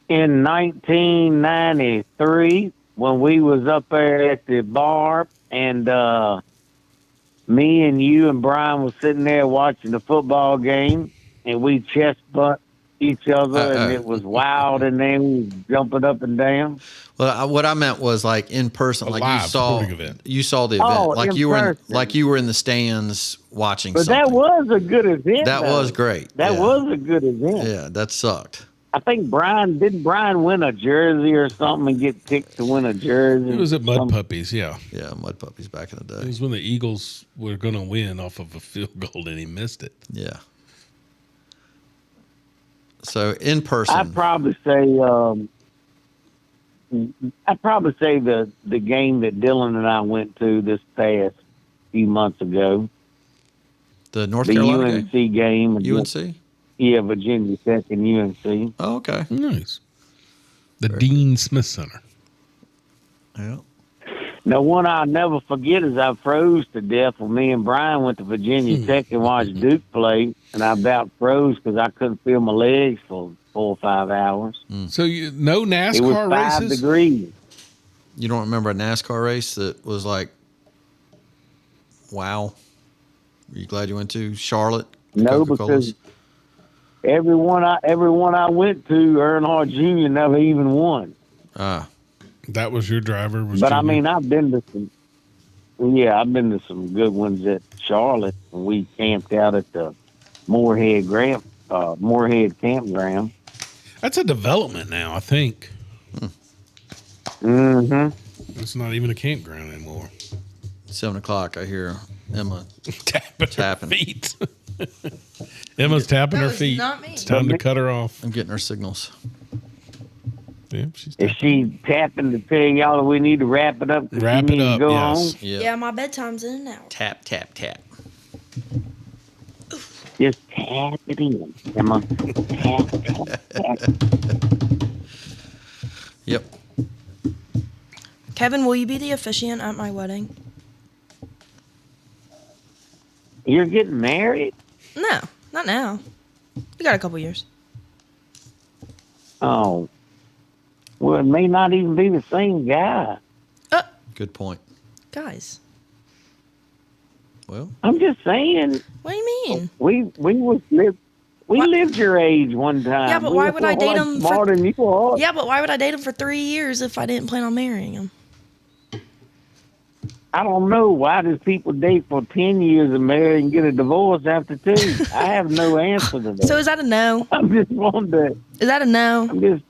In 1993, when we was up there at the bar, and me and you and Brian was sitting there watching the football game, and we chest butt each other, and it was wild, and then we was jumping up and down. Well, what I meant was like in person, like live you saw the event, like you were in the stands watching. But something. that was a good event. That though. was great. That was a good event. Yeah, that sucked. I think Brian win a jersey or something and get picked to win a jersey? It was at Mud Puppies, yeah. Yeah, Mud Puppies back in the day. It was when the Eagles were going to win off of a field goal and he missed it. Yeah. So in person, I'd probably say the game that Dylan and I went to this past few months ago. The North Carolina UNC game. UNC? Yeah, Virginia Tech and UNC. Oh, okay. Nice. The Dean Smith Center. Yeah. Now, one I'll never forget is I froze to death when me and Brian went to Virginia Tech and watched Duke play, and I about froze because I couldn't feel my legs for 4 or 5 hours. So no NASCAR It was 5 races? degrees. You don't remember a NASCAR race that was like, wow? Are you glad you went to Charlotte? No, Coca-Cola's? because everyone I went to, Earnhardt Jr. never even won. That was your driver? But I mean, I've been to some good ones at Charlotte. And we camped out at the Moorhead Campground. That's a development now, I think. Mm-hmm. It's not even a campground anymore. 7 o'clock, I hear Emma tapping her feet. Emma's tapping her feet. not me. It's time to cut her off. I'm getting her signals. Yeah, she's Is she tapping to tell y'all that we need to wrap it up? 'Cause Wrap she it needs to up, go yes. home? Yeah, my bedtime's in an hour. Tap, tap, tap. Just tap it in, Emma. Tap, tap, tap. Yep. Kevin, will you be the officiant at my wedding? You're getting married? No, not now. We got a couple years. Oh. Well, it may not even be the same guy. Good point. Guys, Well, I'm just saying. what do you mean? We lived your age one time. Yeah, but We why were would I date him smarter than you are. Yeah, but why would I date him for 3 years if I didn't plan on marrying him? I don't know. Why does people date for 10 years and marry and get a divorce after 2? I have no answer to that. So is that a no? I'm just wondering. Is that a no?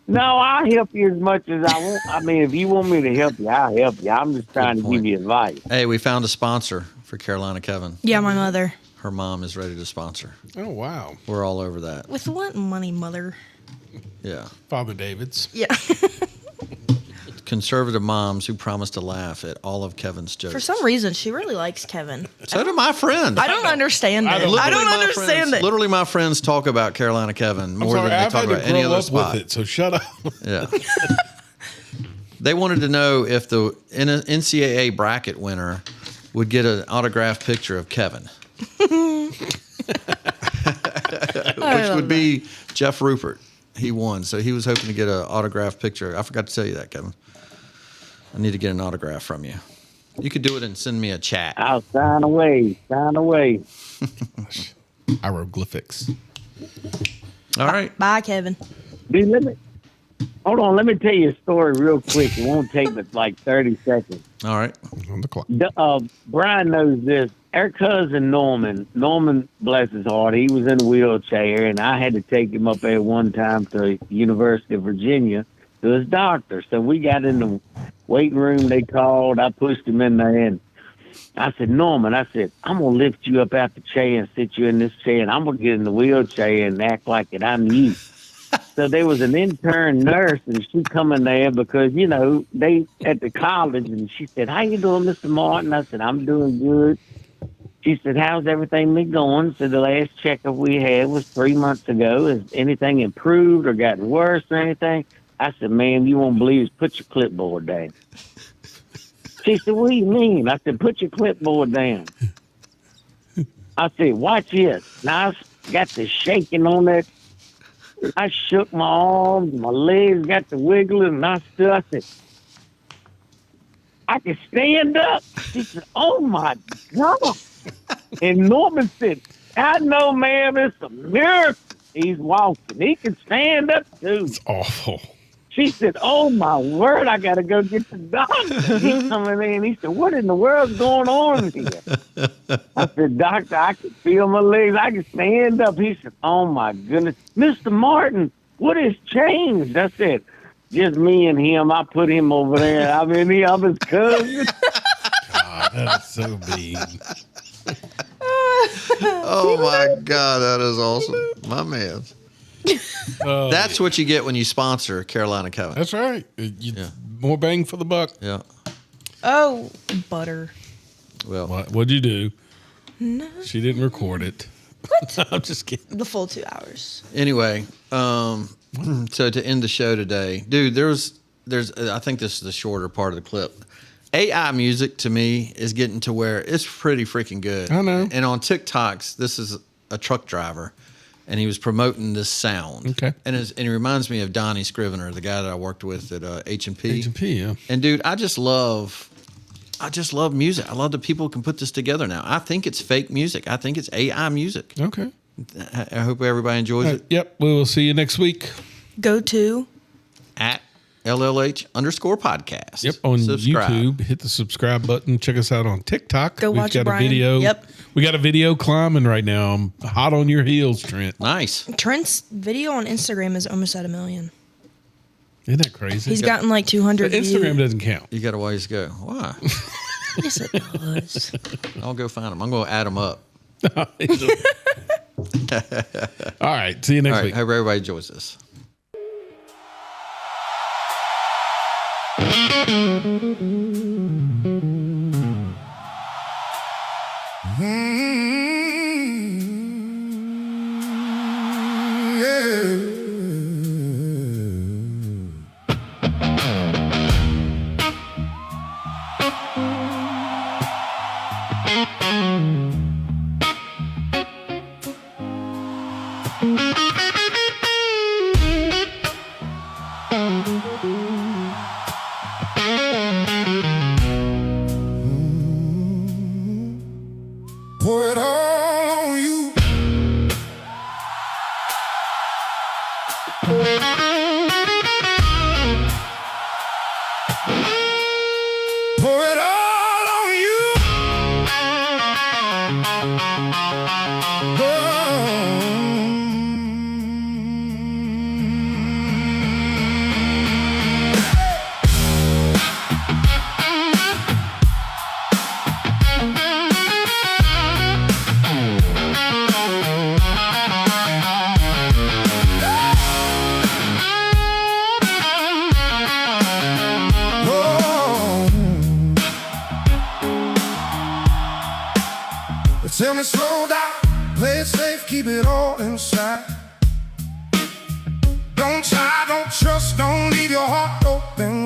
No, I'll help you as much as I want. I mean, if you want me to help you, I'll help you. I'm just trying to give you advice. hey, we found a sponsor for Carolina Kevin. Yeah, my mother. Her mom is ready to sponsor. Oh, wow. We're all over that. With what money, mother? Yeah. Father David's. Yeah. Conservative moms who promise to laugh at all of Kevin's jokes. For some reason, she really likes Kevin. So do my friends. I don't understand it. I don't understand it. Literally, my friends talk about Carolina Kevin more than they I've talk had to about any grow other up spot. with it, so shut up. Yeah. They wanted to know if the NCAA bracket winner would get an autographed picture of Kevin, which would be Jeff Rupert. He won, so he was hoping to get an autographed picture. I forgot to tell you that, Kevin. I need to get an autograph from you. You could do it and send me a chat. I'll sign away. Sign away. Hieroglyphics. All right. Bye, Kevin. Dude, hold on. Let me tell you a story real quick. It won't take but like 30 seconds. All right. On the clock. Brian knows this. Our cousin Norman, bless his heart, he was in a wheelchair, and I had to take him up there one time to the University of Virginia to his doctor. So we got in the waiting room, they called, I pushed him in there, and I said, Norman, I'm going to lift you up out the chair and sit you in this chair, and I'm going to get in the wheelchair and act like it I'm you. So there was an intern nurse, and she come in there because, they at the college, and she said, how you doing, Mr. Martin? I said, I'm doing good. She said, how's everything been going? So the last checkup we had was 3 months ago. Has anything improved or gotten worse or anything? I said, ma'am, you won't believe it. Put your clipboard down. She said, what do you mean? I said, put your clipboard down. I said, watch this. Now I got the shaking on that. I shook my arms, my legs got the wiggling, and I stood. I said, I can stand up. She said, oh, my God. And Norman said, I know, ma'am, it's a miracle. He's walking. He can stand up, too. It's awful. She said, oh, my word, I got to go get the doctor. He's coming in. He said, what in the world's going on here? I said, doctor, I can feel my legs. I can stand up. He said, oh, my goodness. Mr. Martin, what has changed? I said, just me and him. I put him over there. I'm his cousin. God, that is so mean. Oh, my God, that is awesome. My man. That's what you get when you sponsor Carolina Kevin. That's right. More bang for the buck. Yeah. Oh, butter. Well, what'd you do? No. She didn't record it. What? I'm just kidding. The full 2 hours. Anyway, so to end the show today, dude, there's I think this is the shorter part of the clip. AI music to me is getting to where it's pretty freaking good. I know. And on TikToks, this is a truck driver, and he was promoting this sound. Okay. And he reminds me of Donnie Scrivener, the guy that I worked with at H&P. H&P, yeah. And dude, I just love music. I love that people can put this together now. I think it's fake music. I think it's AI music. Okay. I hope everybody enjoys it. Yep. We will see you next week. Go to at LLH_podcast. Yep. On Subscribe. YouTube, hit the subscribe button. Check us out on TikTok. Go watch got Brian. a video. Yep. We got a video climbing right now. I'm hot on your heels, Trent. Nice. Trent's video on Instagram is almost at 1 million. Isn't that crazy? He's gotten like 200 But Instagram views. doesn't count. You got a ways to go. Why? Yes, it does. I'll go find them. I'm going to add them up. All right. See you next week. Hope everybody enjoys this. Pour it all on you. Pour it all on you. Tell me slow down, play it safe, keep it all inside. Don't try, don't trust, don't leave your heart open.